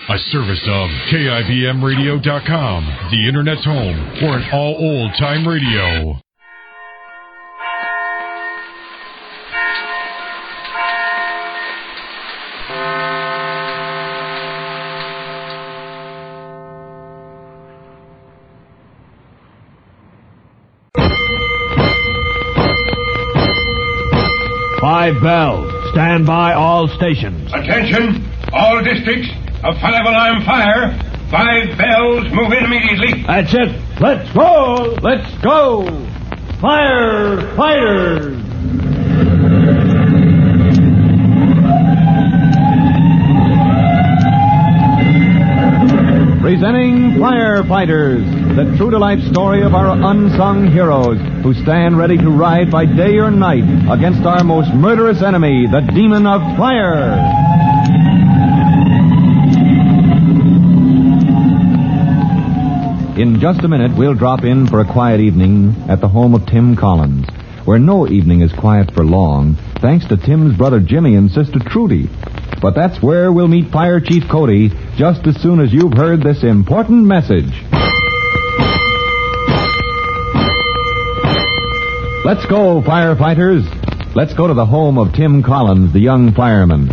A service of KIBMradio.com, the Internet's home for an all old-time radio. Five bells. Stand by all stations. Attention, all districts. A 5-alarm fire. 5 bells. Move in immediately. That's it. Let's go. Let's go. Firefighters. Presenting Firefighters, the true-to-life story of our unsung heroes who stand ready to ride by day or night against our most murderous enemy, the demon of fire. In just a minute, we'll drop in for a quiet evening at the home of Tim Collins, where no evening is quiet for long, thanks to Tim's brother Jimmy and sister Trudy. But that's where we'll meet Fire Chief Cody just as soon as you've heard this important message. Let's go, firefighters. Let's go to the home of Tim Collins, the young fireman.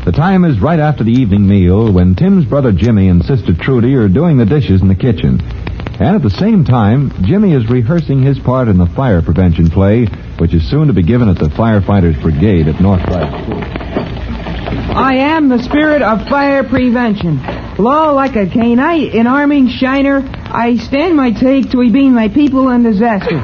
The time is right after the evening meal when Tim's brother Jimmy and sister Trudy are doing the dishes in the kitchen. And at the same time, Jimmy is rehearsing his part in the fire prevention play, which is soon to be given at the Firefighters Brigade at North Drive School. I am the spirit of fire prevention. Lo, like a knight in arming shiner, I stand my take to being my people in disaster.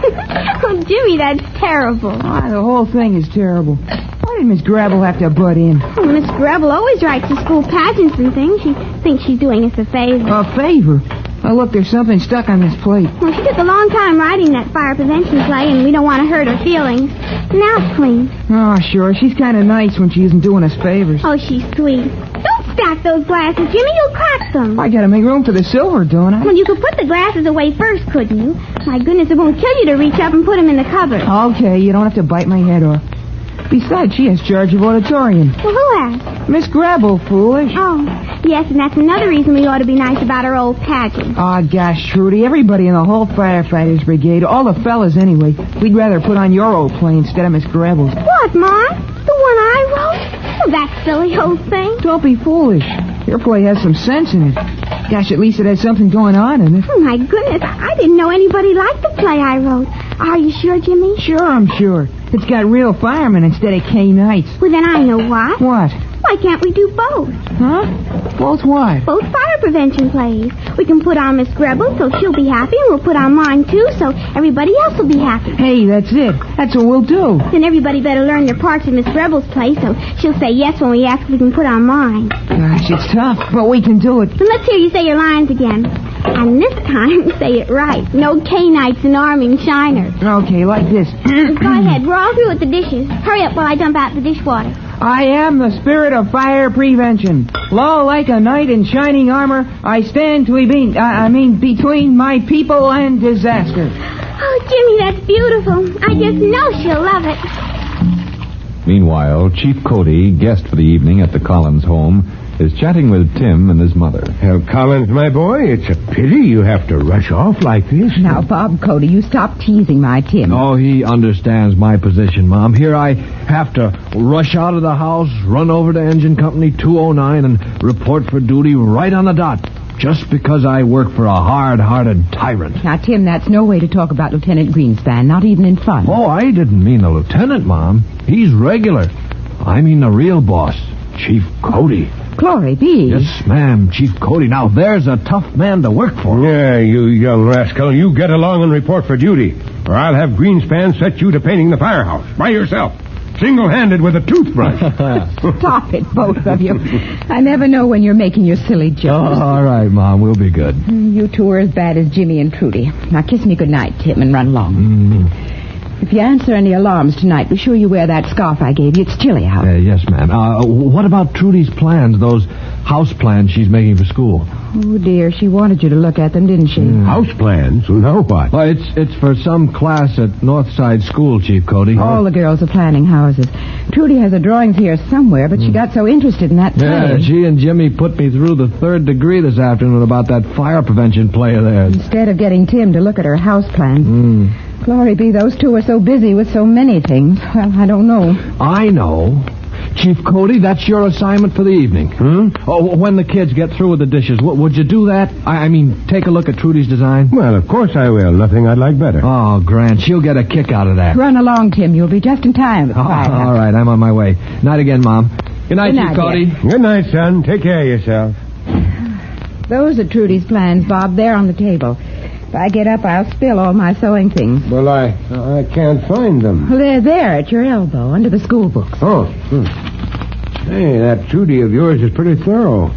Oh, Jimmy, that's terrible. The whole thing is terrible. Why did Miss Grabble have to butt in? Oh, Miss Grabble always writes the school pageants and things. She thinks she's doing us a favor. A favor? Oh, look, there's something stuck on this plate. Well, she took a long time writing that fire prevention play, and we don't want to hurt her feelings. Now it's clean. Oh, sure. She's kind of nice when she isn't doing us favors. Oh, she's sweet. Don't stack those glasses, Jimmy. You'll crack them. I gotta make room for the silver, don't I? Well, you could put the glasses away first, couldn't you? My goodness, it won't kill you to reach up and put them in the cupboard. Okay, you don't have to bite my head off. Besides, she has charge of auditorium. Well, who has? Miss Grabble, foolish. Oh, yes, and that's another reason we ought to be nice about our old pageant. Oh, gosh, Trudy, everybody in the whole Firefighters Brigade, all the fellas anyway, we'd rather put on your old play instead of Miss Grabble's. What, Mom? The one I wrote? Oh, that silly old thing. Don't be foolish. Your play has some sense in it. Gosh, at least it has something going on in it. Oh, my goodness, I didn't know anybody liked the play I wrote. Are you sure, Jimmy? Sure, I'm sure. It's got real firemen instead of K-Knights. Well, then I know why. What? Why can't we do both? Huh? Both what? Both fire prevention plays. We can put on Miss Grabble so she'll be happy, and we'll put on mine, too, so everybody else will be happy. Hey, that's it. That's what we'll do. Then everybody better learn their parts in Miss Grabble's play, so she'll say yes when we ask if we can put on mine. Gosh, it's tough, but we can do it. Then let's hear you say your lines again. And this time, say it right. No K-Knights and arming shiners. Okay, like this. Go ahead. We're all through with the dishes. Hurry up while I dump out the dishwater. I am the spirit of fire prevention. Lo, like a knight in shining armor, I stand between my people and disaster. Oh, Jimmy, that's beautiful. I just know she'll love it. Meanwhile, Chief Cody, guest for the evening at the Collins home, is chatting with Tim and his mother. Collins, my boy, it's a pity you have to rush off like this. Now, Bob Cody, you stop teasing my Tim. Oh, he understands my position, Mom. Here I have to rush out of the house, run over to Engine Company 209, and report for duty right on the dot, just because I work for a hard-hearted tyrant. Now, Tim, that's no way to talk about Lieutenant Greenspan, not even in fun. Oh, I didn't mean the lieutenant, Mom. He's regular. I mean the real boss, Chief Cody. Glory be. Yes, ma'am, Chief Cody. Now, there's a tough man to work for. Yeah, you young rascal. You get along and report for duty, or I'll have Greenspan set you to painting the firehouse by yourself, single-handed with a toothbrush. Stop it, both of you. I never know when you're making your silly jokes. Oh, all right, Mom, we'll be good. You two are as bad as Jimmy and Trudy. Now, kiss me goodnight, Tim, and run along. If you answer any alarms tonight, be sure you wear that scarf I gave you. It's chilly out. Yes, ma'am. What about Trudy's plans, those house plans she's making for school? Oh, dear, she wanted you to look at them, didn't she? House plans? Well, now what? Well, it's for some class at Northside School, Chief Cody. All the girls are planning houses. Trudy has the drawings here somewhere, but she got so interested in that play. Yeah, she and Jimmy put me through the 3rd degree this afternoon about that fire prevention play of theirs. Instead of getting Tim to look at her house plans. Glory be, those two are so busy with so many things. Well, I don't know. I know. Chief Cody, that's your assignment for the evening. Oh, when the kids get through with the dishes, would you do that? I mean, take a look at Trudy's design? Well, of course I will. Nothing I'd like better. Oh, Grant, she'll get a kick out of that. Run along, Tim. You'll be just in time. All right, I'm on my way. Night again, Mom. Good night, Good Chief night, Cody. dear. Good night, son. Take care of yourself. Those are Trudy's plans, Bob. They're on the table. If I get up, I'll spill all my sewing things. Well, I can't find them. Well, they're there at your elbow, under the school books. Oh. Hey, that Trudy of yours is pretty thorough.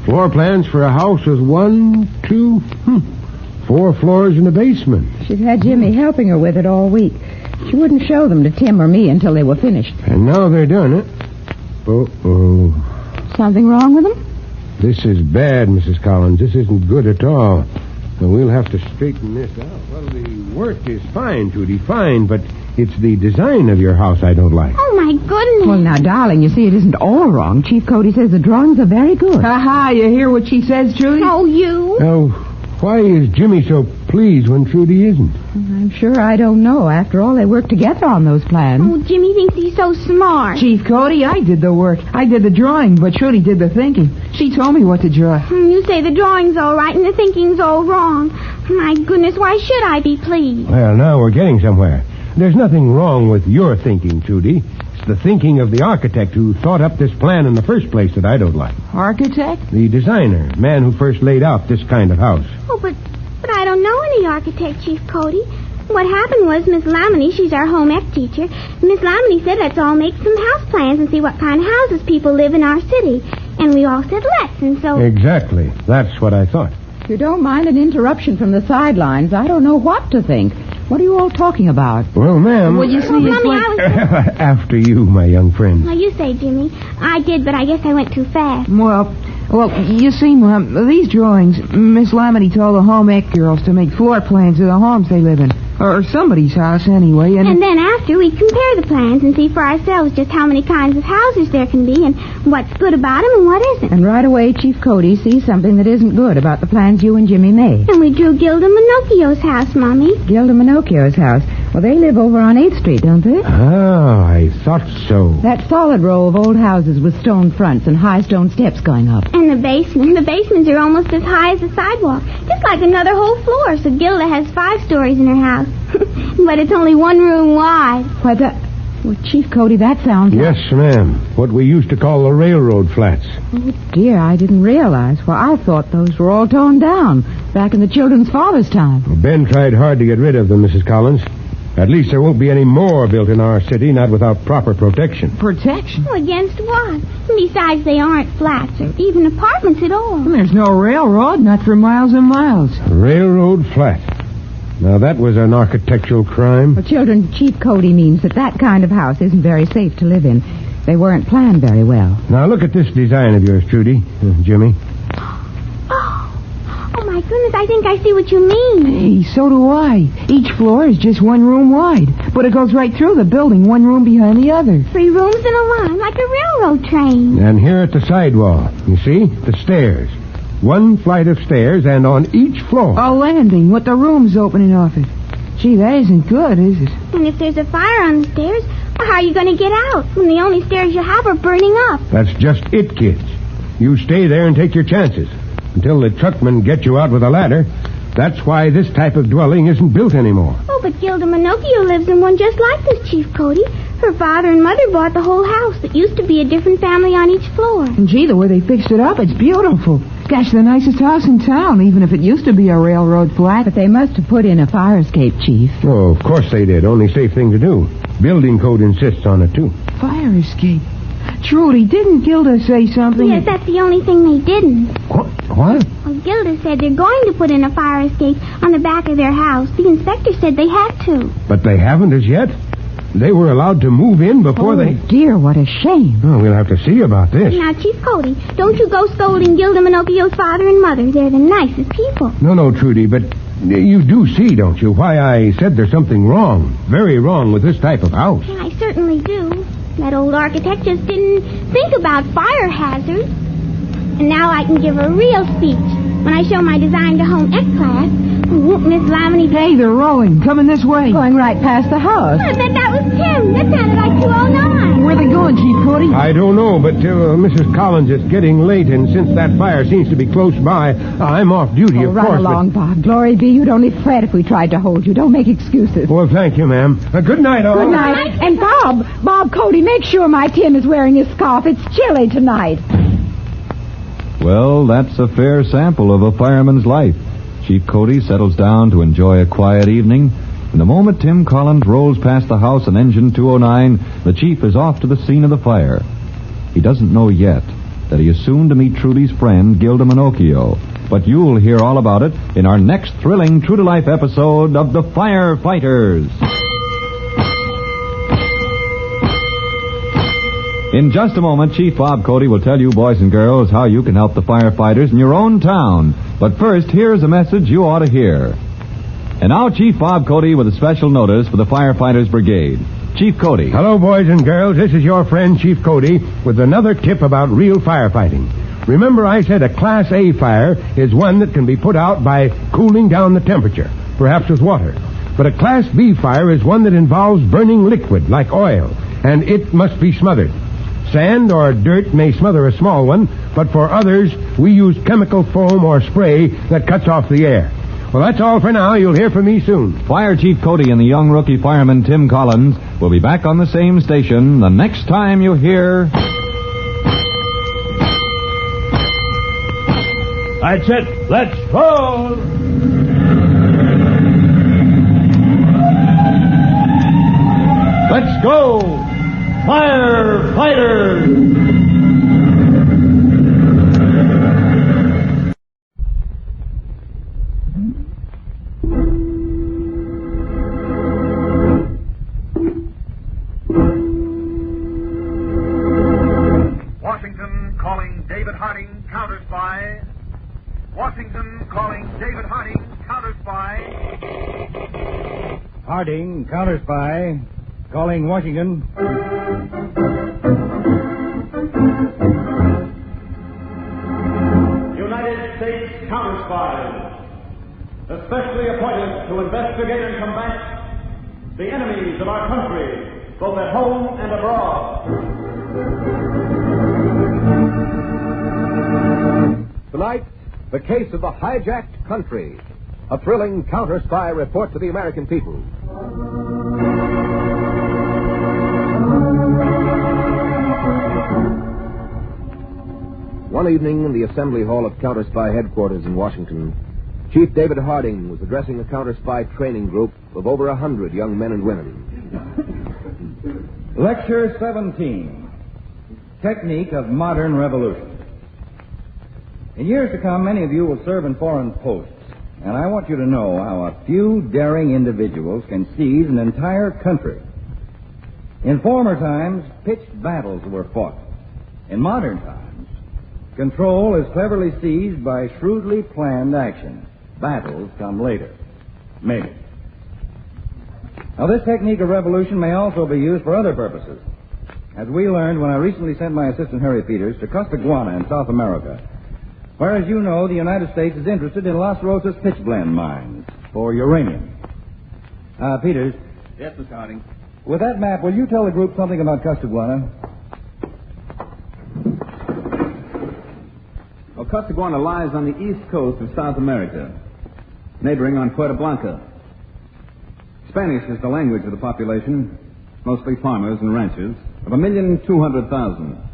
Floor plans for a house with 1, 2, 4 floors in the basement. She's had Jimmy helping her with it all week. She wouldn't show them to Tim or me until they were finished. And now they're done, huh? Something wrong with them? This is bad, Mrs. Collins. This isn't good at all. So we'll have to straighten this out. Well, the work is fine, Trudy, fine, but it's the design of your house I don't like. Oh, my goodness. Well, now, darling, you see, it isn't all wrong. Chief Cody says the drawings are very good. Ha-ha, you hear what she says, Trudy? Oh, you. Now, why is Jimmy so pleased when Trudy isn't? I'm sure I don't know. After all, they worked together on those plans. Oh, Jimmy thinks he's so smart. Chief Cody, I did the work. I did the drawing, but Trudy did the thinking. She told me what to draw. You say the drawing's all right and the thinking's all wrong. My goodness, why should I be pleased? Well, now we're getting somewhere. There's nothing wrong with your thinking, Trudy. It's the thinking of the architect who thought up this plan in the first place that I don't like. Architect? The designer, man who first laid out this kind of house. Oh, but I don't know any architect, Chief Cody. What happened was Miss Laminy, she's our home ec teacher, Miss Laminy said let's all make some house plans and see what kind of houses people live in our city. And we all said let's, and so... Exactly. That's what I thought. If you don't mind an interruption from the sidelines, I don't know what to think. What are you all talking about? Well, ma'am... Well, you see, Mommy, it's like... I was... After you, my young friend. Well, you say, Jimmy. I did, but I guess I went too fast. Well, you see, Mom, these drawings, Miss Laminy told the home ec girls to make floor plans of the homes they live in. Or somebody's house, anyway. And then after, we compare the plans and see for ourselves just how many kinds of houses there can be and what's good about them and what isn't. And right away, Chief Cody sees something that isn't good about the plans you and Jimmy made. And we drew Gilda Minocchio's house, Mommy. Gilda Minocchio's house. Well, they live over on 8th Street, don't they? Oh, I thought so. That solid row of old houses with stone fronts and high stone steps going up. And the basement. The basements are almost as high as the sidewalk. Just like another whole floor. So Gilda has 5 stories in her house. But it's only 1 room wide. Why, well, Chief Cody, that sounds Yes, ma'am. What we used to call the railroad flats. Oh, dear, I didn't realize. Well, I thought those were all torn down back in the children's father's time. Ben tried hard to get rid of them, Mrs. Collins. At least there won't be any more built in our city, not without proper protection. Protection? Well, against what? Besides, they aren't flats or even apartments at all. Well, there's no railroad, not for miles and miles. Railroad flat. Now, that was an architectural crime. Well, children, Chief Cody means that kind of house isn't very safe to live in. They weren't planned very well. Now, look at this design of yours, Trudy. Jimmy. Oh, my goodness, I think I see what you mean. Hey, so do I. Each floor is just 1 room wide, but it goes right through the building, 1 room behind the other. 3 rooms in a line, like a railroad train. And here at the sidewall, you see, the stairs. 1 flight of stairs, and on each floor. A landing with the rooms opening off it. Gee, that isn't good, is it? And if there's a fire on the stairs, well, how are you going to get out when the only stairs you have are burning up? That's just it, kids. You stay there and take your chances. Until the truckmen get you out with a ladder. That's why this type of dwelling isn't built anymore. Oh, but Gilda Minocchio lives in one just like this, Chief Cody. Her father and mother bought the whole house. It used to be a different family on each floor. And gee, the way they fixed it up, it's beautiful. Gosh, the nicest house in town, even if it used to be a railroad flat. But they must have put in a fire escape, Chief. Oh, of course they did. Only safe thing to do. Building code insists on it, too. Fire escape. Trudy, didn't Gilda say something? Yes, that's the only thing they didn't. What? Well, Gilda said they're going to put in a fire escape on the back of their house. The inspector said they had to. But they haven't as yet? They were allowed to move in before they... Oh, dear, what a shame. Oh, we'll have to see about this. Now, Chief Cody, don't you go scolding Gilda Minocchio's father and mother. They're the nicest people. No, Trudy, but you do see, don't you, why I said there's something wrong, very wrong with this type of house. I certainly do. That old architect just didn't think about fire hazards. And now I can give a real speech when I show my design to Home Ec class. Won't Miss Lamini... Hey, they're rolling. Coming this way. Going right past the house. I bet that was Tim. That sounded like 209. Where they going, Chief Cody? I don't know, but Mrs. Collins, it's getting late, and since that fire seems to be close by, I'm off duty, of Run course. along, Bob. Glory be, you'd only fret if we tried to hold you. Don't make excuses. Well, thank you, ma'am. Good night, all. Good night. And Bob Cody, make sure my Tim is wearing his scarf. It's chilly tonight. Well, that's a fair sample of a fireman's life. Chief Cody settles down to enjoy a quiet evening, and the moment Tim Collins rolls past the house on engine 209, the chief is off to the scene of the fire. He doesn't know yet that he is soon to meet Trudy's friend, Gilda Minocchio, but you'll hear all about it in our next thrilling true-to-life episode of The Firefighters. In just a moment, Chief Bob Cody will tell you, boys and girls, how you can help the firefighters in your own town. But first, here's a message you ought to hear. And now, Chief Bob Cody with a special notice for the Firefighters Brigade. Chief Cody. Hello, boys and girls. This is your friend, Chief Cody, with another tip about real firefighting. Remember I said a Class A fire is one that can be put out by cooling down the temperature, perhaps with water. But a Class B fire is one that involves burning liquid, like oil, and it must be smothered. Sand or dirt may smother a small one, but for others, we use chemical foam or spray that cuts off the air. Well, that's all for now. You'll hear from me soon. Fire Chief Cody and the young rookie fireman Tim Collins will be back on the same station the next time you hear... That's it. Let's roll! Let's go! Firefighters! Washington calling David Harding, Counterspy. Washington calling David Harding, Counterspy. Harding, Counterspy. Calling Washington. United States Counterspy, especially appointed to investigate and combat the enemies of our country, both at home and abroad. Tonight, the case of the Hijacked Country, a thrilling counter-spy report to the American people. One evening in the assembly hall of Counterspy headquarters in Washington, Chief David Harding was addressing a Counterspy training group of over 100 young men and women. Lecture 17, Technique of Modern Revolution. In years to come, many of you will serve in foreign posts, and I want you to know how a few daring individuals can seize an entire country. In former times, pitched battles were fought. In modern times, control is cleverly seized by shrewdly planned action. Battles come later. Maybe. Now, this technique of revolution may also be used for other purposes. As we learned when I recently sent my assistant Harry Peters to Costaguana in South America, where, as you know, the United States is interested in Las Rosas pitchblende mines for uranium. Peters. Yes, Mr. Harding. With that map, will you tell the group something about Costaguana? Well, Costaguana lies on the east coast of South America, neighboring on Puerto Blanca. Spanish is the language of the population, mostly farmers and ranchers, of 1,200,000.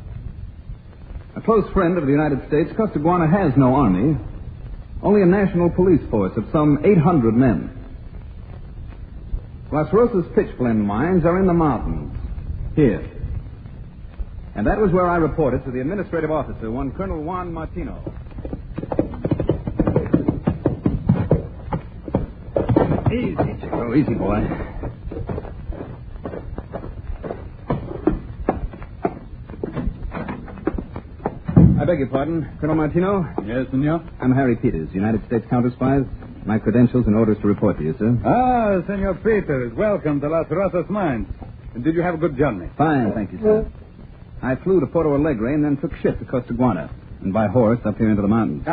A close friend of the United States, Costaguana has no army, only a national police force of some 800 men. Las Rosas pitchblende mines are in the mountains, here. And that was where I reported to the administrative officer, one Colonel Juan Martino. Easy, Chico. Easy, boy. I beg your pardon, Colonel Martino? Yes, senor? I'm Harry Peters, United States Counterspy. My credentials and orders to report to you, sir. Ah, Senor Peters. Welcome to Las Rosas Mines. Did you have a good journey? Fine, thank you, sir. I flew to Porto Alegre and then took ship to Costaguana, and by horse up here into the mountains.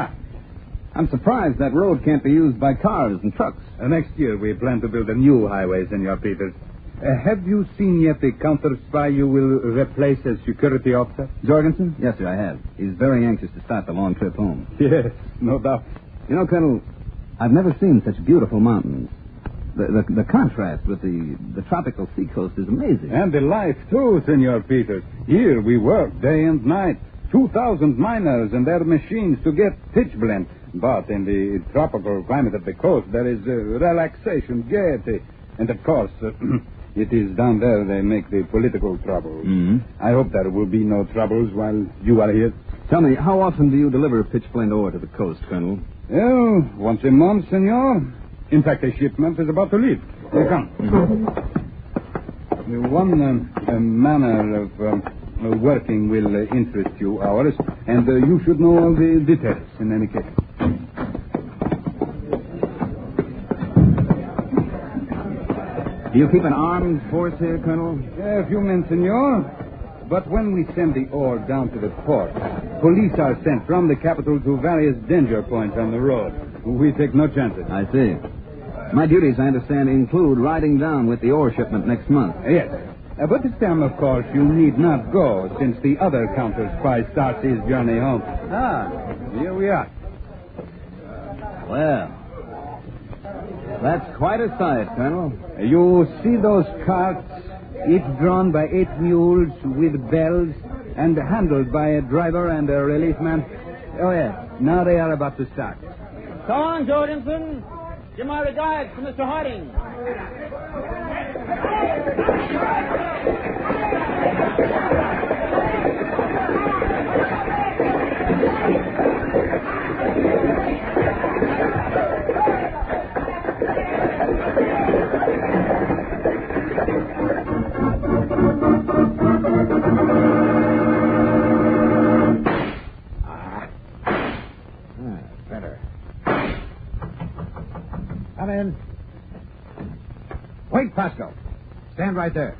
I'm surprised that road can't be used by cars and trucks. Next year we plan to build a new highway, Senor Peters. Have you seen yet the counter-spy you will replace as security officer? Jorgensen? Yes, sir, I have. He's very anxious to start the long trip home. Yes, no doubt. You know, Colonel, I've never seen such beautiful mountains. The contrast with the tropical seacoast is amazing. And the life, too, Senor Peters. Here we work day and night. 2,000 miners and their machines to get pitch blende. But in the tropical climate of the coast, there is relaxation, gaiety. And, of course, it is down there they make the political troubles. Mm-hmm. I hope there will be no troubles while you are here. Tell me, how often do you deliver pitch blende ore to the coast, Colonel? Oh, once a month, senor. In fact, a shipment is about to leave. Here come. One manner of working will interest you, ours, and you should know all the details in any case. Do you keep an armed force here, Colonel? A few men, senor. But when we send the ore down to the port, police are sent from the capital to various danger points on the road. We take no chances. I see. My duties, I understand, include riding down with the ore shipment next month. Yes. But this time, of course, you need not go, since the other counter-spy starts his journey home. Here we are. Well, that's quite a sight, Colonel. You see those carts, each drawn by 8 mules with bells and handled by a driver and a relief man? Oh, yes. Now they are about to start. So long, Jorgensen. Give my regards to Mr. Harding. Better. Come in. Wait, Pascal. Stand right there.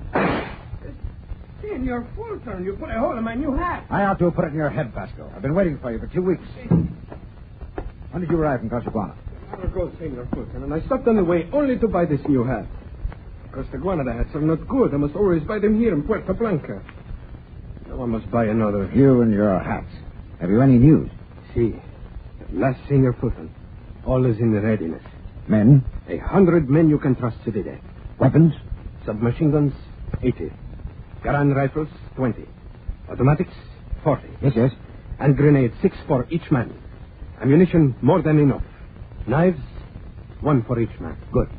Senor Fulton, you put a hole in my new hat. I ought to have put it in your head, Pascal. I've been waiting for you for 2 weeks. When did you arrive from Costaguana? An hour ago, Senor Fulton, and I stopped on the way only to buy this new hat. Costaguana, the hats are not good. I must always buy them here in Puerto Blanca. Now I must buy another. You and your hats. Have you any news? See. At last, Senor Fulton. All is in readiness. Men? 100 men you can trust to the day. Weapons? Submachine guns, 80. Garand rifles, 20. Automatics, 40. Yes. And grenades, 6 for each man. Ammunition, more than enough. Knives, 1 for each man. Good.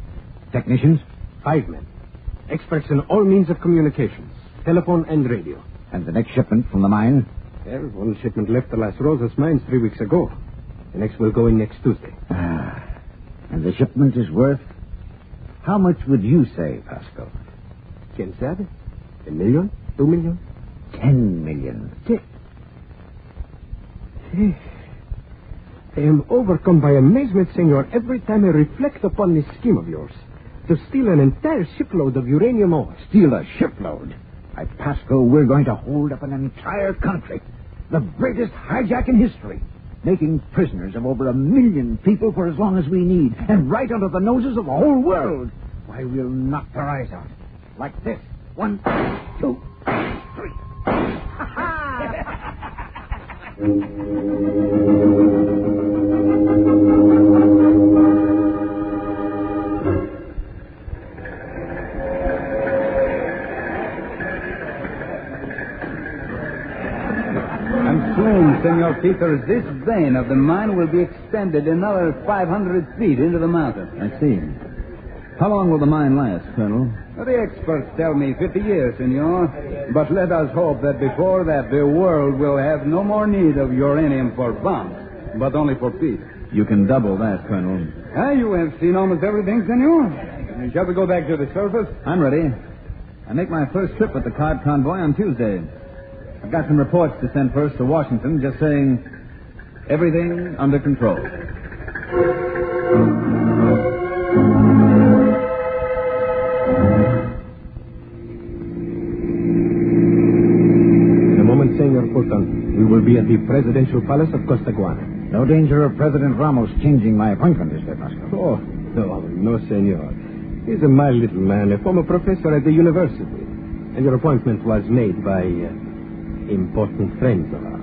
Technicians? 5 men. Experts in all means of communications, telephone and radio. And the next shipment from the mine? Well, one shipment left the Las Rosas mines 3 weeks ago. The next will go in next Tuesday. And the shipment is worth? How much would you say, Pascal? Quien sabe? $1 million? $2 million? 10 million. I am overcome by amazement, senor, every time I reflect upon this scheme of yours. To steal an entire shipload of uranium ore. Steal a shipload? Why, Pascal, we're going to hold up an entire country. The greatest hijack in history. Making prisoners of over 1 million people for as long as we need. And right under the noses of the whole world. Why, we'll knock their eyes out. Like this. 1, 2, 3. Soon, Senor Peters, this vein of the mine will be extended another 500 feet into the mountain. I see. How long will the mine last, Colonel? The experts tell me 50 years, senor. But let us hope that before that the world will have no more need of uranium for bombs, but only for peace. You can double that, Colonel. You have seen almost everything, senor. Shall we go back to the surface? I'm ready. I make my first trip with the card convoy on Tuesday. I've got some reports to send first to Washington, just saying everything under control. In a moment, Senor Fulton, we will be at the presidential palace of Costaguana. No danger of President Ramos changing my appointment, is there, Pascal? Oh, no, senor. He's a mild little man, a former professor at the university. And your appointment was made by important friends of ours.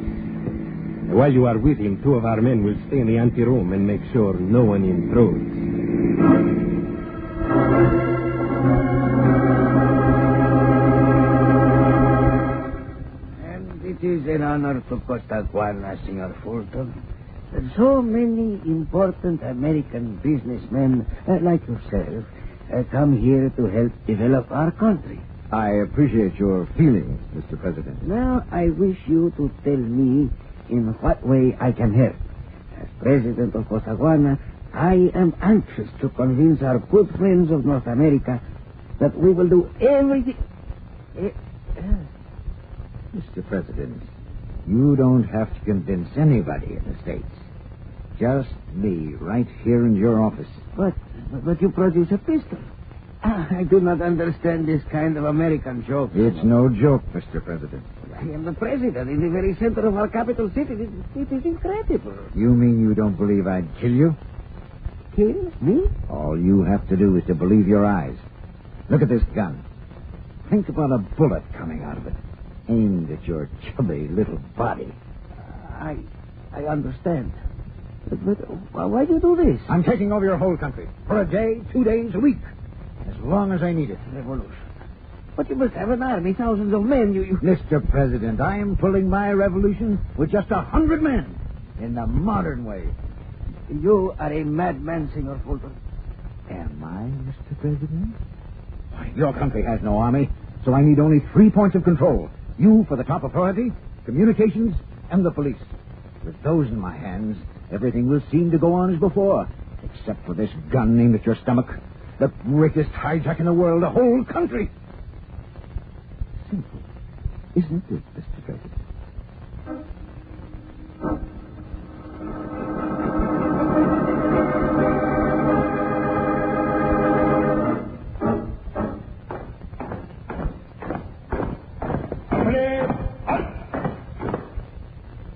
While you are with him, 2 of our men will stay in the anteroom and make sure no one intrudes. And it is an honor to Costaguana, Senor Fulton. That so many important American businessmen like yourself come here to help develop our country. I appreciate your feelings, Mr. President. Now, I wish you to tell me in what way I can help. As President of Costaguana, I am anxious to convince our good friends of North America that we will do everything... Mr. President, you don't have to convince anybody in the States. Just me, right here in your office. But you produce a pistol. I do not understand this kind of American joke. It's no joke, Mr. President. I am the president in the very center of our capital city. It is incredible. You mean you don't believe I'd kill you? Kill me? All you have to do is to believe your eyes. Look at this gun. Think about a bullet coming out of it, aimed at your chubby little body. I understand. But why do you do this? I'm taking over your whole country. For a day, 2 days, a week. As long as I need it. Revolution. But you must have an army, thousands of men. You... Mr. President, I am pulling my revolution with just 100 men. In the modern way. You are a madman, Senor Fulton. Am I, Mr. President? Why, your country has no army, so I need only 3 points of control. You for the top authority, communications, and the police. With those in my hands, everything will seem to go on as before, except for this gun aimed at your stomach. The greatest hijack in the world, the whole country. Simple, isn't it, Mr. President?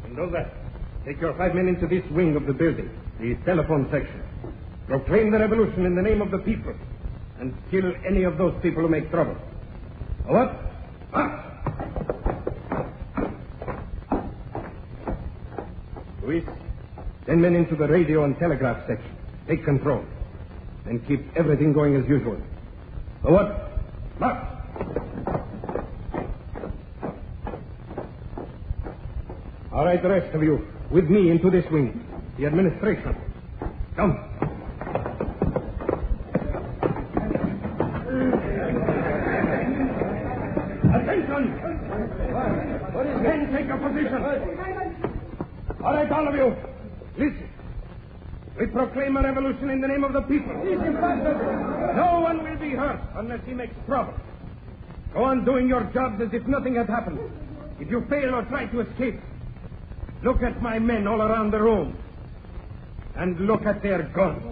Mendoza, take your 5 men into this wing of the building, the telephone section. Proclaim the revolution in the name of the people, and kill any of those people who make trouble. What? Luis, 10 men into the radio and telegraph section. Take control. Then keep everything going as usual. What? March! All right, the rest of you, with me into this wing. The administration. Come. Men, take your position. All right, all of you, listen. We proclaim a revolution in the name of the people. No one will be hurt unless he makes trouble. Go on doing your jobs as if nothing had happened. If you fail or try to escape, look at my men all around the room. And look at their guns.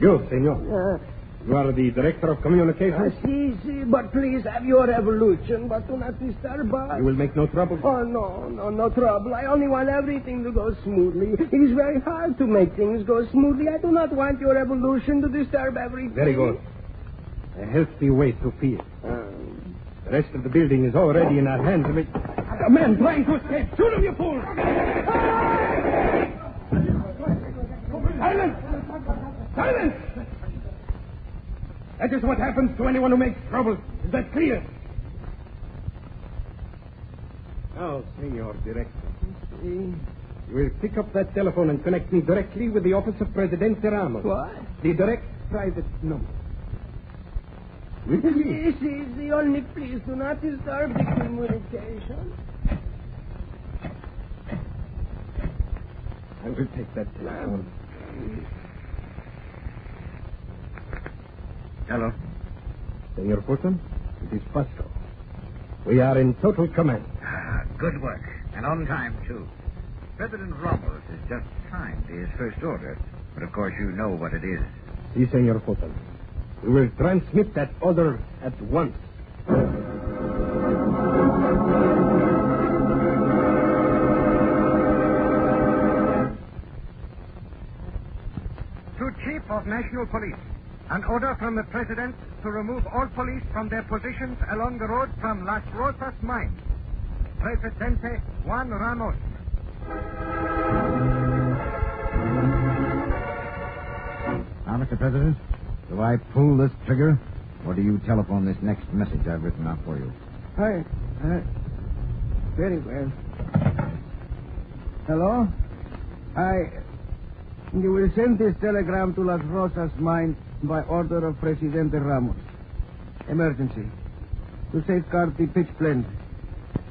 You, senor. You are the director of communications? Si, but please have your revolution, but do not disturb us. You will make no trouble? Oh, no trouble. I only want everything to go smoothly. It is very hard to make things go smoothly. I do not want your revolution to disturb everything. Very good. A healthy way to feel. The rest of the building is already in our hands. A man trying to escape. Shoot him, you fool! Silence! Silence! That is what happens to anyone who makes trouble. Is that clear? Now, Senor Director. You will pick up that telephone and connect me directly with the office of Presidente Ramos. What? The direct private number. This is the only. Please do not disturb the communication. I will take that telephone. Hello. Senor Fulton, it is Pasco. We are in total command. Good work. And on time, too. President Ramos has just signed his first order. But, of course, you know what it is. Si, Senor Fulton. We will transmit that order at once. To Chief of National Police, an order from the President to remove all police from their positions along the road from Las Rosas mine. Presidente Juan Ramos. Now, Mr. President, do I pull this trigger, or do you telephone this next message I've written out for you? Hi. Very well. Hello? You will send this telegram to Las Rosas mine by order of Presidente Ramos. Emergency. To safeguard the pitch blende.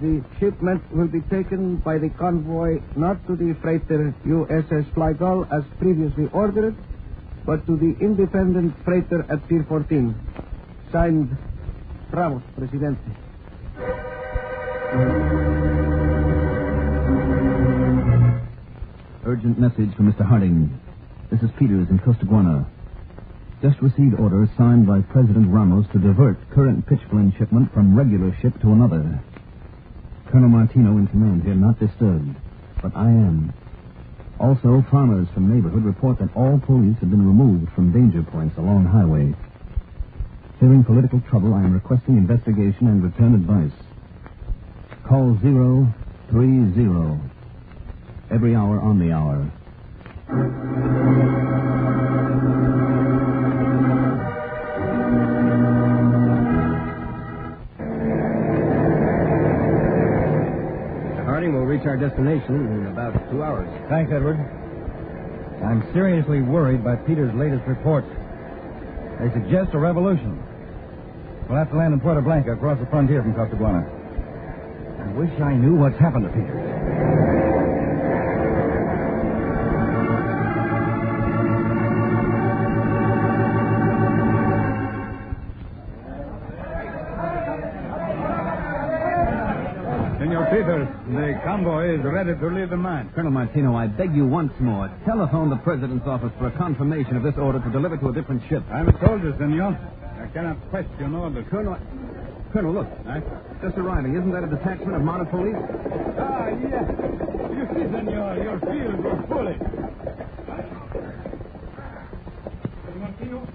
The shipment will be taken by the convoy not to the freighter USS Flygull as previously ordered, but to the independent freighter at Pier 14. Signed, Ramos, Presidente. Urgent message from Mr. Harding. This is Peters in Costaguana. Just received orders signed by President Ramos to divert current pitchblende shipment from regular ship to another. Colonel Martino in command here, not disturbed, but I am. Also, farmers from neighborhood report that all police have been removed from danger points along highway. Fearing political trouble, I am requesting investigation and return advice. Call 030. Every hour on the hour. Mr. Harding will reach our destination in about 2 hours. Thanks, Edward. I'm seriously worried by Peter's latest reports. They suggest a revolution. We'll have to land in Puerto Blanca across the frontier from Costaguana. I wish I knew what's happened to Peter. Senor Peters, the convoy is ready to leave the mine. Colonel Martino, I beg you once more, telephone the President's office for a confirmation of this order to deliver to a different ship. I'm a soldier, senor. I cannot question orders. Colonel, look. Just arriving. Isn't that a detachment of mounted police? Ah, yes. You see, senor, your field was fully. Martino?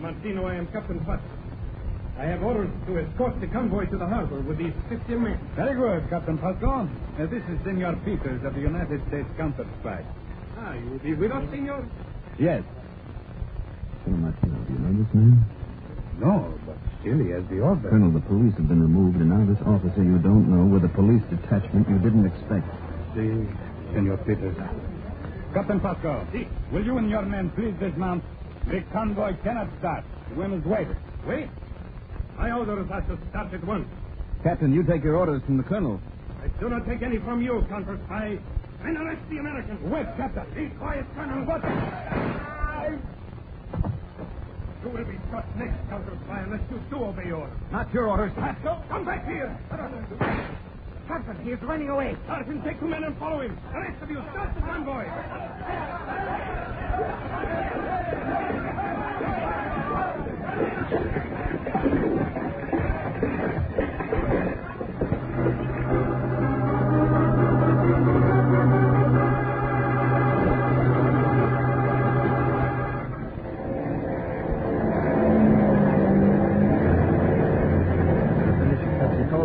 Martino, I am Captain Potts. I have orders to escort the convoy to the harbor with these 50 men. Very good, Captain Pasco. This is Senor Peters of the United States Counterspy. Ah, you will be with us, senor? Yes. Colonel Martino, do you know this man? No, but still he has the order. Colonel, the police have been removed, and now this officer you don't know with a police detachment you didn't expect. See, Senor Peters. Captain Pasco, will you and your men please dismount? The convoy cannot start. The women's waiting. Wait. My orders are to start at once. Captain, you take your orders from the colonel. I do not take any from you, Counterspy. And arrest the Americans. Wait, Captain. Be quiet, Colonel. What? You will be shot next, Counterspy, unless you do obey orders. Not your orders. Pasco, come back here. Captain, he is running away. Sergeant, take 2 men and follow him. The rest of you, start the convoy.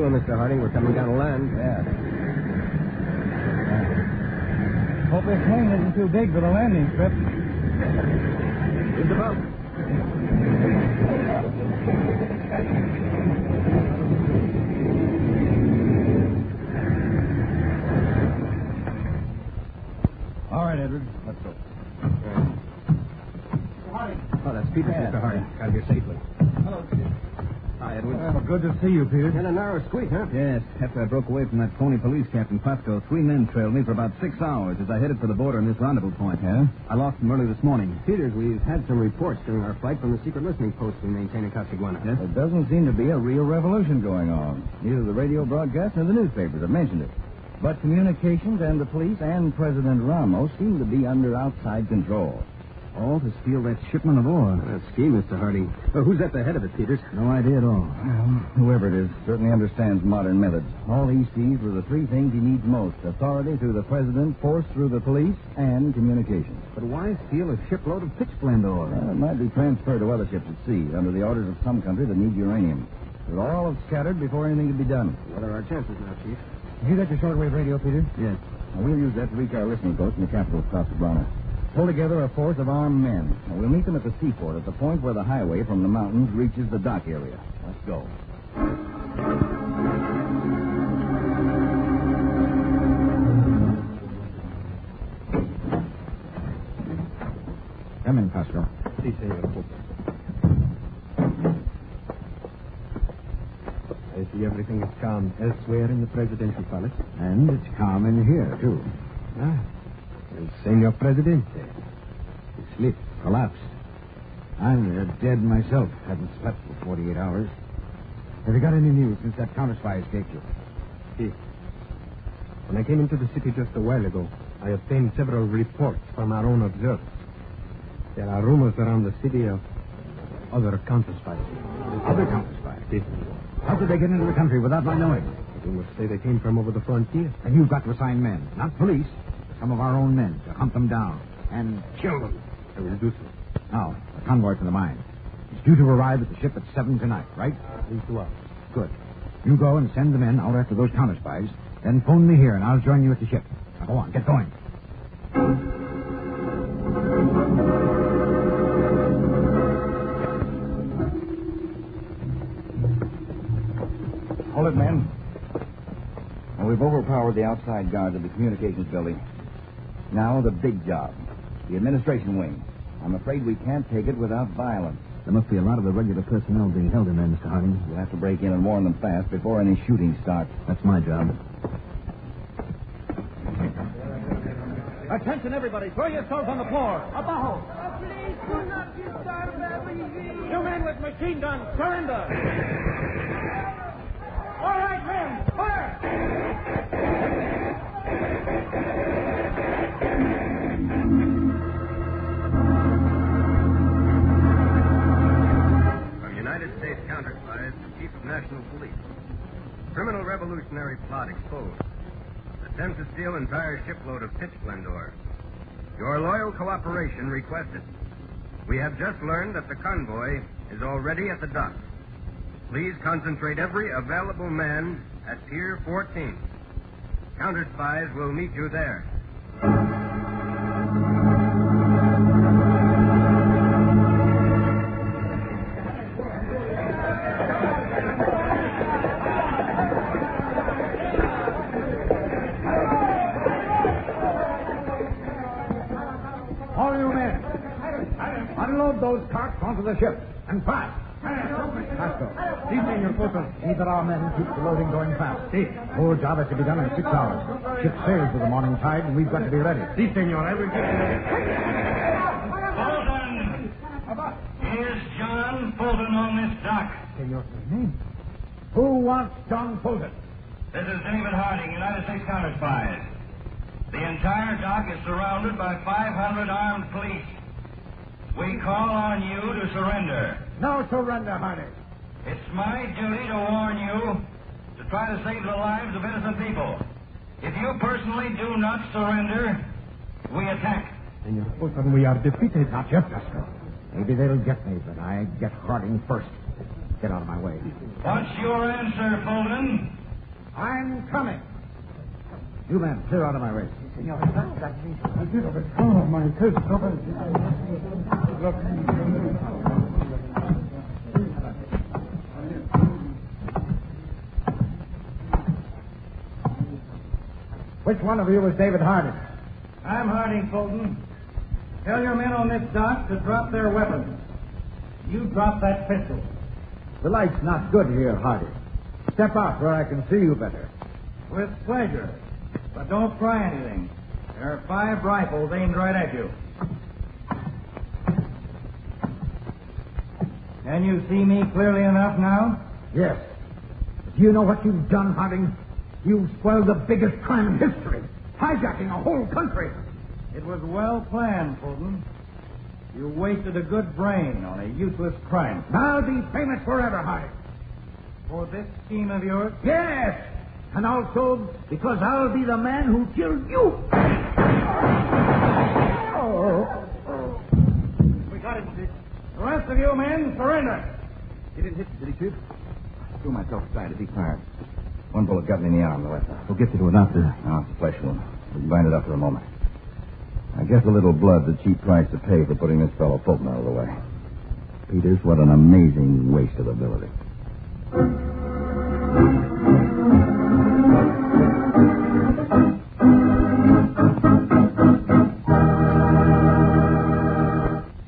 Mr. Harding, we're coming down to land. Yeah. Hope this plane isn't too big for the landing strip. It's about. Edward. Let's go. Oh, that's Peter, Mr. Harding. Got here safely. Hello, Peter. Hi, Edward. Well, good to see you, Peter. Had a narrow squeak, huh? Yes, after I broke away from that phony police captain, Pasco, 3 men trailed me for about 6 hours as I headed for the border in this rendezvous point. Yeah? I lost them early this morning. Peters, we've had some reports during our flight from the secret listening post we maintain in Costaguana. Yes? There doesn't seem to be a real revolution going on. Neither the radio broadcast nor the newspapers have mentioned it. But communications and the police and President Ramos seem to be under outside control. All to steal that shipment of ore. That's scheme, Mr. Harding. Well, who's at the head of it, Peters? No idea at all. Well, whoever it is certainly understands modern methods. All he sees were the 3 things he needs most: authority through the president, force through the police, and communications. But why steal a shipload of pitch blende ore? Well, it might be transferred to other ships at sea under the orders of some country that need uranium. It would all have scattered before anything could be done. What are our chances now, Chief? You got your shortwave radio, Peter? Yes. Now, we'll use that to reach our listening post in the capital of Costaguana. Pull together a force of armed men. And we'll meet them at the seaport at the point where the highway from the mountains reaches the dock area. Let's go. Come in, Pasco. Si, senor. I see everything is calm elsewhere in the presidential palace. And it's calm in here, too. Ah. El Senor Presidente. Sleep. Collapsed. I'm dead myself. Haven't slept for 48 hours. Have you got any news since that counterspy escaped you? Si. When I came into the city just a while ago, I obtained several reports from our own observers. There are rumors around the city of other counterspies. Other counterspies? Si. How did they get into the country without my knowing? Rumors say they came from over the frontier. And you've got to assign men, not police, but some of our own men, to hunt them down and kill them. I will do so. Now, the convoy from the mine. It's due to arrive at the ship at 7 tonight, right? In 2 hours. Good. You go and send the men out after those counterspies, then phone me here and I'll join you at the ship. Now go on, get going. Hold it, men. Well, we've overpowered the outside guards of the communications building. Now the big job. The administration wing. I'm afraid we can't take it without violence. There must be a lot of the regular personnel being held in there, Mr. Harding. We'll have to break in and warn them fast before any shooting starts. That's my job. Attention, everybody. Throw yourselves on the floor. Abajo. Please do not disturb everything. You men with machine guns, surrender. All right, men, fire! From United States Counterspy, Chief of National Police. Criminal revolutionary plot exposed. Attempt to steal entire shipload of pitch blende ore. Your loyal cooperation requested. We have just learned that the convoy is already at the dock. Please concentrate every available man at Pier 14. Counterspies will meet you there. All you men, unload those carts onto the ship, and fast. Pasco. Si, senor Poto. See that our men keep the loading going fast. Si. The whole job has to be done in 6 hours. Ship sails with the morning tide, and we've got to be ready. Si, senor. I will get ready. Fulton! Here's John Fulton on this dock. Senor, name? Who wants John Fulton? This is David Harding, United States Counterspies. The entire dock is surrounded by 500 armed police. We call on you to surrender. No surrender, Harding. It's my duty to warn you to try to save the lives of innocent people. If you personally do not surrender, we attack. Senor Fulton, we are defeated. Not yet, Pasco. Maybe they'll get me, but I get Harding first. Get out of my way. What's your answer, Fulton? I'm coming. You men, clear out of my way. Senor, oh, my goodness. Look. Which one of you is David Harding? I'm Harding, Fulton. Tell your men on this dock to drop their weapons. You drop that pistol. The light's not good here, Harding. Step out where I can see you better. With pleasure. But don't try anything. There are 5 rifles aimed right at you. Can you see me clearly enough now? Yes. Do you know what you've done, Harding? You've spoiled the biggest crime in history. Hijacking a whole country. It was well planned, Fulton. You wasted a good brain on a useless crime. I'll be famous forever, Harding. For this scheme of yours? Yes. And also because I'll be the man who killed you. We got it, Chief. The rest of you men, surrender. He didn't hit you, did he, Chief? I threw myself aside as he fired. One bullet got me in the arm, the left arm. We'll get you to a doctor. No, it's a flesh wound. We can bind it up for a moment. I guess a little blood's a cheap price to pay for putting this fellow Fulton out of the way. Peters, what an amazing waste of ability.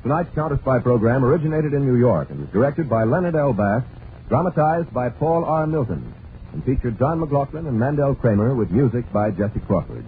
Tonight's Counterspy program originated in New York and was directed by Leonard L. Bass, dramatized by Paul R. Milton, and featured John McLaughlin and Mandel Kramer with music by Jesse Crawford.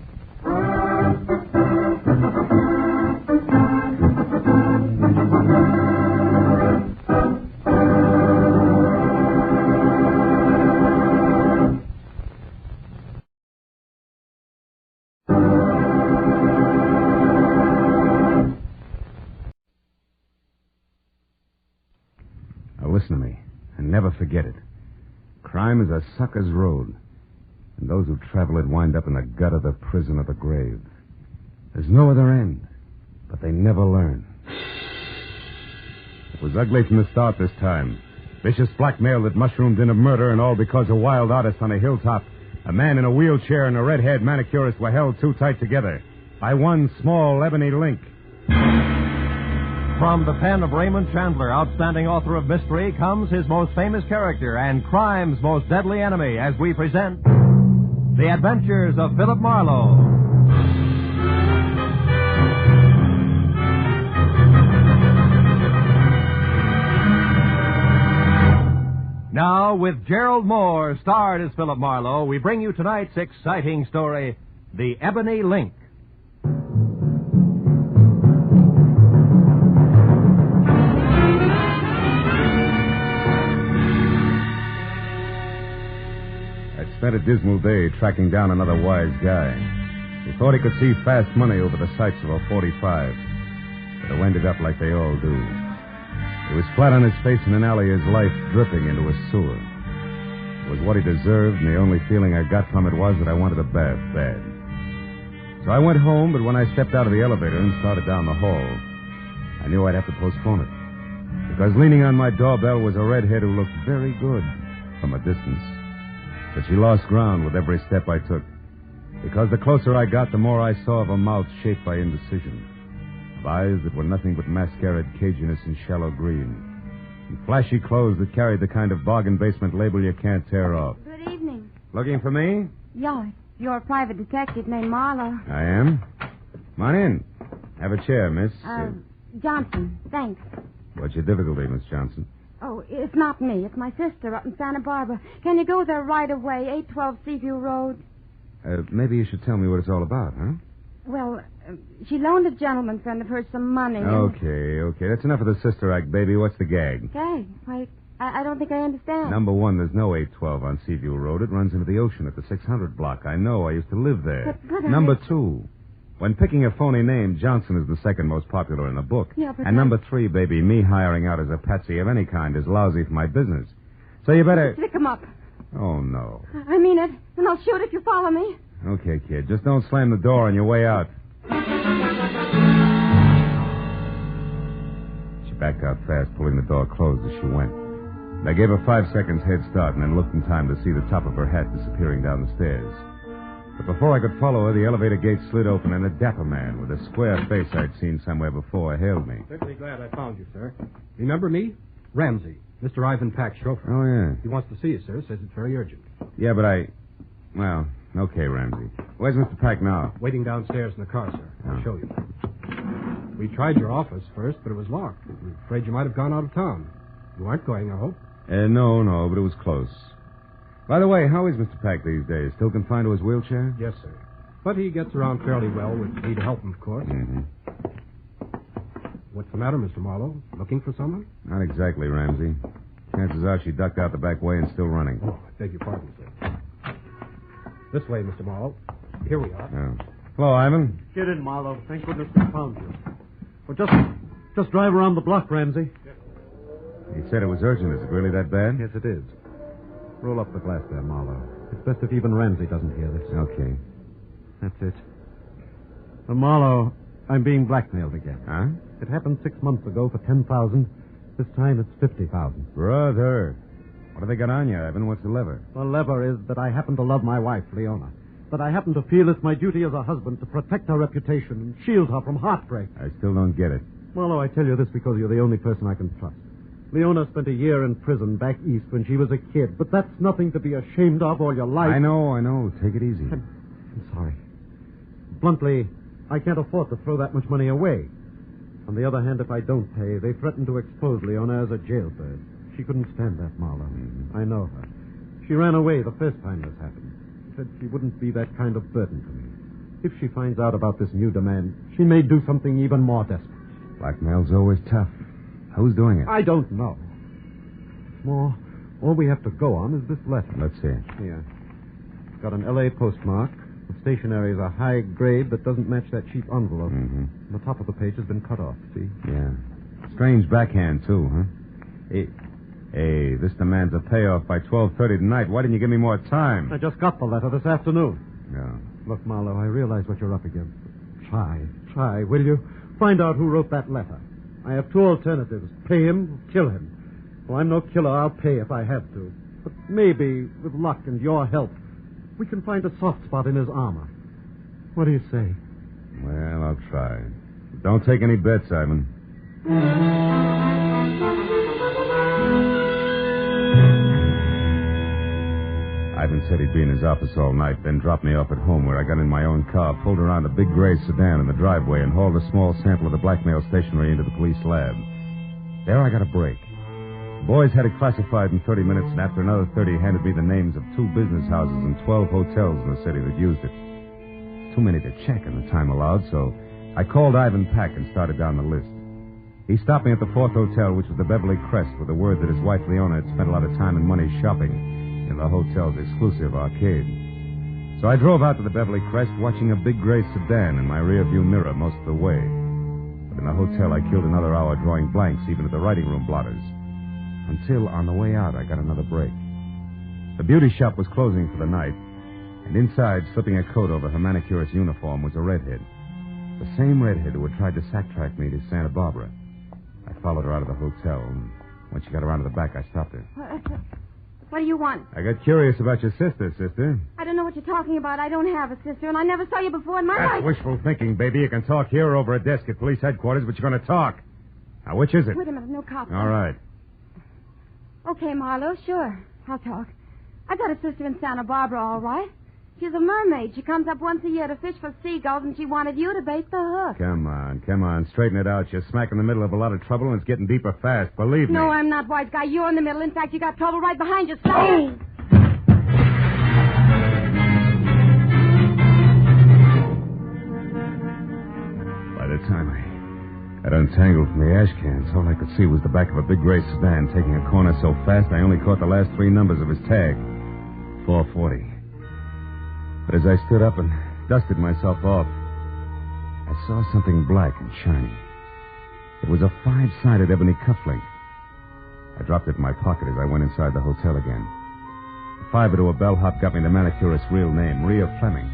Now listen to me, and never forget it. Crime is a sucker's road, and those who travel it wind up in the gut of the prison or the grave. There's no other end, but they never learn. It was ugly from the start this time. Vicious blackmail that mushroomed into murder, and all because a wild artist on a hilltop, a man in a wheelchair, and a red-haired manicurist were held too tight together by one small ebony link. From the pen of Raymond Chandler, outstanding author of mystery, comes his most famous character and crime's most deadly enemy as we present The Adventures of Philip Marlowe. Now, with Gerald Moore, starred as Philip Marlowe, we bring you tonight's exciting story, The Ebony Link. Spent a dismal day tracking down another wise guy who thought he could see fast money over the sights of a 45, but who ended up like they all do. He was flat on his face in an alley, his life dripping into a sewer. It was what he deserved, and the only feeling I got from it was that I wanted a bath bad. So I went home, but when I stepped out of the elevator and started down the hall, I knew I'd have to postpone it, because leaning on my doorbell was a redhead who looked very good from a distance. But she lost ground with every step I took, because the closer I got, the more I saw of a mouth shaped by indecision, of eyes that were nothing but mascaraed caginess and shallow green, and flashy clothes that carried the kind of bargain basement label you can't tear off. Good evening. Looking for me? Yeah, you're a private detective named Marlowe. I am. Come on in. Have a chair, miss. Johnson, thanks. What's your difficulty, Miss Johnson? Oh, it's not me. It's my sister up in Santa Barbara. Can you go there right away, 812 Seaview Road? Maybe you should tell me what it's all about, huh? Well, she loaned a gentleman friend of hers some money. Okay. That's enough of the sister act, baby. What's the gag? Okay. Wait, I don't think I understand. Number one, there's no 812 on Seaview Road. It runs into the ocean at the 600 block. I know. I used to live there. But Number two, when picking a phony name, Johnson is the second most popular in the book. Yeah, but and number three, baby, me hiring out as a patsy of any kind is lousy for my business. So you better... Stick him up. Oh, no. I mean it, and I'll shoot if you follow me. Okay, kid. Just don't slam the door on your way out. She backed out fast, pulling the door closed as she went. And I gave her 5 seconds head start and then looked in time to see the top of her hat disappearing down the stairs. But before I could follow her, the elevator gate slid open and a dapper man with a square face I'd seen somewhere before hailed me. Certainly glad I found you, sir. Remember me? Ramsey, Mr. Ivan Pack's chauffeur. Oh, yeah. He wants to see you, sir. Says it's very urgent. Yeah, but well, Okay, Ramsey. Where's Mr. Pack now? Waiting downstairs in the car, sir. I'll Oh. show you. We tried your office first, but it was locked. We're afraid you might have gone out of town. You aren't going, I hope. No, but it was close. By the way, how is Mr. Pack these days? Still confined to his wheelchair? Yes, sir. But he gets around fairly well with me to help him, of course. Mm-hmm. What's the matter, Mr. Marlowe? Looking for someone? Not exactly, Ramsey. Chances are she ducked out the back way and still running. Oh, I beg your pardon, sir. This way, Mr. Marlowe. Here we are. Oh. Hello, Ivan. Get in, Marlowe. Thank goodness we found you. Well, just drive around the block, Ramsey. He said it was urgent. Is it really that bad? Yes, it is. Roll up the glass there, Marlowe. It's best if even Ramsey doesn't hear this. Okay. That's it. Marlowe, I'm being blackmailed again. Huh? It happened 6 months ago for $10,000. This time it's $50,000. Brother. What have they got on you, Ivan? What's the lever? The lever is that I happen to love my wife, Leona. That I happen to feel it's my duty as a husband to protect her reputation and shield her from heartbreak. I still don't get it. Marlowe, I tell you this because you're the only person I can trust. Leona spent a year in prison back east when she was a kid, but that's nothing to be ashamed of all your life. I know. Take it easy. I'm sorry. Bluntly, I can't afford to throw that much money away. On the other hand, if I don't pay, they threaten to expose Leona as a jailbird. She couldn't stand that, Marlowe. Mm-hmm. I know her. She ran away the first time this happened. Said she wouldn't be that kind of burden to me. If she finds out about this new demand, she may do something even more desperate. Blackmail's always tough. Who's doing it? I don't know. All we have to go on is this letter. Let's see. Here. It's got an L.A. postmark. The stationery is a high grade that doesn't match that cheap envelope. Mm-hmm. The top of the page has been cut off, see? Yeah. Strange backhand, too, huh? Hey, this demands a payoff by 12:30 tonight. Why didn't you give me more time? I just got the letter this afternoon. No. Look, Marlowe, I realize what you're up against. Try, will you? Find out who wrote that letter. I have two alternatives. Pay him, kill him. Well, I'm no killer. I'll pay if I have to. But maybe, with luck and your help, we can find a soft spot in his armor. What do you say? Well, I'll try. Don't take any bets, Ivan. Ivan said he'd be in his office all night, then dropped me off at home where I got in my own car, pulled around a big gray sedan in the driveway, and hauled a small sample of the blackmail stationery into the police lab. There I got a break. The boys had it classified in 30 minutes, and after another 30, handed me the names of 2 business houses and 12 hotels in the city that used it. Too many to check in the time allowed, so I called Ivan Pack and started down the list. He stopped me at the 4th hotel, which was the Beverly Crest, with the word that his wife Leona had spent a lot of time and money shopping in the hotel's exclusive arcade. So I drove out to the Beverly Crest, watching a big gray sedan in my rearview mirror most of the way. But in the hotel, I killed another hour drawing blanks, even at the writing room blotters. Until, on the way out, I got another break. The beauty shop was closing for the night, and inside, slipping a coat over her manicurist's uniform, was a redhead. The same redhead who had tried to sack-track me to Santa Barbara. I followed her out of the hotel, and when she got around to the back, I stopped her. What do you want? I got curious about your sister. I don't know what you're talking about. I don't have a sister, and I never saw you before in my That's life. wishful thinking, baby. You can talk here or over a desk at police headquarters, but you're going to talk. Now, which is it? Wait a minute, no cops. All right. Okay, Marlowe, sure. I'll talk. I got a sister in Santa Barbara, all right. She's a mermaid. She comes up once a year to fish for seagulls, and she wanted you to bait the hook. Come on. Straighten it out. You're smack in the middle of a lot of trouble, and it's getting deeper fast. Believe me. No, I'm not, wise guy. You're in the middle. In fact, you got trouble right behind you. Stop. Oh! By the time I got untangled from the ash cans, all I could see was the back of a big gray sedan taking a corner so fast I only caught the last 3 numbers of his tag. 440. But as I stood up and dusted myself off, I saw something black and shiny. It was a 5-sided ebony cufflink. I dropped it in my pocket as I went inside the hotel again. The 5 to a bellhop got me the manicurist's real name, Rhea Fleming.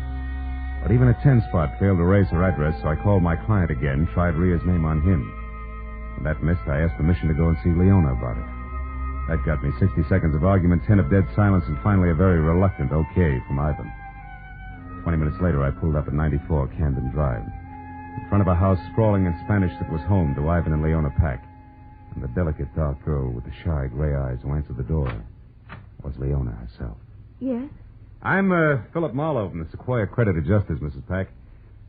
But even a 10-spot failed to raise her address, so I called my client again, tried Rhea's name on him. When that missed, I asked permission to go and see Leona about it. That got me 60 seconds of argument, 10 of dead silence, and finally a very reluctant okay from Ivan. 20 minutes later, I pulled up at 94 Camden Drive, in front of a house sprawling in Spanish that was home to Ivan and Leona Pack. And the delicate, dark girl with the shy gray eyes who answered the door was Leona herself. Yes? I'm Philip Marlowe from the Sequoia Credit Adjusters, Mrs. Pack.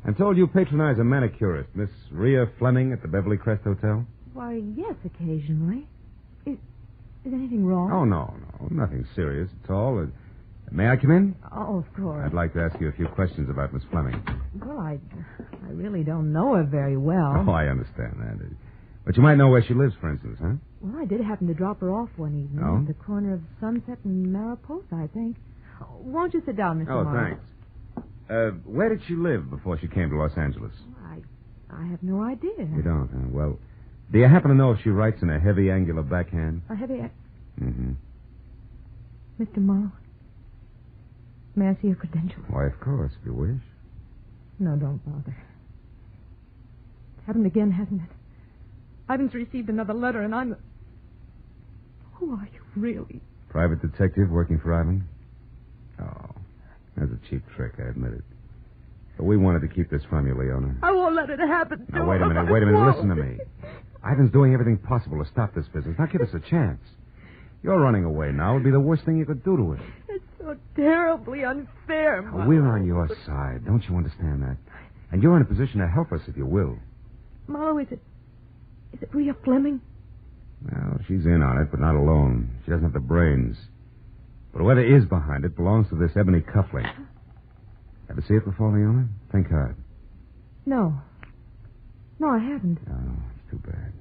I'm told you patronize a manicurist, Miss Rhea Fleming at the Beverly Crest Hotel. Why, yes, occasionally. Is anything wrong? Oh, no. Nothing serious at all. May I come in? Oh, of course. I'd like to ask you a few questions about Miss Fleming. Well, I really don't know her very well. Oh, I understand that. But you might know where she lives, for instance, huh? Well, I did happen to drop her off one evening Oh? at the corner of Sunset and Mariposa, I think. Oh, won't you sit down, Mr. Marlowe? Thanks. Where did she live before she came to Los Angeles? I have no idea. You don't, huh? Well, do you happen to know if she writes in a heavy, angular backhand? A heavy... Mm-hmm. Mr. Marlowe, may I see your credentials? Why, of course, if you wish. No, don't bother. It's happened again, hasn't it? Ivan's received another letter, and I'm... Who are you, really? Private detective working for Ivan? Oh, that's a cheap trick, I admit it. But we wanted to keep this from you, Leona. I won't let it happen. Now, wait a minute. Listen to me. Ivan's doing everything possible to stop this business. Now, give us a chance. You're running away now. It would be the worst thing you could do to us. It's so terribly unfair, Marlowe. We're on your side. Don't you understand that? And you're in a position to help us if you will. Marlowe, is it Rhea Fleming? Well, she's in on it, but not alone. She doesn't have the brains. But whoever is behind it belongs to this ebony cufflink. Ever see it before, Leona? Think hard. No, I haven't. Oh, it's too bad.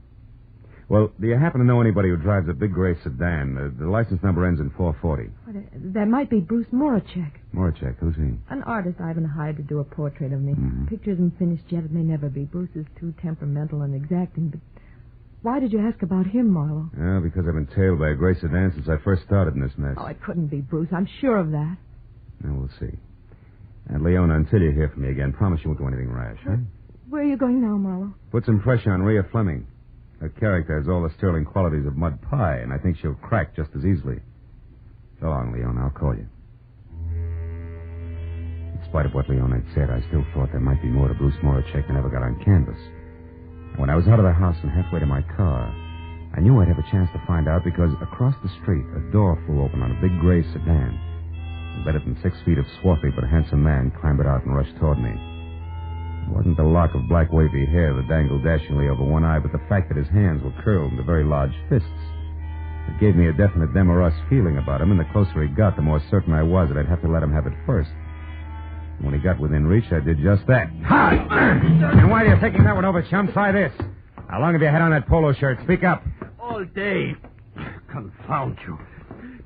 Well, do you happen to know anybody who drives a big gray sedan? The license number ends in 440. Well, that might be Bruce Moracek. Moracek, who's he? An artist Ivan hired to do a portrait of me. Mm-hmm. Picture isn't finished yet. It may never be. Bruce is too temperamental and exacting. But why did you ask about him, Marlowe? Oh, because I've been tailed by a gray sedan since I first started in this mess. Oh, it couldn't be Bruce. I'm sure of that. Now, we'll see. And, Leona, until you hear from me again, promise you won't do anything rash, huh? Where are you going now, Marlowe? Put some pressure on Rhea Fleming. Her character has all the sterling qualities of mud pie, and I think she'll crack just as easily. So long, Leona. I'll call you. In spite of what Leona had said, I still thought there might be more to Bruce Moracek than ever got on canvas. When I was out of the house and halfway to my car, I knew I'd have a chance to find out because across the street, a door flew open on a big gray sedan. Better than 6 feet of swarthy but handsome man clambered out and rushed toward me. It wasn't the lock of black wavy hair that dangled dashingly over one eye, but the fact that his hands were curled into very large fists. It gave me a definite them or us feeling about him, and the closer he got, the more certain I was that I'd have to let him have it first. And when he got within reach, I did just that. Hi! And why are you taking that one over, chum? Try this. How long have you had on that polo shirt? Speak up. All day. Confound you.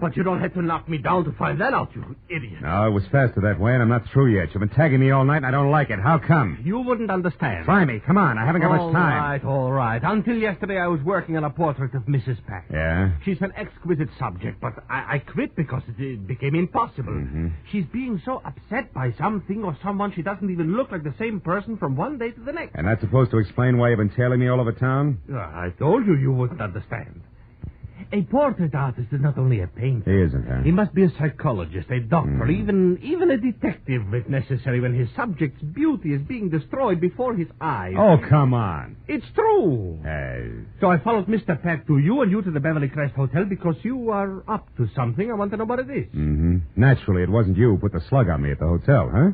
But you don't have to knock me down to find that out, you idiot. No, it was faster that way, and I'm not through yet. You've been tagging me all night, and I don't like it. How come? You wouldn't understand. Try me. Come on. I haven't got much time. All right. Until yesterday, I was working on a portrait of Mrs. Pack. Yeah? She's an exquisite subject, but I quit because it became impossible. Mm-hmm. She's being so upset by something or someone she doesn't even look like the same person from one day to the next. And that's supposed to explain why you've been tailing me all over town? I told you wouldn't understand. A portrait artist is not only a painter. He isn't, huh? He must be a psychologist, a doctor, even a detective if necessary when his subject's beauty is being destroyed before his eyes. Oh, come on. It's true. Hey. So I followed Mr. Pack to you and you to the Beverly Crest Hotel because you are up to something. I want to know what it is. Mm-hmm. Naturally, it wasn't you who put the slug on me at the hotel, huh?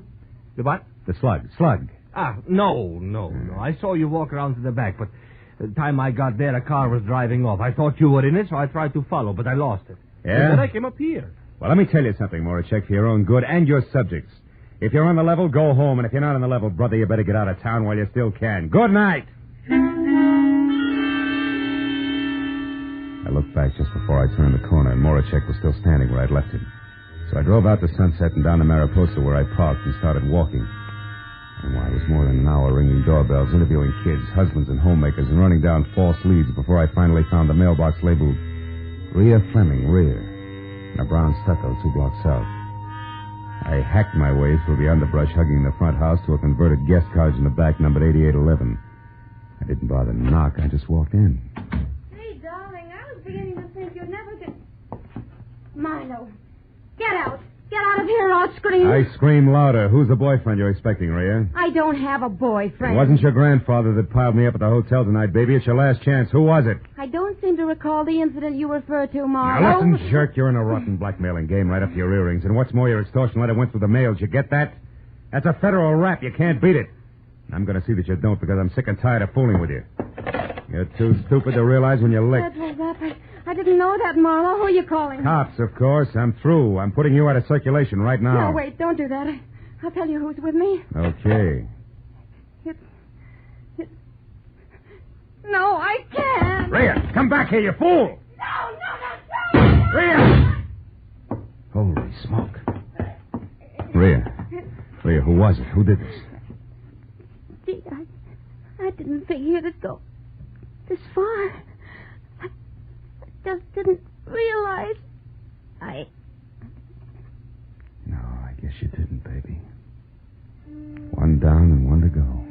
The what? The slug. Slug. No. I saw you walk around to the back, but the time I got there, a car was driving off. I thought you were in it, so I tried to follow, but I lost it. Yeah? And then I came up here. Well, let me tell you something, Moracek, for your own good and your subjects. If you're on the level, go home, and if you're not on the level, brother, you better get out of town while you still can. Good night! I looked back just before I turned the corner, and Moracek was still standing where I'd left him. So I drove out to Sunset and down to Mariposa where I parked and started walking. And why, it was more than an hour ringing doorbells, interviewing kids, husbands, and homemakers, and running down false leads before I finally found the mailbox labeled Rhea Fleming, rear, and a brown stucco 2 blocks south. I hacked my way through the underbrush hugging the front house to a converted guest cottage in the back numbered 8811. I didn't bother to knock. I just walked in. Hey, darling, I was beginning to think you'd never get... Milo, get out. Get out of here or I'll scream. I scream louder. Who's the boyfriend you're expecting, Rhea? I don't have a boyfriend. It wasn't your grandfather that piled me up at the hotel tonight, baby. It's your last chance. Who was it? I don't seem to recall the incident you refer to, Marlowe. Now, listen, jerk. You're in a rotten blackmailing game right up to your earrings. And what's more, your extortion letter went through the mails. You get that? That's a federal rap. You can't beat it. And I'm going to see that you don't because I'm sick and tired of fooling with you. You're too stupid to realize when you're licked. Federal rap? I didn't know that, Marlowe. Who are you calling? Cops, of course. I'm through. I'm putting you out of circulation right now. No, wait. Don't do that. I'll tell you who's with me. Okay. No, I can't. Rhea, come back here, you fool! No, Rhea! Holy smoke. Rhea, who was it? Who did this? Gee, I didn't figure it'd go this far. I just didn't realize. No, I guess you didn't, baby. One down and one to go.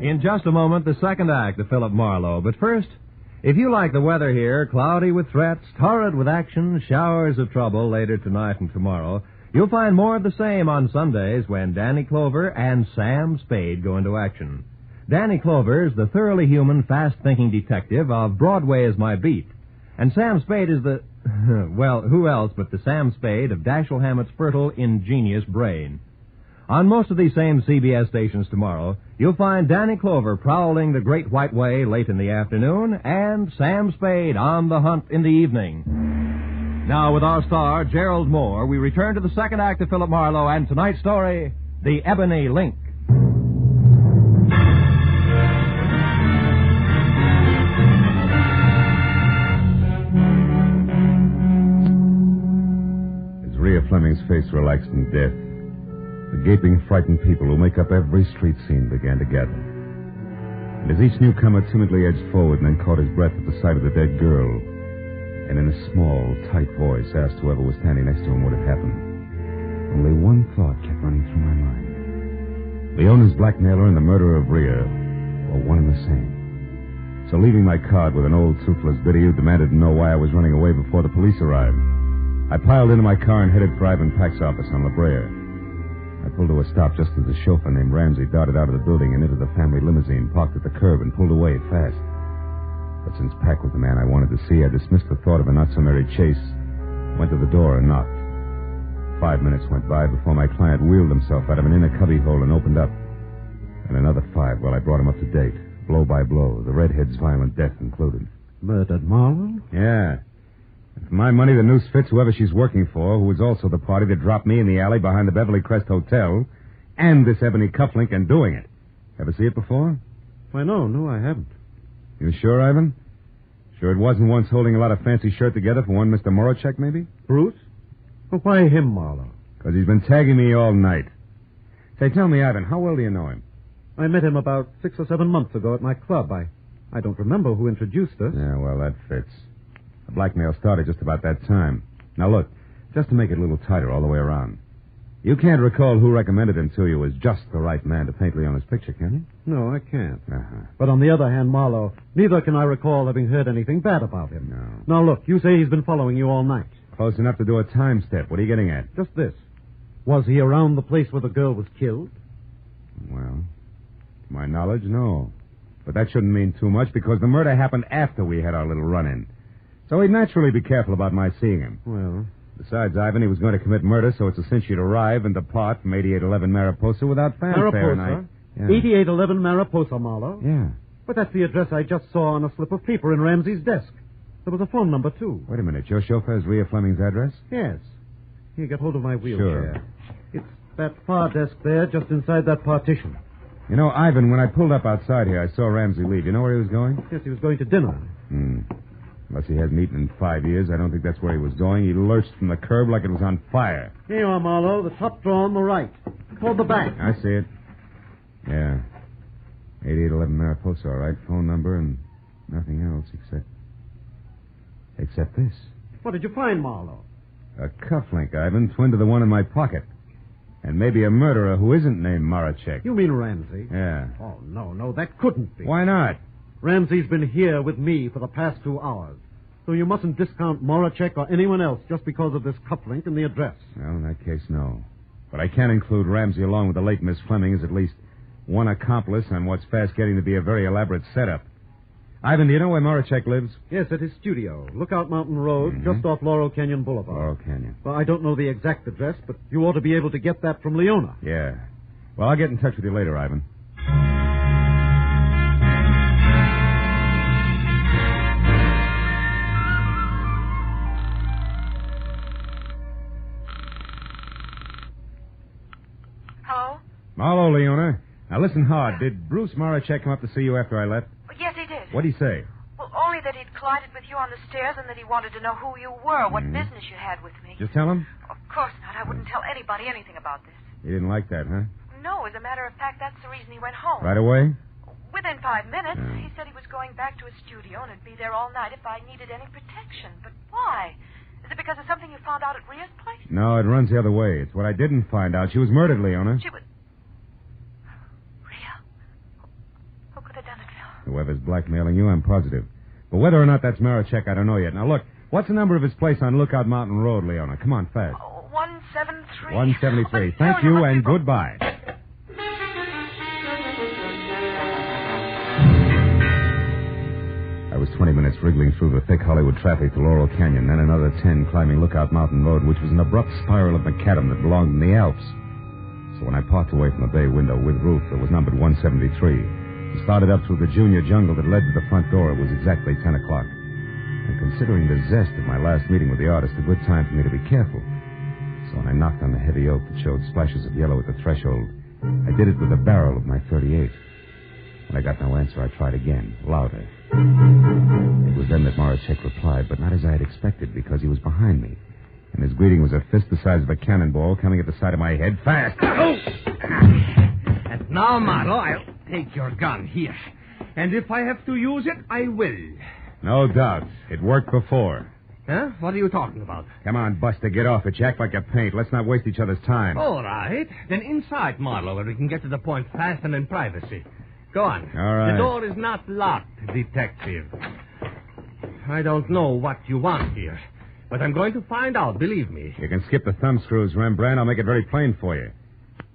In just a moment, the second act of Philip Marlowe. But first, if you like the weather here, cloudy with threats, torrid with action, showers of trouble later tonight and tomorrow, you'll find more of the same on Sundays when Danny Clover and Sam Spade go into action. Danny Clover is the thoroughly human, fast-thinking detective of Broadway is My Beat. And Sam Spade is the... well, who else but the Sam Spade of Dashiell Hammett's fertile, ingenious brain. On most of these same CBS stations tomorrow, you'll find Danny Clover prowling the Great White Way late in the afternoon and Sam Spade on the hunt in the evening. Now, with our star, Gerald Moore, we return to the second act of Philip Marlowe and tonight's story, The Ebony Link. As Rhea Fleming's face relaxed in death, the gaping, frightened people who make up every street scene began to gather. And as each newcomer timidly edged forward and then caught his breath at the sight of the dead girl, and in a small, tight voice asked whoever was standing next to him what had happened, only one thought kept running through my mind. Leona's blackmailer and the murderer of Rhea were one and the same. So leaving my card with an old, toothless biddy who demanded to know why I was running away before the police arrived, I piled into my car and headed for Ivan Pack's office on La Brea. I pulled to a stop just as a chauffeur named Ramsey darted out of the building and into the family limousine, parked at the curb, and pulled away fast. But since Pack was the man I wanted to see, I dismissed the thought of a not-so-merry chase, went to the door and knocked. 5 minutes went by before my client wheeled himself out of an inner cubbyhole and opened up. And another 5 while I brought him up to date, blow by blow, the redhead's violent death included. Murdered Marlowe? Yeah. For my money, the noose fits whoever she's working for, who was also the party that dropped me in the alley behind the Beverly Crest Hotel, and this ebony cufflink in doing it. Ever see it before? Why, no, I haven't. You sure, Ivan? Sure it wasn't once holding a lot of fancy shirt together for one Mr. Morocek, maybe? Bruce? Well, why him, Marlowe? Because he's been tagging me all night. Say, tell me, Ivan, how well do you know him? I met him about 6 or 7 months ago at my club. I don't remember who introduced us. Yeah, well, that fits. The blackmail started just about that time. Now, look, just to make it a little tighter all the way around. You can't recall who recommended him to you as just the right man to paint Leona's picture, can you? No, I can't. Uh-huh. But on the other hand, Marlowe, neither can I recall having heard anything bad about him. No. Now, look, you say he's been following you all night. Close enough to do a time step. What are you getting at? Just this. Was he around the place where the girl was killed? Well, to my knowledge, no. But that shouldn't mean too much because the murder happened after we had our little run-in. So he'd naturally be careful about my seeing him. Well... Besides, Ivan, he was going to commit murder, so it's a cinch you'd arrive and depart from 8811 Mariposa without fanfare. Mariposa? Yeah. 8811 Mariposa, Marlowe? Yeah. But that's the address I just saw on a slip of paper in Ramsey's desk. There was a phone number, too. Wait a minute. Your chauffeur has Rhea Fleming's address? Yes. Here, get hold of my wheelchair. Sure. It's that far desk there, just inside that partition. You know, Ivan, when I pulled up outside here, I saw Ramsey leave. You know where he was going? Yes, he was going to dinner. Unless he hasn't eaten in 5 years, I don't think that's where he was going. He lurched from the curb like it was on fire. Here you are, Marlowe. The top drawer on the right. Toward the back. I see it. Yeah. 8811 Mariposa, all right. Phone number and nothing else except this. What did you find, Marlowe? A cufflink, Ivan. Twin to the one in my pocket. And maybe a murderer who isn't named Marachek. You mean Ramsey? Yeah. Oh, no, that couldn't be. Why not? Ramsey's been here with me for the past 2 hours. So you mustn't discount Marachek or anyone else just because of this cufflink and the address. Well, in that case, no. But I can include Ramsey along with the late Miss Fleming as at least one accomplice on what's fast getting to be a very elaborate setup. Ivan, do you know where Marachek lives? Yes, at his studio. Lookout Mountain Road, just off Laurel Canyon Boulevard. Laurel Canyon. Well, I don't know the exact address, but you ought to be able to get that from Leona. Yeah. Well, I'll get in touch with you later, Ivan. Hello? Marlowe, Leona. Now, listen hard. Did Bruce Marachek come up to see you after I left? Yes, he did. What'd he say? Well, only that he'd collided with you on the stairs and that he wanted to know who you were, what business you had with me. Just tell him? Of course not. I wouldn't tell anybody anything about this. He didn't like that, huh? No, as a matter of fact, that's the reason he went home. Right away? Within 5 minutes. He said he was going back to his studio and would be there all night if I needed any protection. But why? Is it because of something you found out at Rhea's place? No, it runs the other way. It's what I didn't find out. She was murdered, Leona. She was... Rhea? Who could have done it, Phil? Whoever's blackmailing you, I'm positive. But whether or not that's Marachek, I don't know yet. Now, look, what's the number of his place on Lookout Mountain Road, Leona? Come on, fast. 173. 173. Thank you, and goodbye. I was 20 minutes wriggling through the thick Hollywood traffic to Laurel Canyon, then another 10 climbing Lookout Mountain Road, which was an abrupt spiral of macadam that belonged in the Alps. So when I parked away from the bay window with roof that was numbered 173, and started up through the junior jungle that led to the front door, it was exactly 10 o'clock. And considering the zest of my last meeting with the artist, a good time for me to be careful. So when I knocked on the heavy oak that showed splashes of yellow at the threshold, I did it with the barrel of my .38. When I got no answer, I tried again, louder. It was then that Marachek replied, but not as I had expected, because he was behind me. And his greeting was a fist the size of a cannonball coming at the side of my head, fast. And now, Marlowe, I'll take your gun here. And if I have to use it, I will. No doubt. It worked before. Huh? What are you talking about? Come on, Buster, get off it. You act like a paint. Let's not waste each other's time. All right. Then inside, Marlowe, where we can get to the point fast and in privacy. Go on. All right. The door is not locked, detective. I don't know what you want here, but I'm going to find out, believe me. You can skip the thumb screws, Rembrandt. I'll make it very plain for you.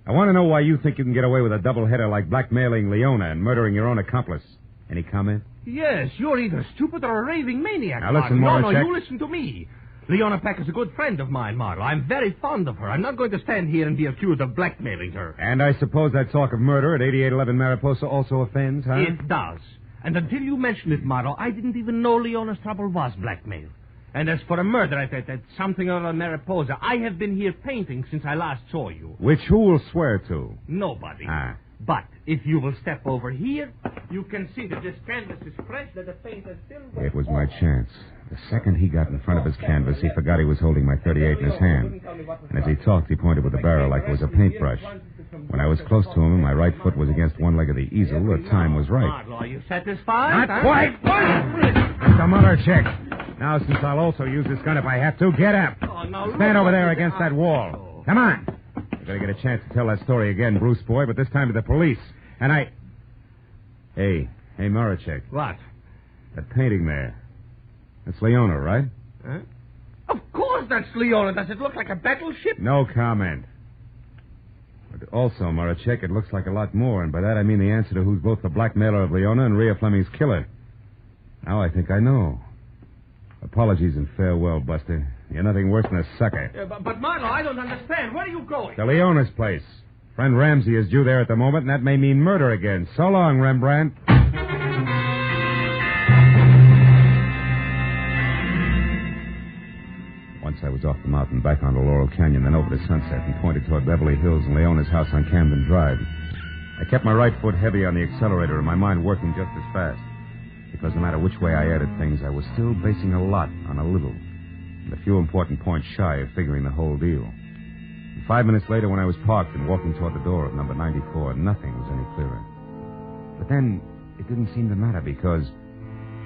I want to know why you think you can get away with a doubleheader like blackmailing Leona and murdering your own accomplice. Any comment? Yes, you're either stupid or a raving maniac. Now listen, Marlowe. No, Marachek. you listen to me. Leona Peck is a good friend of mine, Marlowe. I'm very fond of her. I'm not going to stand here and be accused of blackmailing her. And I suppose that talk of murder at 8811 Mariposa also offends, huh? It does. And until you mentioned it, Marlowe, I didn't even know Leona's trouble was blackmail. And as for a murder at something or other Mariposa, I have been here painting since I last saw you. Which who will swear to? Nobody. Ah. But if you will step over here, you can see that this canvas is fresh, that the paint is still wet. It was my chance. The second he got in front of his canvas, he forgot he was holding my .38 in his hand. And as he talked, he pointed with the barrel like it was a paintbrush. When I was close to him and my right foot was against one leg of the easel, the time was right. Marlowe, are you satisfied? Not quite. Mr. Marachek. Now, since I'll also use this gun if I have to, get up. Stand over there against that wall. Come on. You're going to get a chance to tell that story again, Bruce boy, but this time to the police. And I... Hey, Marachek. What? That painting there. That's Leona, right? Huh? Of course that's Leona. Does it look like a battleship? No comment. But also, Marachek, it looks like a lot more, and by that I mean the answer to who's both the blackmailer of Leona and Rhea Fleming's killer. Now I think I know. Apologies and farewell, Buster. You're nothing worse than a sucker. But Marlowe, I don't understand. Where are you going? To Leona's place. Friend Ramsey is due there at the moment, and that may mean murder again. So long, Rembrandt. Once I was off the mountain, back onto Laurel Canyon, then over to Sunset, and pointed toward Beverly Hills and Leona's house on Camden Drive. I kept my right foot heavy on the accelerator and my mind working just as fast. Because no matter which way I added things, I was still basing a lot on a little. And a few important points shy of figuring the whole deal. And 5 minutes later, when I was parked and walking toward the door of number 94, nothing was any clearer. But then, it didn't seem to matter because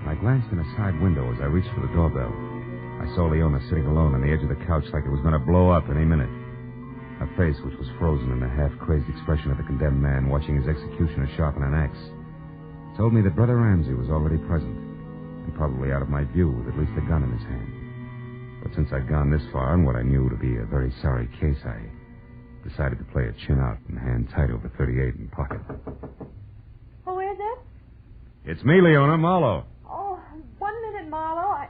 when I glanced in a side window as I reached for the doorbell, I saw Leona sitting alone on the edge of the couch like it was going to blow up any minute. A face which was frozen in the half-crazed expression of a condemned man watching his executioner sharpen an axe, told me that Brother Ramsey was already present, and probably out of my view with at least a gun in his hand. But since I'd gone this far on what I knew to be a very sorry case, I decided to play it chin out and hand tight over 38 in pocket. Who is it? It's me, Leona, Marlowe. Oh, 1 minute, Marlowe.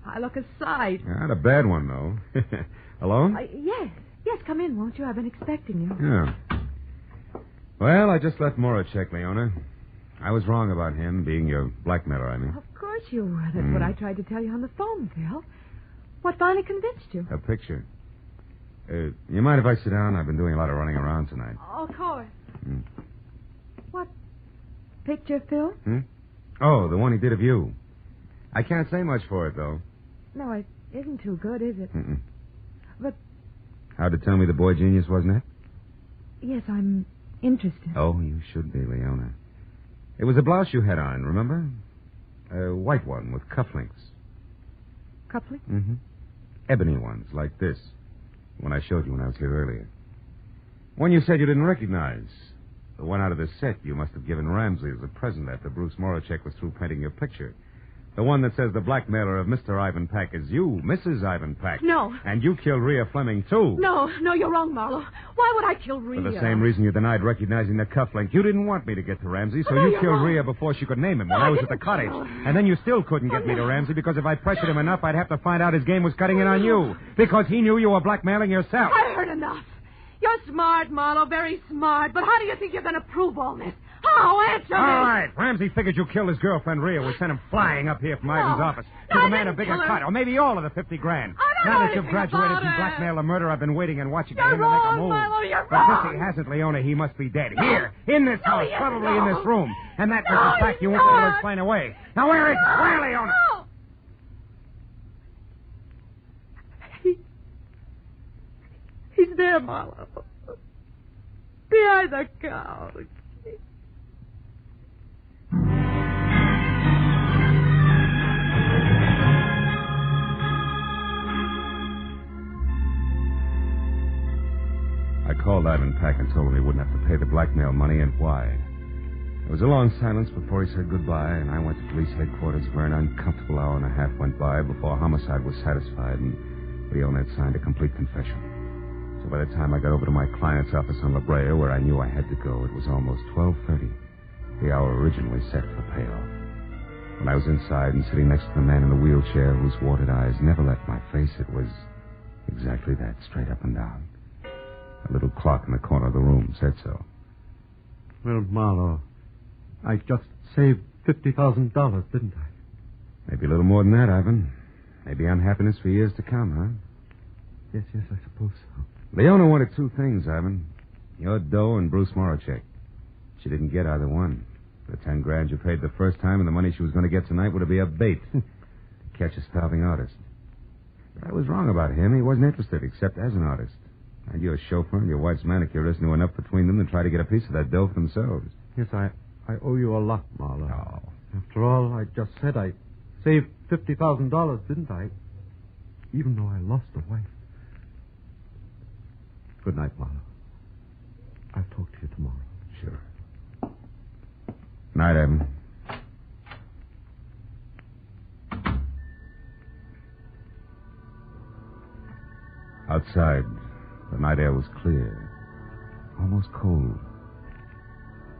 I look a sight. Not a bad one, though. Alone? Yes. Yes, come in, won't you? I've been expecting you. Yeah. Well, I just left Moracek, Leona. I was wrong about him, being your blackmailer, I mean. Of course you were. That's what I tried to tell you on the phone, Phil. What finally convinced you? A picture. You mind if I sit down? I've been doing a lot of running around tonight. Oh, of course. What picture, Phil? Oh, the one he did of you. I can't say much for it, though. No, it isn't too good, is it? But... How'd it tell me the boy genius, wasn't it? Yes, I'm interested. Oh, you should be, Leona. It was a blouse you had on, remember? A white one with cufflinks. Cufflinks? Ebony ones, like this. One I showed you when I was here earlier. One you said you didn't recognize. The one out of the set you must have given Ramsey as a present after Bruce Moracek was through painting your picture. The one that says the blackmailer of Mr. Ivan Pack is you, Mrs. Ivan Pack. No. And you killed Rhea Fleming, too. No, you're wrong, Marlowe. Why would I kill Rhea? For the same reason you denied recognizing the cufflink. You didn't want me to get to Ramsey, so you killed Rhea before she could name him when I was at the cottage. And then you still couldn't get me to Ramsey because if I pressured him enough, I'd have to find out his game was cutting in on you. Because he knew you were blackmailing yourself. I heard enough. You're smart, Marlowe, very smart. But how do you think you're going to prove all this? How? Answer me. All right. Ramsey figured you killed his girlfriend, Rhea. We sent him flying up here from Ivan's office to demand a bigger cut, or maybe all of the 50 grand. Now that you've graduated from blackmail to murder, I've been waiting and watching for him to make a move. Marlowe, you're but since he hasn't, Leona, he must be dead. Here, in this house, probably in this room. And that was the fact you won't be able to explain away. Now, where is he? Where, Leona? He's there, Marlowe. Behind the couch. I called Ivan Pack and told him he wouldn't have to pay the blackmail money and why. There was a long silence before he said goodbye, and I went to police headquarters where an uncomfortable hour and a half went by before homicide was satisfied and Leona had signed a complete confession. So by the time I got over to my client's office on La Brea, where I knew I had to go, it was almost 12:30, the hour originally set for payoff. When I was inside and sitting next to the man in the wheelchair whose watered eyes never left my face, it was exactly that, straight up and down. A little clock in the corner of the room said so. Well, Marlowe, I just saved $50,000, didn't I? Maybe a little more than that, Ivan. Maybe unhappiness for years to come, huh? Yes, I suppose so. Leona wanted two things, Ivan. Your dough and Bruce Moracek. She didn't get either one. The 10 grand you paid the first time and the money she was going to get tonight would be a bait. Catch a starving artist. But I was wrong about him. He wasn't interested, except as an artist. And your chauffeur and your wife's manicurist knew enough between them to try to get a piece of that dough for themselves. Yes, I owe you a lot, Marlowe. Oh. After all, I just said I saved $50,000, didn't I? Even though I lost a wife. Good night, Marlowe. I'll talk to you tomorrow. Sure. Night, Evan. Outside, the night air was clear, almost cold.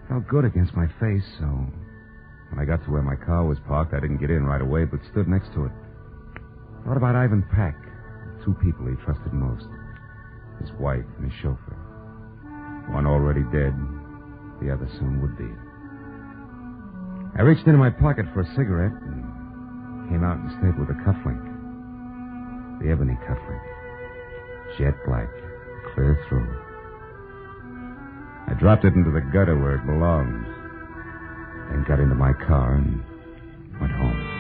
Felt good against my face, so when I got to where my car was parked, I didn't get in right away, but stood next to it. Thought about Ivan Pack, the two people he trusted most, his wife and his chauffeur. One already dead, the other soon would be. I reached into my pocket for a cigarette and came out and stayed with the cufflink. The ebony cufflink. Jet black, clear through. I dropped it into the gutter where it belongs, then got into my car and went home.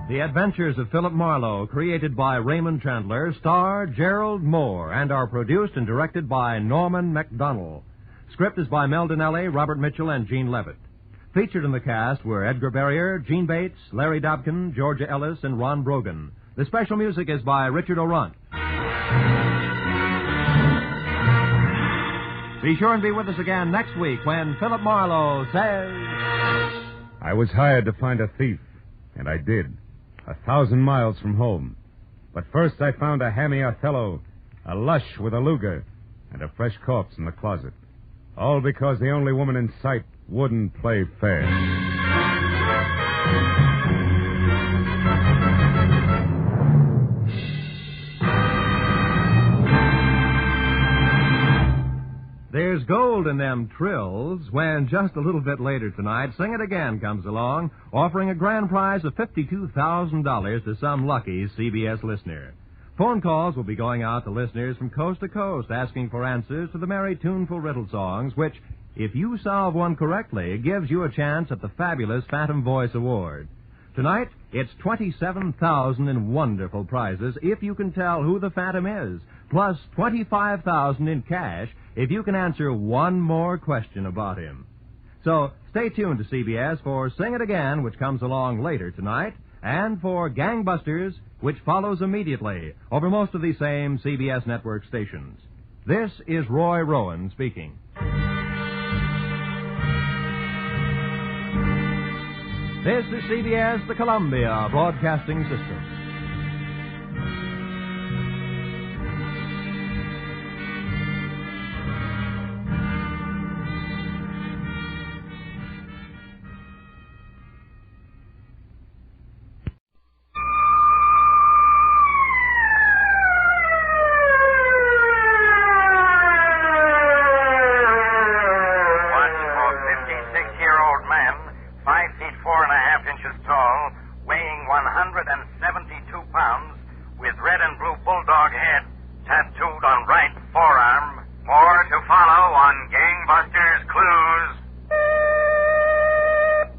The Adventures of Philip Marlowe, created by Raymond Chandler, star Gerald Moore, and are produced and directed by Norman MacDonald. Script is by Mel Donnelly, Robert Mitchell, and Gene Levitt. Featured in the cast were Edgar Barrier, Gene Bates, Larry Dobkin, Georgia Ellis, and Ron Brogan. The special music is by Richard O'Runt. Be sure and be with us again next week when Philip Marlowe says... I was hired to find a thief, and I did. 1,000 miles from home. But first I found a hammy Othello, a lush with a Luger, and a fresh corpse in the closet. All because the only woman in sight wouldn't play fair. There's gold in them trills when just a little bit later tonight, Sing It Again comes along, offering a grand prize of $52,000 to some lucky CBS listener. Phone calls will be going out to listeners from coast to coast asking for answers to the merry, tuneful riddle songs, which, if you solve one correctly, gives you a chance at the fabulous Phantom Voice Award. Tonight, it's 27,000 in wonderful prizes if you can tell who the Phantom is, plus 25,000 in cash if you can answer one more question about him. So stay tuned to CBS for Sing It Again, which comes along later tonight, and for Gangbusters, which follows immediately over most of the same CBS network stations. This is Roy Rowan speaking. This is CBS, the Columbia Broadcasting System.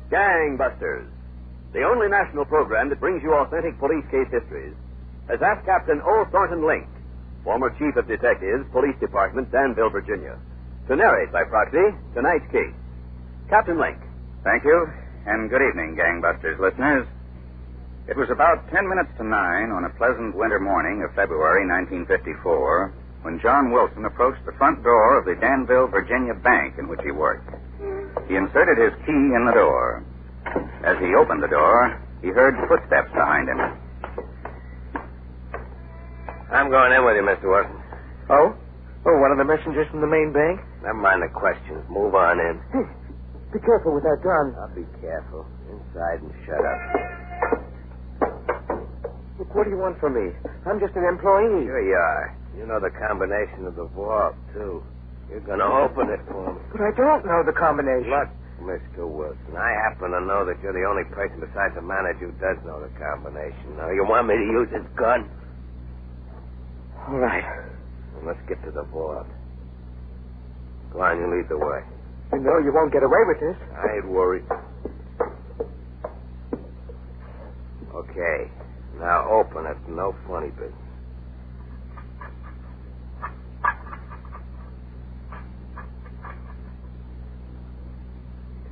Gangbusters, the only national program that brings you authentic police case histories, has asked Captain O. Thornton Link, former Chief of Detectives, Police Department, Danville, Virginia, to narrate by proxy tonight's case. Captain Link. Thank you, and good evening, Gangbusters listeners. It was about 10 minutes to 9 on a pleasant winter morning of February 1954 when John Wilson approached the front door of the Danville, Virginia bank in which he worked. He inserted his key in the door. As he opened the door, he heard footsteps behind him. I'm going in with you, Mr. Wilson. Oh? Oh, one of the messengers from the main bank? Never mind the questions. Move on in. Hey, be careful with that gun. I'll be careful. Inside and shut up. Look, what do you want from me? I'm just an employee. Sure you are. You know the combination of the vault, too. You're going to open it for me. But I don't know the combination. Look, Mr. Wilson, I happen to know that you're the only person besides the manager who does know the combination. Now, you want me to use this gun? All right. Well, let's get to the vault. Go on, you lead the way. You know you won't get away with this. I ain't worried. Okay. Now open it. No funny business.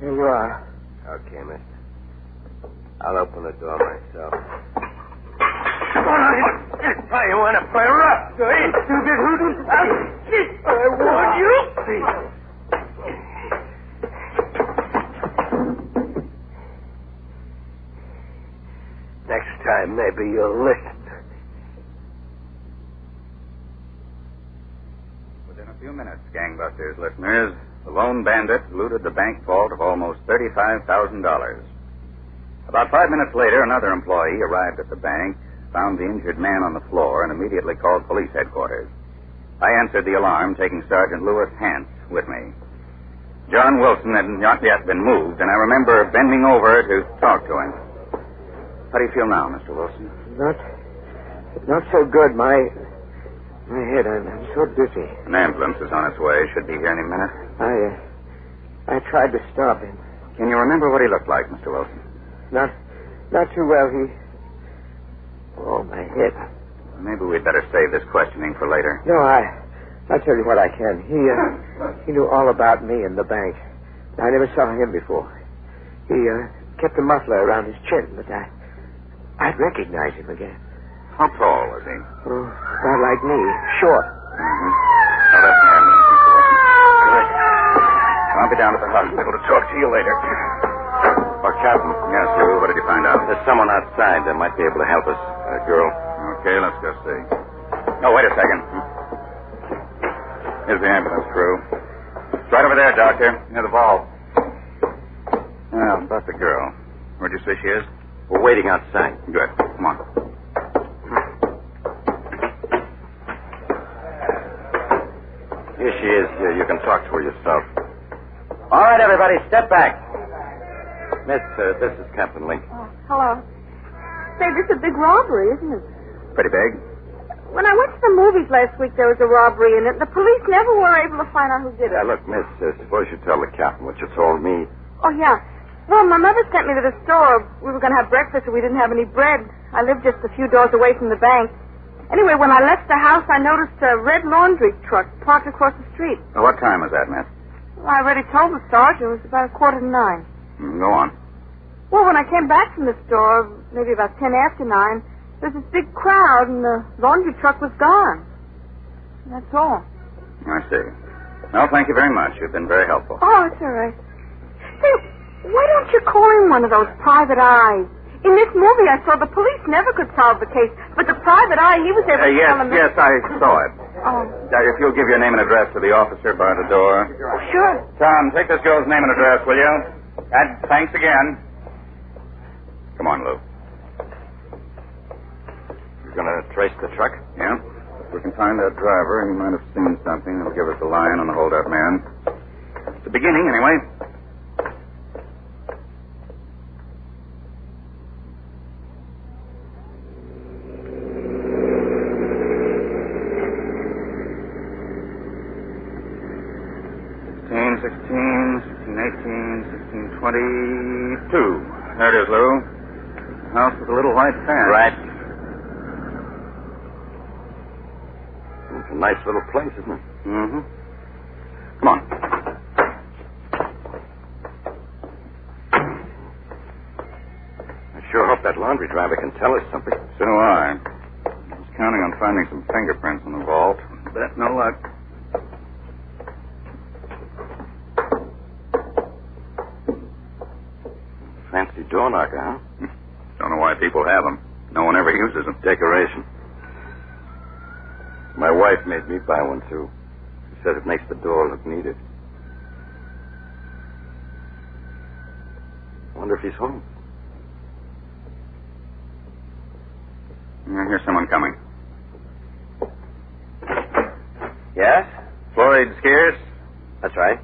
Here you are. Okay, mister. I'll open the door myself. Oh, you want to play rough, do you? Stupid hoodoo. I warned you. Next time, maybe you'll listen. Within a few minutes, Gangbusters listeners, the lone bandit looted the bank vault of almost $35,000. About 5 minutes later, another employee arrived at the bank, found the injured man on the floor, and immediately called police headquarters. I answered the alarm, taking Sergeant Lewis Hance with me. John Wilson had not yet been moved, and I remember bending over to talk to him. How do you feel now, Mr. Wilson? Not so good. My head, I'm so dizzy. An ambulance is on its way. Should be here any minute. I tried to stop him. Can you remember what he looked like, Mr. Wilson? Not too well. Oh, my head. Maybe we'd better save this questioning for later. No, I'll tell you what I can. He knew all about me and the bank. I never saw him before. He kept a muffler around his chin, but I'd recognize him again. How tall was he? Oh, about like me. Short. Mm-hmm. Now, that's an ambulance, Mr. Wilson. Good. I'll be down at the hospital to talk to you later. Oh, Captain. Yes, Lou, what did you find out? There's someone outside that might be able to help us. A girl. Okay, let's go see. Oh, wait a second. Here's the ambulance crew. It's right over there, Doctor, near the vault. Now, about the girl. Where'd you say she is? We're waiting outside. Good. Come on. Here she is. You can talk to her yourself. All right, everybody, step back. Miss, this is Captain Link. Oh, hello. Say, this is a big robbery, isn't it? Pretty big. When I went to the movies last week, there was a robbery in it. The police never were able to find out who did it. Look, Miss, suppose you tell the captain what you told me. Oh, yeah. Well, my mother sent me to the store. We were going to have breakfast, and we didn't have any bread. I lived just a few doors away from the bank. Anyway, when I left the house, I noticed a red laundry truck parked across the street. Now, what time was that, Miss? Well, I already told the sergeant. It was about 9:15. Go on. Well, when I came back from the store, maybe about 9:10, there was this big crowd, and the laundry truck was gone. That's all. I see. Well, thank you very much. You've been very helpful. Oh, it's all right. Say, why don't you call in one of those private eyes? In this movie, I saw the police never could solve the case, but the private eye, he was able to tell them... Yes, I saw it. Oh. If you'll give your name and address to the officer by the door. Oh, sure. Tom, take this girl's name and address, will you? And thanks again. Come on, Lou. You're going to trace the truck? Yeah. If we can find that driver, he might have seen something that'll give us the line on the holdup man. It's the beginning, anyway. There it is, Lou. House with a little white fan. Right. It's a nice little place, isn't it? Mm-hmm. Come on. I sure hope that laundry driver can tell us something. So do I. I was counting on finding some fingerprints in the vault. But no luck. Fancy door knocker, huh? Don't know why people have them. No one ever uses them. Decoration. My wife made me buy one, too. She says it makes the door look neater. I wonder if he's home. I hear someone coming. Yes? Floyd Skeers? That's right.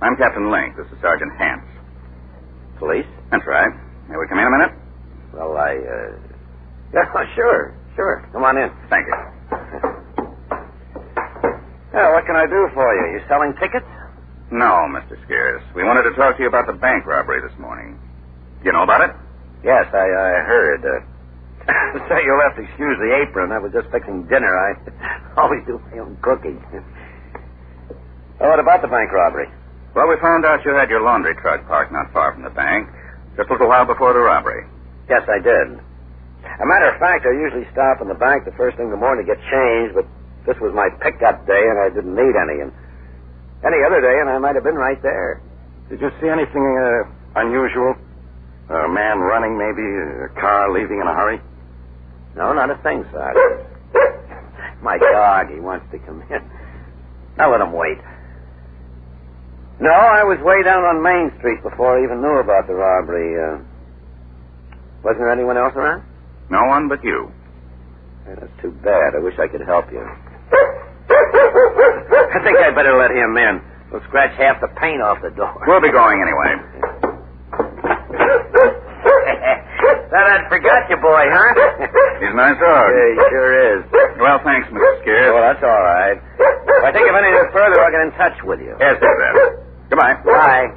I'm Captain Link. This is Sergeant Hance. Police? That's right. May we come in a minute? Well, yeah, sure. Come on in. Thank you. Yeah, what can I do for you? You selling tickets? No, Mr. Skeers. We wanted to talk to you about the bank robbery this morning. You know about it? Yes, I heard. So you'll have to excuse the apron. I was just fixing dinner. I always do my own cooking. Well, what about the bank robbery? Well, we found out you had your laundry truck parked not far from the bank, just a little while before the robbery. Yes, I did. A matter of fact, I usually stop in the bank the first thing in the morning to get changed, but this was my pickup day, and I didn't need any. And any other day, and I might have been right there. Did you see anything unusual? A man running, maybe? A car leaving in a hurry? No, not a thing, Sergeant. My dog, he wants to come in. Now let him wait. No, I was way down on Main Street before I even knew about the robbery. Wasn't there anyone else around? No one but you. Yeah, that's too bad. I wish I could help you. I think I'd better let him in. We'll scratch half the paint off the door. We'll be going anyway. Thought I'd forgot you, boy, huh? He's a nice dog. Yeah, he sure is. Well, thanks, Mr. Skeers. Oh, that's all right. If I think of anything further, I'll get in touch with you. Yes, sir. Goodbye. Bye.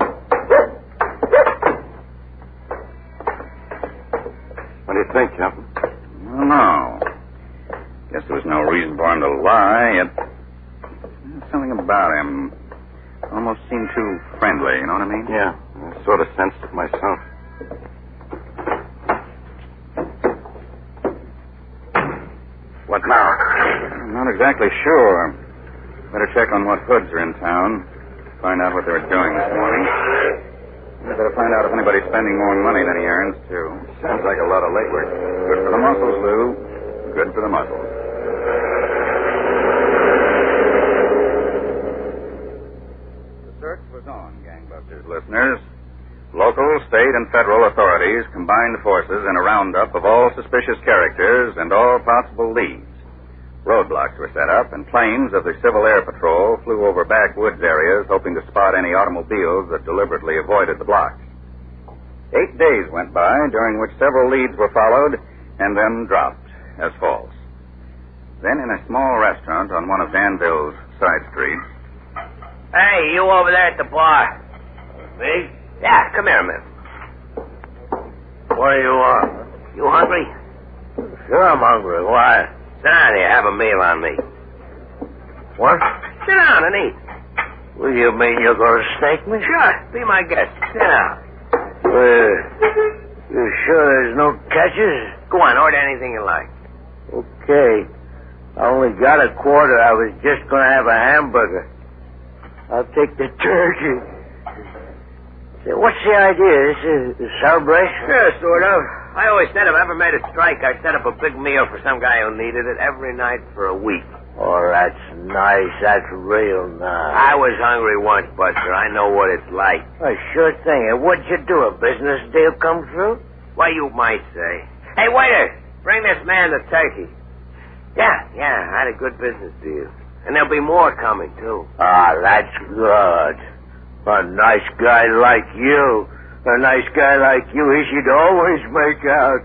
What do you think, Captain? I don't know. There was no reason for him to lie, yet something about him almost seemed too friendly, you know what I mean? Yeah, I sort of sensed it myself. What now? I'm not exactly sure. Better check on what hoods are in town. Find out what they were doing this morning. I better find out if anybody's spending more money than he earns, too. Sounds like a lot of labor. Good for the muscles, Lou. Good for the muscles. The search was on, Gangbusters listeners. Local, state, and federal authorities combined forces in a roundup of all suspicious characters and all possible leads. Roadblocks were set up, and planes of the Civil Air Patrol flew over backwoods areas hoping to spot any automobiles that deliberately avoided the blocks. 8 days went by, during which several leads were followed and then dropped as false. Then, in a small restaurant on one of Danville's side streets... Hey, you over there at the bar. Me? Yeah, come here a minute. What do you want? You hungry? Sure I'm hungry. Why? Sit down here. Have a meal on me. What? Sit down and eat. Well, you mean you're going to snake me? Sure. Be my guest. Sit down. You sure there's no catches? Go on. Order anything you like. Okay. I only got a quarter. I was just going to have a hamburger. I'll take the turkey. Say, what's the idea? This is a celebration? Sure, sort of. I always said if I ever made a strike, I'd set up a big meal for some guy who needed it every night for a week. Oh, that's nice. That's real nice. I was hungry once, Buster. I know what it's like. Oh, sure thing. And what'd you do? A business deal come through? Why, you might say. Hey, waiter, bring this man the turkey. Yeah, I had a good business deal. And there'll be more coming, too. Ah, that's good. A nice guy like you. A nice guy like you, he should always make out.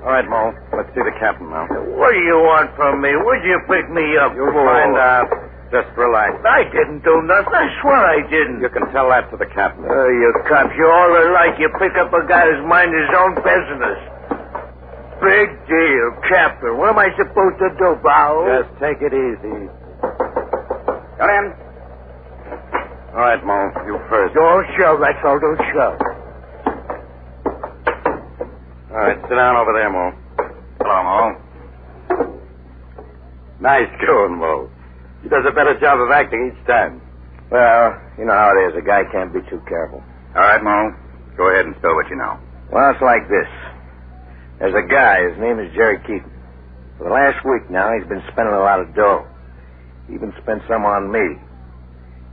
All right, Mo. Let's see the captain now. What do you want from me? What'd you pick me up You'll for? find out. Just relax. I didn't do nothing. I swear I didn't. You can tell that to the captain. You cops, you're all alike. You pick up a guy who's mind his own business. Big deal, Captain. What am I supposed to do, Bow? Just take it easy. Come in. All right, Mo. You first. Don't shove, that's all. Don't shove. All right, sit down over there, Mo. Hello, Mo. Nice going, Mo. He does a better job of acting each time. Well, you know how it is. A guy can't be too careful. All right, Mo. Go ahead and spill what you know. Well, it's like this. There's a guy. His name is Jerry Keaton. For the last week now, he's been spending a lot of dough. He even spent some on me.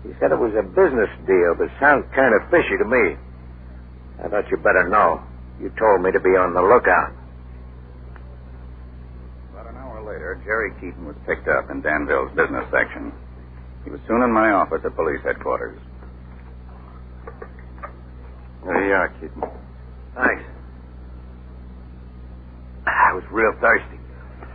He said it was a business deal, but it sounds kind of fishy to me. I thought you better know. You told me to be on the lookout. About an hour later, Jerry Keaton was picked up in Danville's business section. He was soon in my office at police headquarters. There you are, Keaton. Thanks. I was real thirsty.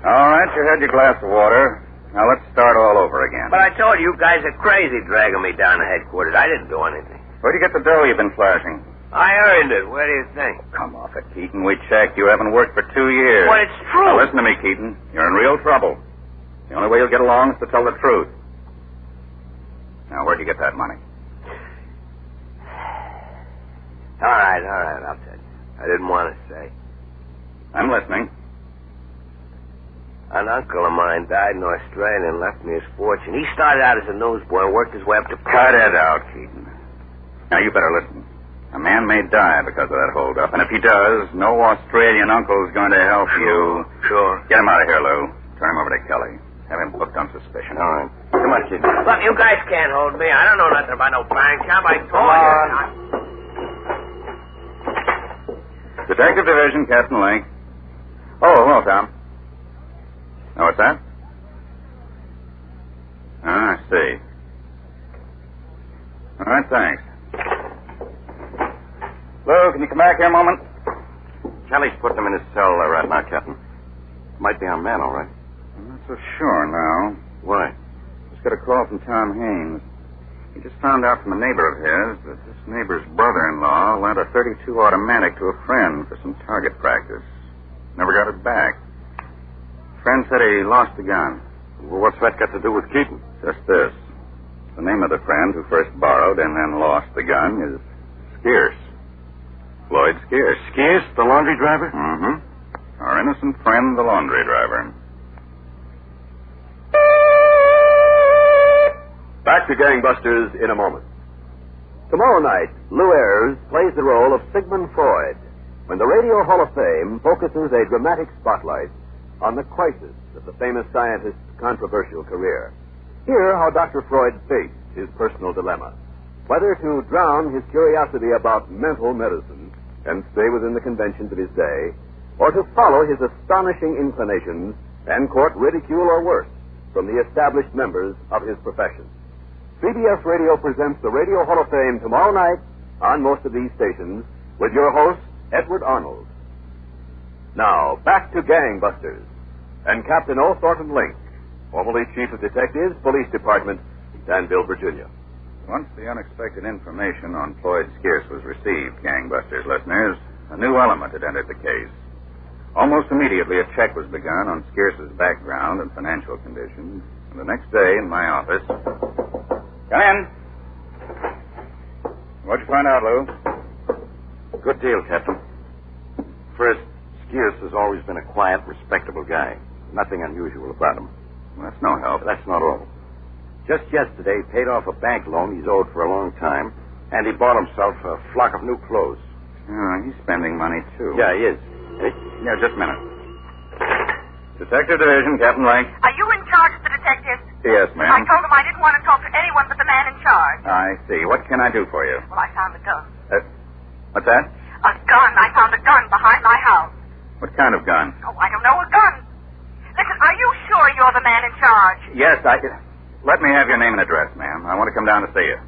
All right, you had your glass of water. Now let's start all over again. But I told you guys are crazy dragging me down to headquarters. I didn't do anything. Where'd you get the dough you've been flashing? I earned it. Where do you think? Come off it, Keaton. We checked. You haven't worked for 2 years. Well, it's true. Now listen to me, Keaton. You're in real trouble. The only way you'll get along is to tell the truth. Now, where'd you get that money? All right, I'll tell you. I didn't want to say. I'm listening. An uncle of mine died in Australia and left me his fortune. He started out as a newsboy and worked his way up to... Cut it out, Keaton. Now, you better listen. A man may die because of that holdup, and if he does, no Australian uncle's going to help you. Sure. Get him out of here, Lou. Turn him over to Kelly. Have him booked on suspicion. All right. Come on, Keaton. Look, you guys can't hold me. I don't know nothing about no bank job. I told you. Detective Division, Captain Link. Oh, hello, Tom. Oh, what's that? I see. All right, thanks. Lou, can you come back here a moment? Kelly's putting him in his cell right now, Captain. Might be our man, all right. I'm not so sure now. Why? Just got a call from Tom Haynes. He just found out from a neighbor of his that this neighbor's brother-in-law lent a .32 automatic to a friend for some target practice. Never got it back. Friend said he lost the gun. Well, what's that got to do with Keaton? Just this. The name of the friend who first borrowed and then lost the gun is Skeers. Floyd Skeers. Skeers, the laundry driver? Mm-hmm. Our innocent friend, the laundry driver. Back to Gangbusters in a moment. Tomorrow night, Lou Ayres plays the role of Sigmund Freud when the Radio Hall of Fame focuses a dramatic spotlight on the crisis of the famous scientist's controversial career. Hear how Dr. Freud faced his personal dilemma, whether to drown his curiosity about mental medicine and stay within the conventions of his day, or to follow his astonishing inclinations and court ridicule or worse from the established members of his profession. CBS Radio presents the Radio Hall of Fame tomorrow night on most of these stations with your host, Edward Arnold. Now, back to Gangbusters and Captain O. Thornton Link, formerly Chief of Detectives, Police Department, Danville, Virginia. Once the unexpected information on Floyd Skeers was received, Gangbusters listeners, a new element had entered the case. Almost immediately, a check was begun on Skeers's background and financial conditions, and the next day in my office... Come in. What'd you find out, Lou? Good deal, Captain. First, Skeers has always been a quiet, respectable guy. Nothing unusual about him. Well, that's no help. That's not all. Just yesterday, he paid off a bank loan he's owed for a long time, and he bought himself a flock of new clothes. He's spending money, too. Yeah, he is. Yeah, just a minute. Detective Division, Captain Link. Are you in charge of the detectives? Yes, ma'am. I told him I didn't want to talk to anyone but the man in charge. I see. What can I do for you? Well, I found a gun. What's that? A gun. I found a gun behind my house. What kind of gun? Oh, I don't know. A gun. Listen, are you sure you're the man in charge? Yes, Let me have your name and address, ma'am. I want to come down to see you.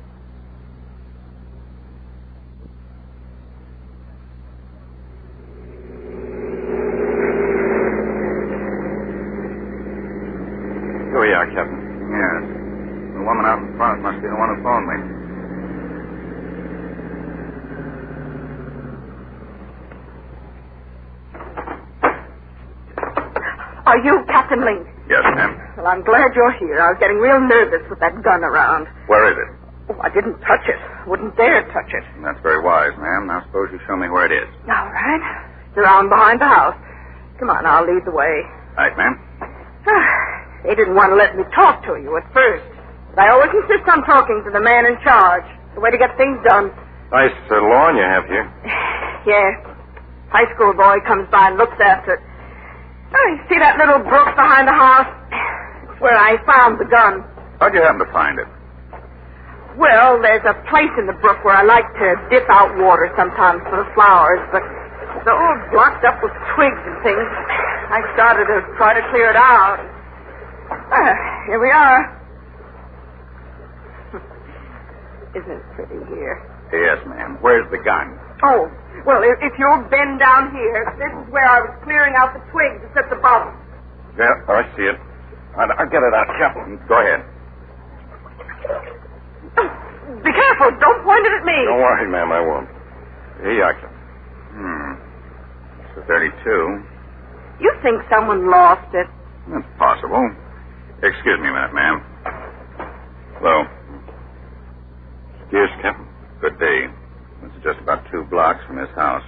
Here we are, Captain. Yes. The woman out in front must be the one who phoned me. Are you Captain Link? Yes, ma'am. Well, I'm glad you're here. I was getting real nervous with that gun around. Where is it? Oh, I didn't touch it. Wouldn't dare touch it. That's very wise, ma'am. Now suppose you show me where it is. All right. It's around behind the house. Come on, I'll lead the way. Right, ma'am. They didn't want to let me talk to you at first. But I always insist on talking to the man in charge. The way to get things done. Nice lawn you have here. Yeah. High school boy comes by and looks after it. Oh, you see that little brook behind the house? It's where I found the gun. How'd you happen to find it? Well, there's a place in the brook where I like to dip out water sometimes for the flowers, but it's all blocked up with twigs and things. I started to try to clear it out. Here we are. Isn't it pretty here? Yes, ma'am. Where's the gun? Oh, well, if you'll bend down here, this is where I was clearing out the twigs that's at the bottom. Yeah, I see it. I'll get it out, Captain. Go ahead. Be careful. Don't point it at me. Don't worry, ma'am, I won't. Here you are, Captain. It's a 32. You think someone lost it? That's possible. Excuse me a minute, ma'am. Hello. Yes, Captain. Good day. This is just about 2 blocks from his house.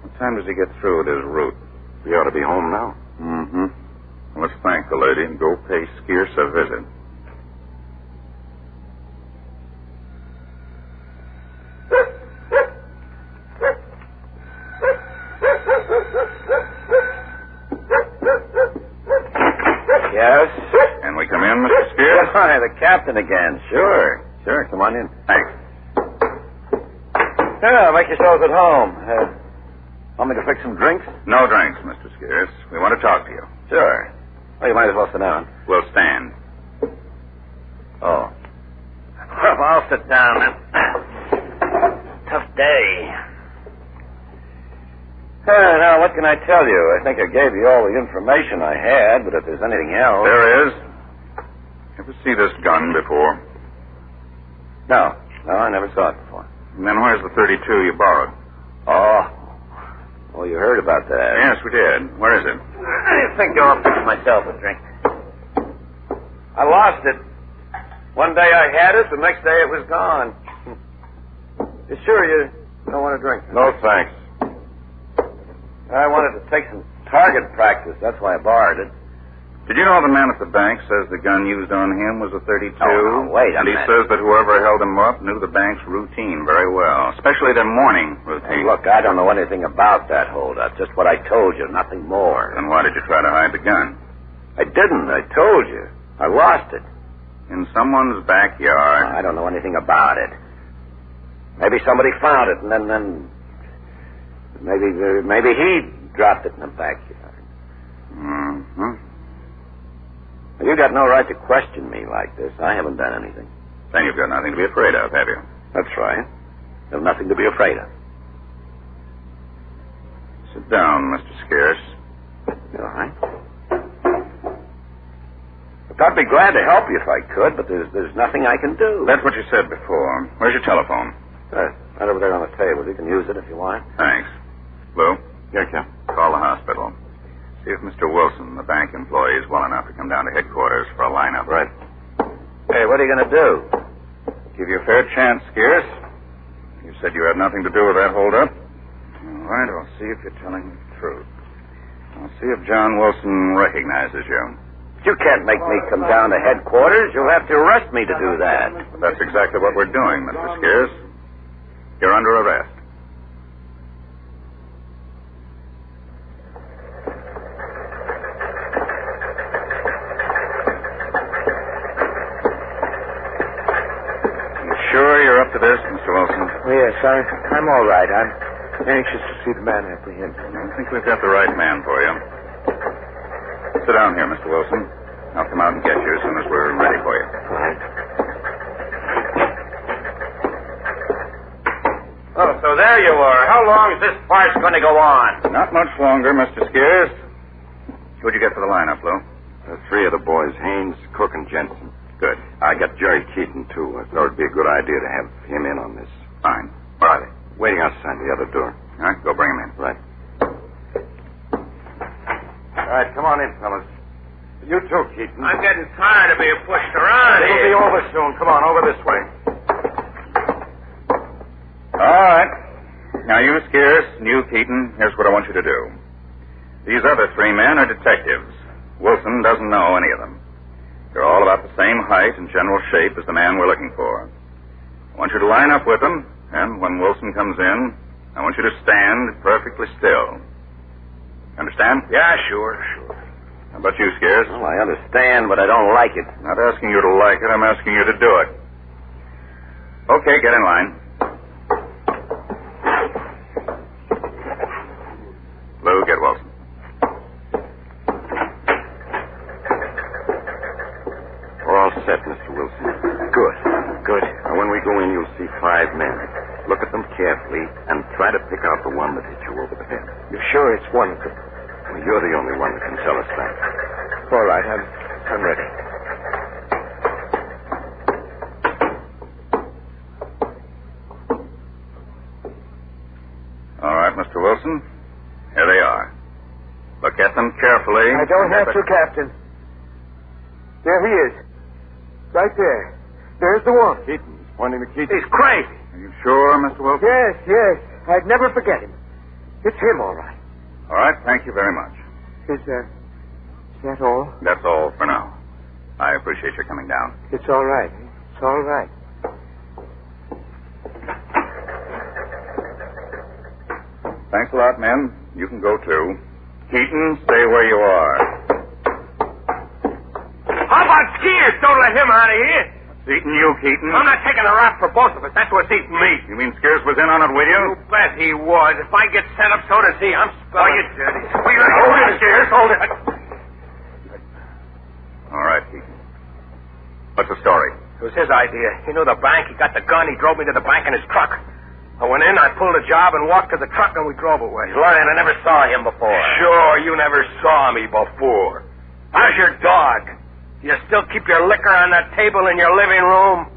What time does he get through with his route? We ought to be home now. Mm-hmm. Well, let's thank the lady and go pay Skeers a visit. Yes? Can we come in, Mr. Skeers? Hi, the captain again. Sure. Come on in. Thanks. Yeah, make yourselves at home. Want me to fix some drinks? No drinks, Mr. Skeers. We want to talk to you. Sure. Well, you might as well sit down. We'll stand. Oh. Well, I'll sit down then. Tough day. Now, what can I tell you? I think I gave you all the information I had, but if there's anything else... There is. Ever see this gun before? No, I never saw it before. And then where's the .32 you borrowed? Oh, you heard about that. Yes, we did. Where is it? I didn't think I'll fix myself a drink. I lost it. One day I had it, the next day it was gone. You sure you don't want to drink? No, thanks. I wanted to take some target practice. That's why I borrowed it. Did you know the man at the bank says the gun used on him was a .32? Oh, no, wait a minute. And he says that whoever held him up knew the bank's routine very well, especially their morning routine. Hey, look, I don't know anything about that holdup. Just what I told you, nothing more. Then why did you try to hide the gun? I didn't. I told you. I lost it. In someone's backyard. I don't know anything about it. Maybe somebody found it, and then maybe he dropped it in the backyard. Mm-hmm. You got no right to question me like this. I haven't done anything. Then you've got nothing to be afraid of, have you? That's right. There's nothing to be afraid of. Sit down, Mr. Scarce. All right. I'd be glad to help you if I could, but there's nothing I can do. That's what you said before. Where's your telephone? Right over there on the table. You can use it if you want. Thanks. Lou? Here, Cap. Call the hospital. See if Mr. Wilson, the bank employee, is well enough to come down to headquarters for a lineup. Right. Hey, what are you going to do? Give you a fair chance, Scarce. You said you had nothing to do with that holdup. All right, I'll see if you're telling the truth. I'll see if John Wilson recognizes you. You can't make me come down to headquarters. You'll have to arrest me to do that. That's exactly what we're doing, Mr. Scarce. You're under arrest. You sure you're up to this, Mr. Wilson? Yes, I'm all right. I'm anxious to see the man apprehended. I think we've got the right man for you. Sit down here, Mr. Wilson. I'll come out and get you as soon as we're ready for you. All right. Oh, so there you are. How long is this farce going to go on? Not much longer, Mr. Scarce. Who'd you get for the lineup, Lou? Three of the boys, Haynes, Cook, and Jensen. Good. I got Jerry Keaton, too. I thought it'd be a good idea to have him in on this. Fine. Where are they? Waiting outside the other door. All right, go bring him in. Right. All right, come on in, fellas. You too, Keaton. I'm getting tired of being pushed around It'll be over soon. Come on, over this way. All right. Now, you, Scarce, and you, Keaton, here's what I want you to do. These other three men are detectives. Wilson doesn't know any of them. They're all about the same height and general shape as the man we're looking for. I want you to line up with them, and when Wilson comes in, I want you to stand perfectly still. Understand? Yeah, sure. How about you, Scarce? Well, I understand, but I don't like it. I'm not asking you to like it. I'm asking you to do it. Okay, get in line. Lou, get Wilson. We're all set, Mr. Wilson. Good. Now, when we go in, you'll see 5 men. Look at them carefully and try to pick out the one that hit you over the head. You're sure it's one of them? Well, you're the only one that can tell us that. All right, I'm ready. All right, Mr. Wilson. Here they are. Look at them carefully. I don't have to, Captain. There he is. Right there. There's the one. Keaton. He's pointing to Keaton. He's crazy. Are you sure, Mr. Wilson? Yes. I'd never forget him. It's him, all right. All right, thank you very much. Is that all? That's all for now. I appreciate your coming down. It's all right. It's all right. Thanks a lot, men. You can go, too. Keaton, stay where you are. How about Scarce? Don't let him out of here. It's eating you, Keaton. I'm not taking a rap for both of us. That's what's eating me. You mean Scarce was in on it with you? You bet he was. If I get set up, so does he. I'm spelling. Oh, you dirty. Hold it, Scarce. Hold it. All right, Keaton. What's the story? It was his idea. He knew the bank. He got the gun. He drove me to the bank in his truck. I went in, I pulled a job, and walked to the truck, and we drove away. He's lying. I never saw him before. Sure, you never saw me before. How's your dog? You still keep your liquor on that table in your living room?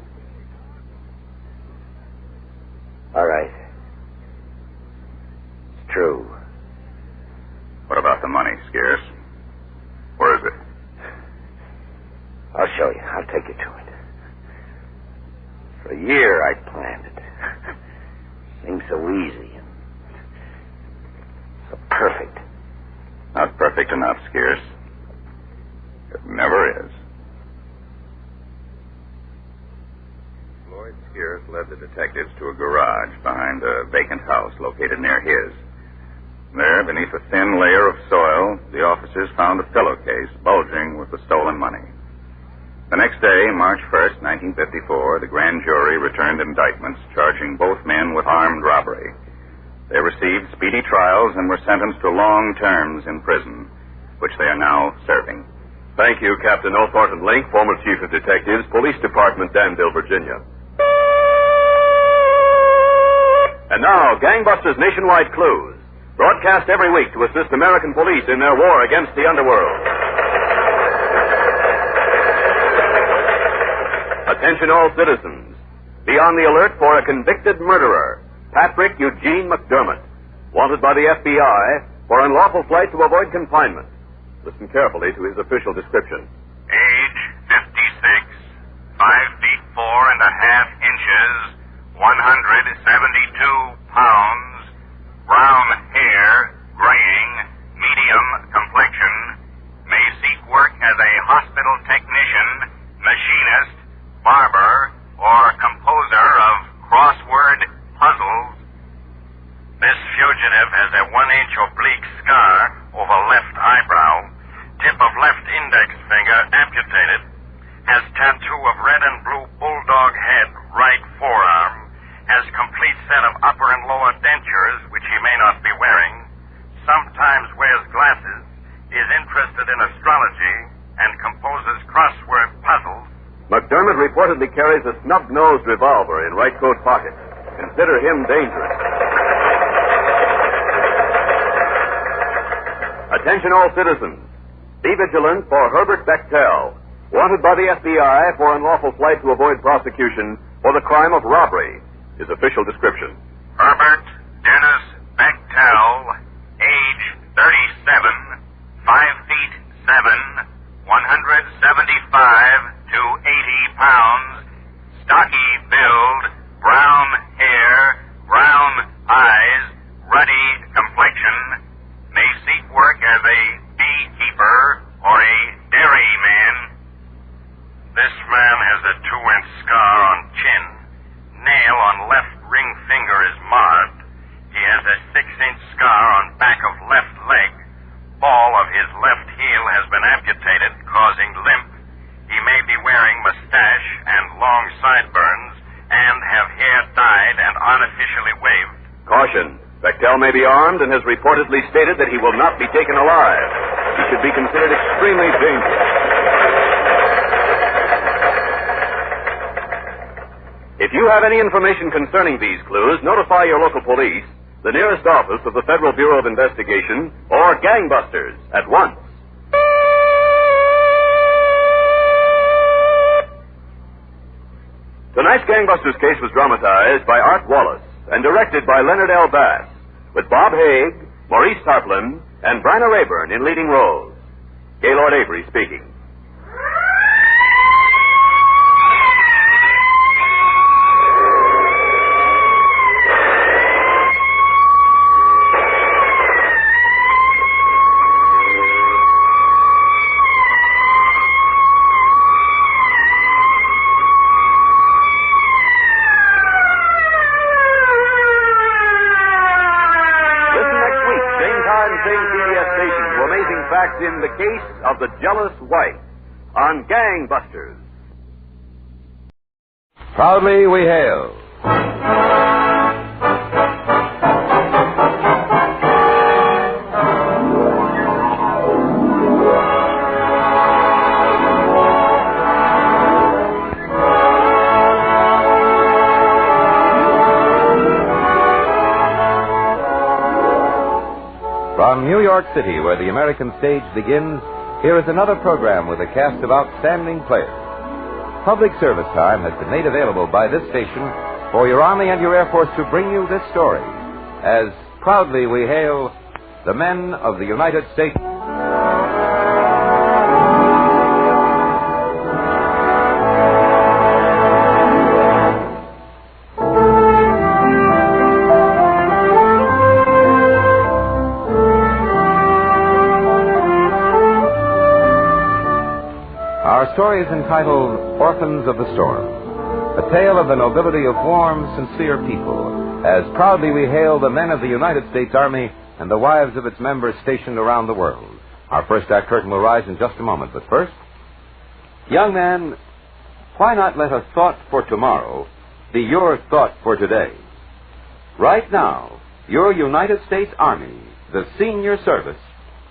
show you. I'll take you to it. For a year, I planned it. Seemed so easy. So perfect. Not perfect enough, Scarce. It never is. Lloyd Scarce led the detectives to a garage behind a vacant house located near his. There, beneath a thin layer of soil, the officers found a pillowcase bulging with the stolen money. The next day, March 1st, 1954, the grand jury returned indictments charging both men with armed robbery. They received speedy trials and were sentenced to long terms in prison, which they are now serving. Thank you, Captain O. Thornton Link, former Chief of Detectives, Police Department, Danville, Virginia. And now, Gangbusters Nationwide Clues, broadcast every week to assist American police in their war against the underworld. Attention all citizens. Be on the alert for a convicted murderer, Patrick Eugene McDermott, wanted by the FBI for unlawful flight to avoid confinement. Listen carefully to his official description. Age 56, 5 feet 4.5 inches, 172 pounds, brown hair, graying, medium complexion, may seek work as a hospital technician, machinist, barber, or composer of crossword puzzles. This fugitive has a 1-inch oblique scar over left eyebrow, tip of left index finger amputated, has tattoo of red and blue bulldog head, right forearm, has complete set of upper and lower dentures, which he may not be wearing, sometimes wears glasses, is interested in astrology, and composes crossword puzzles. McDermott reportedly carries a snub-nosed revolver in right coat pocket. Consider him dangerous. Attention all citizens. Be vigilant for Herbert Bechtel, wanted by the FBI for unlawful flight to avoid prosecution for the crime of robbery. His official description. Herbert Dennis Bechtel, age 37, 5 feet 7, 175 to 80 pounds, stocky build, brown hair, brown eyes, ruddy complexion, may seek work as a beekeeper or a dairyman. This man has a 2-inch scar on chin. Nail on left ring finger is marred. He has a 6-inch scar on back of left leg. Ball of his left heel has been amputated, causing limp. He may be wearing mustache and long sideburns and have hair dyed and artificially waved. Caution. Bechtel may be armed and has reportedly stated that he will not be taken alive. He should be considered extremely dangerous. If you have any information concerning these clues, notify your local police, the nearest office of the Federal Bureau of Investigation, or Gangbusters at once. Tonight's Gangbusters case was dramatized by Art Wallace and directed by Leonard L. Bass, with Bob Haig, Maurice Tarplin, and Bryna Rayburn in leading roles. Gaylord Avery speaking. In the case of the jealous wife on Gangbusters. Proudly we hail. From New York City, where the American stage begins, here is another program with a cast of outstanding players. Public service time has been made available by this station for your Army and your Air Force to bring you this story, as proudly we hail the men of the United States. Our story is entitled Orphans of the Storm, a tale of the nobility of warm, sincere people, as proudly we hail the men of the United States Army and the wives of its members stationed around the world. Our first act curtain will rise in just a moment, but first, young man, why not let a thought for tomorrow be your thought for today? Right now, your United States Army, the senior service,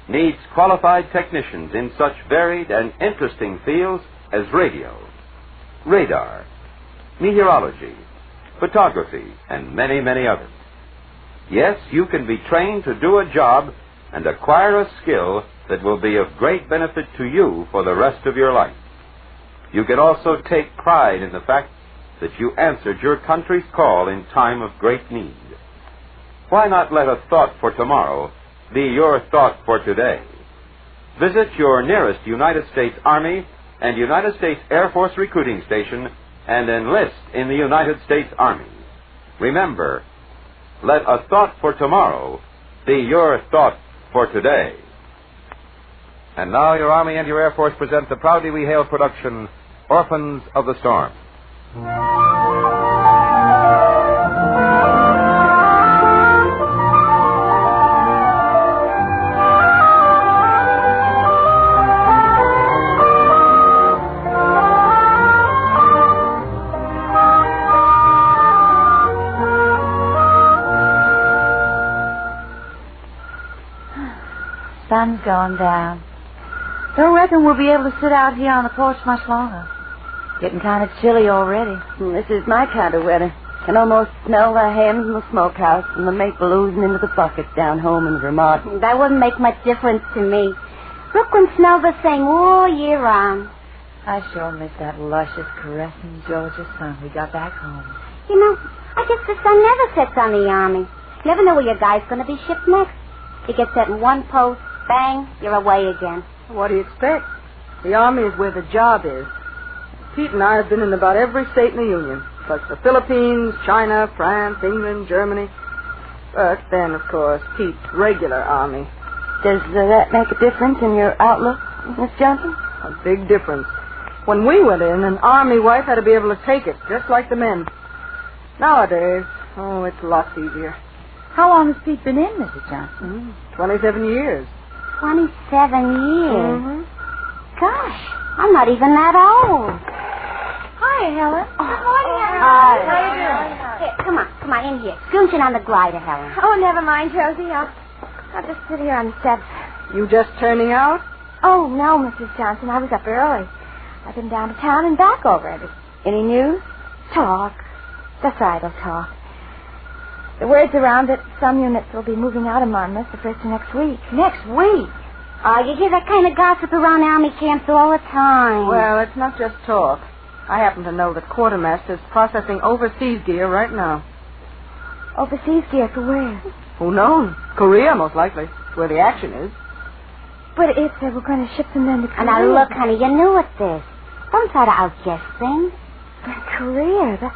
needs qualified technicians in such varied and interesting fields as radio, radar, meteorology, photography, and many, many others. Yes, you can be trained to do a job and acquire a skill that will be of great benefit to you for the rest of your life. You can also take pride in the fact that you answered your country's call in time of great need. Why not let a thought for tomorrow be your thought for today? Visit your nearest United States Army and United States Air Force recruiting station and enlist in the United States Army. Remember, let a thought for tomorrow be your thought for today. And now your Army and your Air Force present the proudly we hail production, Orphans of the Storm. Sun's going down. Don't reckon we'll be able to sit out here on the porch much longer. Getting kind of chilly already. This is my kind of weather. Can almost smell the hams in the smokehouse and the maple oozing into the buckets down home in Vermont. That wouldn't make much difference to me. Brooklyn smells the same all year round. I sure miss that luscious, caressing Georgia sun we got back home. You know, I guess the sun never sets on the Army. You never know where your guy's going to be shipped next. You get set in one post, bang, you're away again. What do you expect? The Army is where the job is. Pete and I have been in about every state in the Union, plus the Philippines, China, France, England, Germany. But then, of course, Pete's regular Army. Does that make a difference in your outlook, Miss Johnson? A big difference. When we went in, an Army wife had to be able to take it, just like the men. Nowadays, it's lots easier. How long has Pete been in, Mrs. Johnson? 27 years. 27 years? Mm-hmm. Gosh, I'm not even that old. Hi, Helen. Good morning, Helen. Hi. How you doing? Here, come on, in here. Scooch in on the glider, Helen. Oh, never mind, Josie. I'll just sit here on the steps. You just turning out? Oh, no, Mrs. Johnson. I was up early. I've been down to town and back already. Any news? Talk. Just idle talk. The word's around that some units will be moving out of Monmouth the first of next week. Next week? Oh, you hear that kind of gossip around Army camps all the time. Well, it's not just talk. I happen to know that Quartermaster's processing overseas gear right now. Overseas gear for where? Who knows? Korea, most likely. It's where the action is. But if they were going to ship them then to Korea... Now, look, honey, you knew it this. Don't try to outguess things. But Korea,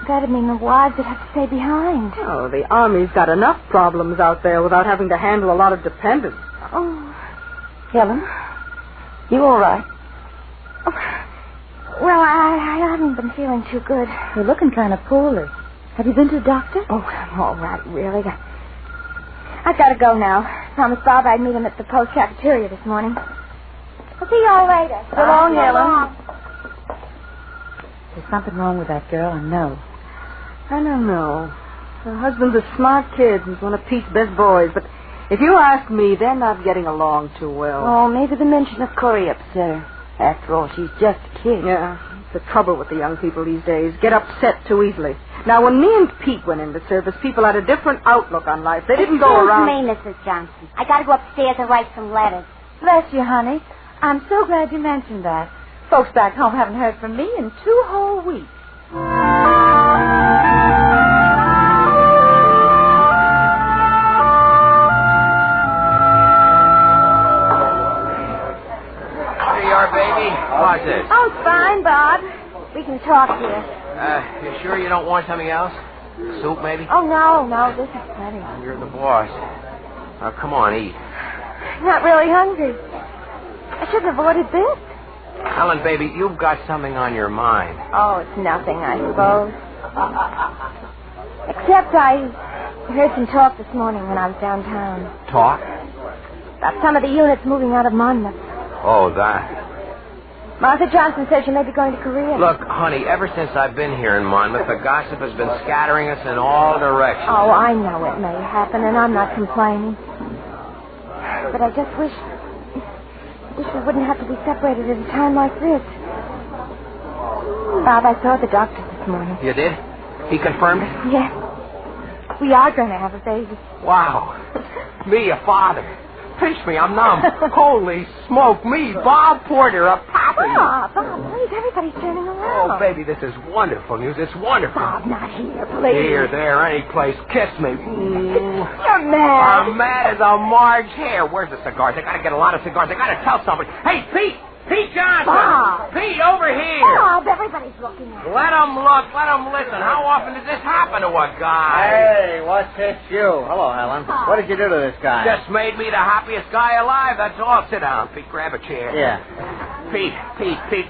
that'd mean the wives would have to stay behind. Oh, the Army's got enough problems out there without having to handle a lot of dependents. Oh. Helen, you all right? Oh. Well, I haven't been feeling too good. You're looking kind of poorly. Have you been to the doctor? Oh, I'm all right, really. I've got to go now. Promised Bob I'd meet him at the post cafeteria this morning. I'll see you all later. So long, Helen. There's something wrong with that girl, I know. I don't know. Her husband's a smart kid. He's one of Pete's best boys. But if you ask me, they're not getting along too well. Oh, maybe the mention of Korea upset her. After all, she's just a kid. Yeah, it's the trouble with the young people these days. Get upset too easily. Now, when me and Pete went into service, people had a different outlook on life. They didn't go around... Excuse me, Mrs. Johnson. I got to go upstairs and write some letters. Bless you, honey. I'm so glad you mentioned that. Folks back home haven't heard from me in 2 whole weeks. Here you are, baby. What's this? Oh, it's fine, Bob. We can talk here. You sure you don't want something else? Soup, maybe? Oh, no, this is plenty. You're the boss. Now, come on, eat. Not really hungry. I shouldn't have ordered this. Helen, baby, you've got something on your mind. Oh, it's nothing, I suppose. Except I heard some talk this morning when I was downtown. Talk? About some of the units moving out of Monmouth. Oh, that. Martha Johnson says you may be going to Korea. Look, honey, ever since I've been here in Monmouth, the gossip has been scattering us in all directions. Oh, I know it may happen, and I'm not complaining. But I just wish we wouldn't have to be separated at a time like this. Bob, I saw the doctor this morning. You did? He confirmed it? Yes. We are going to have a baby. Wow. Me, a father. Pinch me, I'm numb. Holy smoke, me, Bob Porter, a pappy. Bob, please, everybody's turning around. Oh, baby, this is wonderful news. It's wonderful. Bob, not here, please. Here, there, any place. Kiss me. You're mad. I'm mad as a Marge hare. Where's the cigars? I gotta get a lot of cigars. I gotta tell somebody. Hey, Pete! Pete Johnson! Bob! Pete, over here! Bob, everybody's looking at you. Let them look, let them listen. How often does this happen to a guy? Hey, what's this you? Hello, Helen. What did you do to this guy? Just made me the happiest guy alive, that's all. Sit down, Pete. Grab a chair. Yeah. Pete,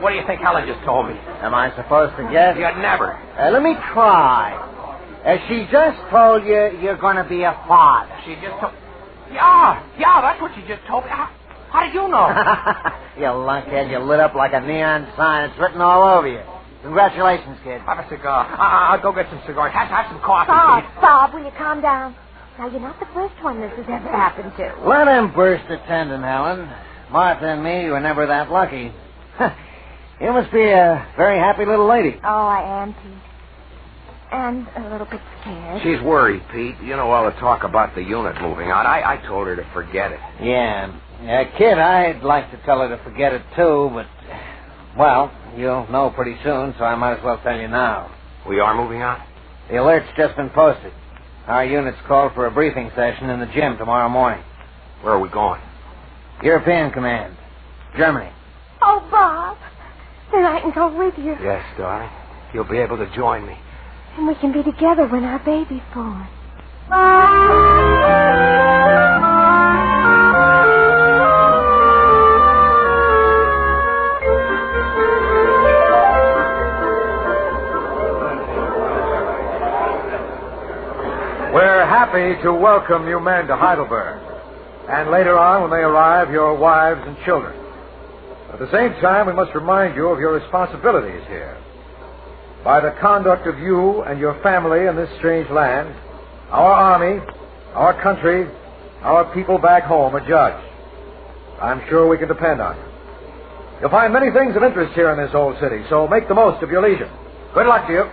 what do you think Helen just told me? Am I supposed to guess? You'd never. Let me try. She just told you you're going to be a father. She just told... Yeah, that's what she just told me. How did you know? You lunkhead, you lit up like a neon sign. It's written all over you. Congratulations, kid. Have a cigar. I'll go get some cigars. Have some coffee, Pete. Bob, will you calm down? Now, you're not the first one this has ever happened to. Let him burst a tendon, Helen. Martha and me were never that lucky. You must be a very happy little lady. Oh, I am, Pete. And a little bit scared. She's worried, Pete. You know all the talk about the unit moving out. I told her to forget it. Yeah, kid, I'd like to tell her to forget it, too, but, well, you'll know pretty soon, so I might as well tell you now. We are moving out? The alert's just been posted. Our unit's called for a briefing session in the gym tomorrow morning. Where are we going? European Command. Germany. Oh, Bob. Then I can go with you. Yes, darling. You'll be able to join me. And we can be together when our baby's born. We're happy to welcome you men to Heidelberg. And later on, when they arrive, your wives and children. At the same time, we must remind you of your responsibilities here. By the conduct of you and your family in this strange land, our army, our country, our people back home are judged. I'm sure we can depend on you. You'll find many things of interest here in this old city, so make the most of your leisure. Good luck to you.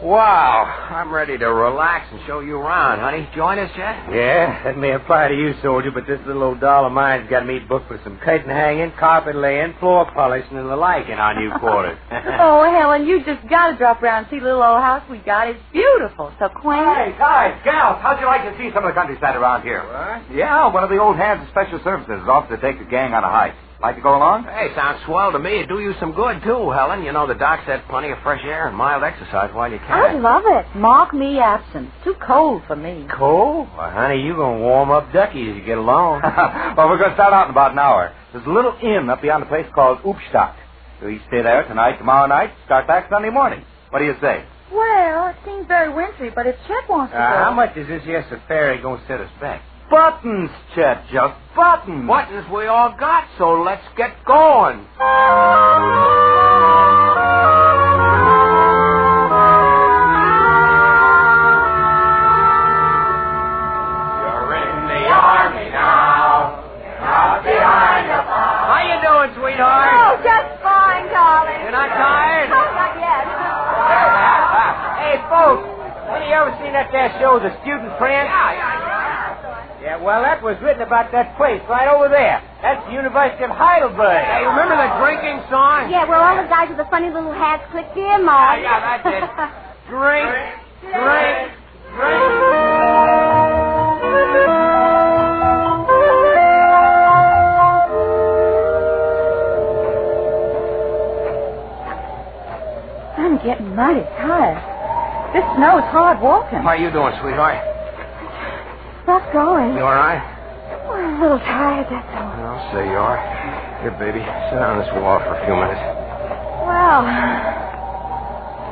Wow, I'm ready to relax and show you around, honey. Join us, Chet? Yeah, that may apply to you, soldier, but this little old doll of mine's got me booked for some curtain hanging, carpet laying, floor polishing, and the like in our new quarters. Oh, Helen, you just got to drop around and see the little old house we got. It's beautiful, so quaint. Hey, guys, gals, how'd you like to see some of the countryside around here? What? Yeah, one of the old hands of special services is off to take the gang on a hike. Like to go along? Hey, sounds swell to me. It'd do you some good, too, Helen. You know, the doc said plenty of fresh air and mild exercise while you can. I love it. Mark me absent. Too cold for me. Cold? Well, honey, you gonna warm up Ducky as you get along. Well, we're going to start out in about an hour. There's a little inn up beyond the place called Oopstadt. So you stay there tonight, tomorrow night, start back Sunday morning. What do you say? Well, it seems very wintry, but if Chet wants to go... How much is this yes fairy gonna set us back? Buttons, Chet, just buttons. Buttons we all got, so let's get going. You're in the army now. Not behind the bar. How you doing, sweetheart? Oh, just fine, darling. You're not tired? Oh, not yet. Hey, folks, have you ever seen that there show, The Student Friend? Yeah, well, that was written about that place right over there. That's the University of Heidelberg. Hey, remember the drinking song? Yeah, where all the guys with the funny little hats click in, Mom. Yeah, that's it. Drink, drink, drink. getting mighty tired. This snow is hard walking. How you doing, sweetheart? Not going. You all right? Well, a little tired, that's all. I'll say you are. Here, baby, sit on this wall for a few minutes. Well,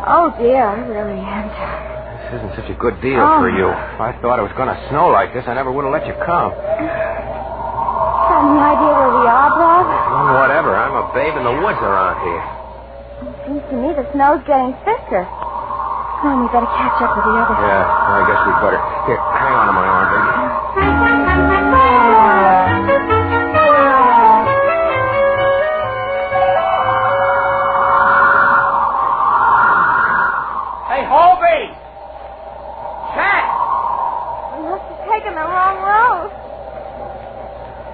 oh dear, I really am tired. This isn't such a good deal for you. If I thought it was going to snow like this, I never would have let you come. Got any idea where we are, Bob? Well, whatever. I'm a babe in the woods around here. It seems to me the snow's getting thicker. Come on, we better catch up with the others. Yeah, I guess we better. Here, hang on to my arm, baby. Hey, Holby! Cat! We must have taken the wrong road.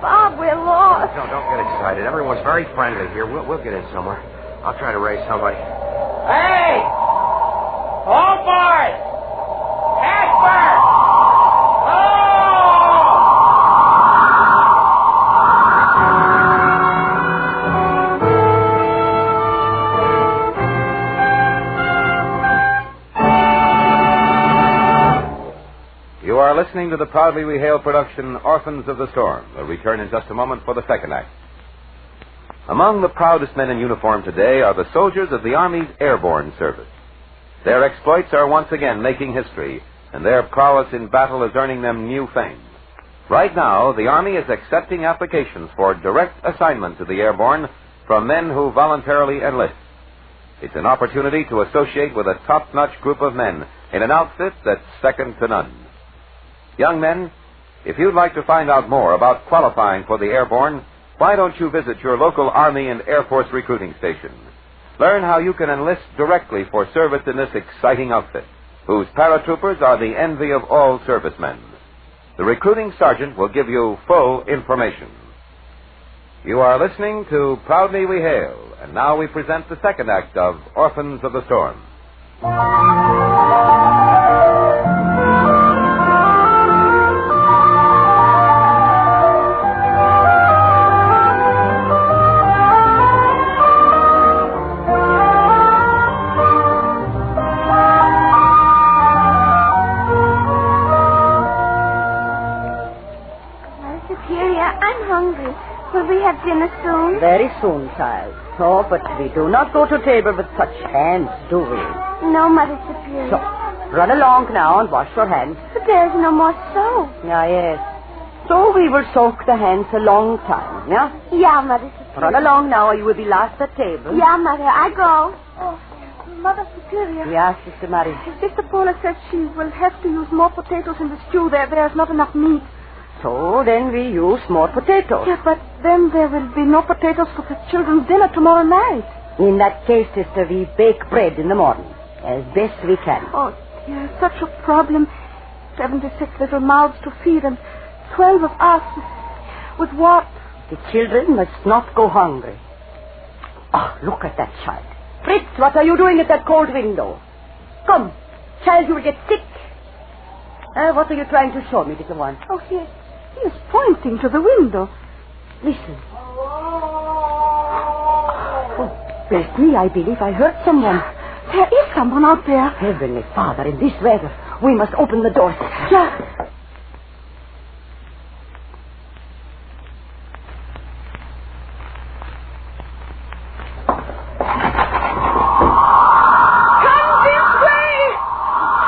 Bob, we're lost. Don't get excited. Everyone's very friendly here. We'll get in somewhere. I'll try to raise somebody. Hey! Holbert! Casper! You are listening to the proudly we hail production Orphans of the Storm. We'll return in just a moment for the second act. Among the proudest men in uniform today are the soldiers of the Army's Airborne Service. Their exploits are once again making history, and their prowess in battle is earning them new fame. Right now, the Army is accepting applications for direct assignment to the Airborne from men who voluntarily enlist. It's an opportunity to associate with a top-notch group of men in an outfit that's second to none. Young men, if you'd like to find out more about qualifying for the Airborne, why don't you visit your local Army and Air Force recruiting station? Learn how you can enlist directly for service in this exciting outfit, whose paratroopers are the envy of all servicemen. The recruiting sergeant will give you full information. You are listening to Proudly We Hail, and now we present the second act of Orphans of the Storm. Will we have dinner soon? Very soon, child. Oh, but we do not go to table with such hands, do we? No, Mother Superior. So, run along now and wash your hands. But there's no more soap. Ah, yes. So we will soak the hands a long time, yeah? Yeah, Mother Superior. Run along now or you will be last at table. Yeah, Mother, I go. Oh, Mother Superior. Yes, Sister Mary. Sister Paula says she will have to use more potatoes in the stew. There's not enough meat. So then we use more potatoes. Yeah, but then there will be no potatoes for the children's dinner tomorrow night. In that case, sister, we bake bread in the morning, as best we can. Oh, dear, such a problem. 76 little mouths to feed and 12 of us. With what? The children must not go hungry. Oh, look at that child. Fritz, what are you doing at that cold window? Come, child, you will get sick. What are you trying to show me, little one? Oh, he is pointing to the window. Listen. Oh, bless me, I believe I heard someone. There is someone out there. Heavenly Father, in this weather, we must open the door. Yeah. Come this way!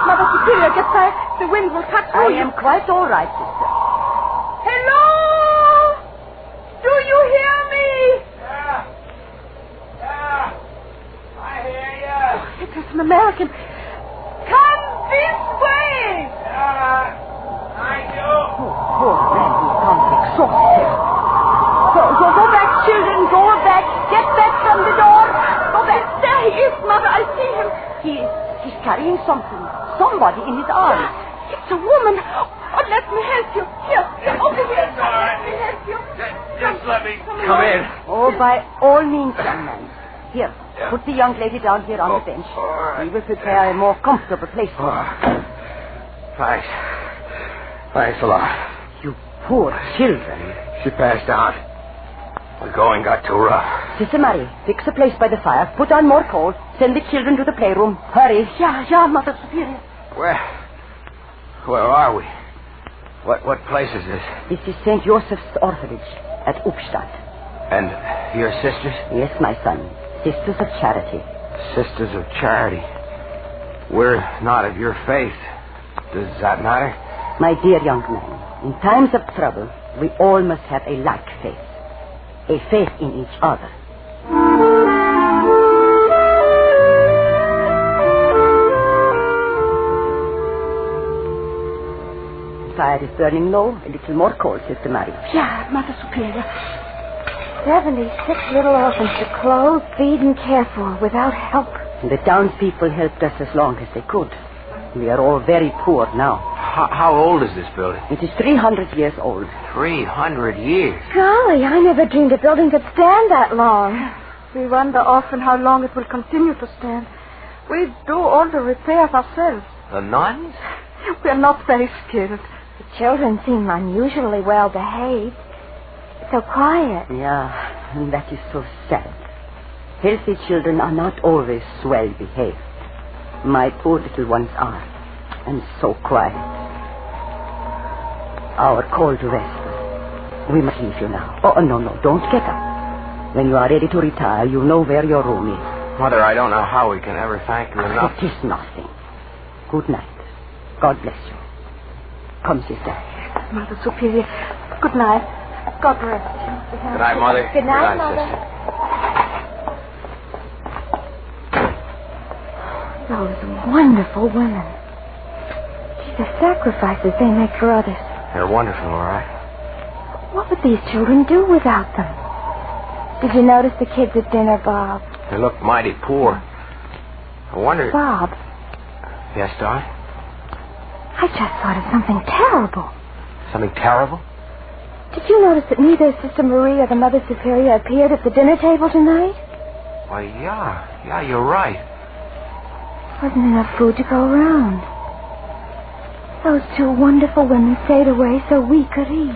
Mother Superior, get back. The wind will cut through you. I am quite all right, sister. Hello? Do you hear me? Yeah. I hear you. Oh, it is an American. Come this way. I do. Oh, poor man, he comes exhausted. Go back, children, go back. Get back from the door. Go back. There he is, Mother. I see him. He's carrying something. Somebody in his arms. It's a woman. Oh, let me help you. Here, over here. It's all right. Let me help you. Just let me come in. Oh, by all means, young man. Here, put the young lady down here on the bench. Right. We will prepare a more comfortable place for her. Thanks. Thanks a lot. You poor children. She passed out. The going got too rough. Sister Mary, fix a place by the fire. Put on more coal. Send the children to the playroom. Hurry. Yeah, Mother Superior. Where are we? What place is this? This is St. Joseph's Orphanage at Upstadt. And your sisters? Yes, my son. Sisters of Charity. Sisters of Charity. We're not of your faith. Does that matter? My dear young man, in times of trouble, we all must have a like faith. A faith in each other. The fire is burning low. A little more coal, Sister Mary. Yeah, Mother Superior. 76 little orphans to clothe, feed, and care for without help. The townspeople helped us as long as they could. We are all very poor now. How old is this building? It is 300 years old. 300 years? Golly, I never dreamed a building could stand that long. We wonder often how long it will continue to stand. We do all the repairs ourselves. The nuns? We're not very skilled. The children seem unusually well behaved. So quiet. Yeah, and that is so sad. Healthy children are not always well behaved. My poor little ones are, and so quiet. Our call to rest. We must leave you now. Oh, no, don't get up. When you are ready to retire, you know where your room is. Mother, I don't know how we can ever thank you enough. It is nothing. Good night. God bless you. Come, sister. Mother Superior, good night. God rest you. Good night, Mother. Good night, Mother. Sister. Those wonderful women. Gee, the sacrifices they make for others. They're wonderful, all right. What would these children do without them? Did you notice the kids at dinner, Bob? They look mighty poor. I wonder... Bob. Yes, darling? I just thought of something terrible. Something terrible? Did you notice that neither Sister Marie or the Mother Superior appeared at the dinner table tonight? Why, yeah, you're right. Wasn't enough food to go around. Those two wonderful women stayed away so we could eat.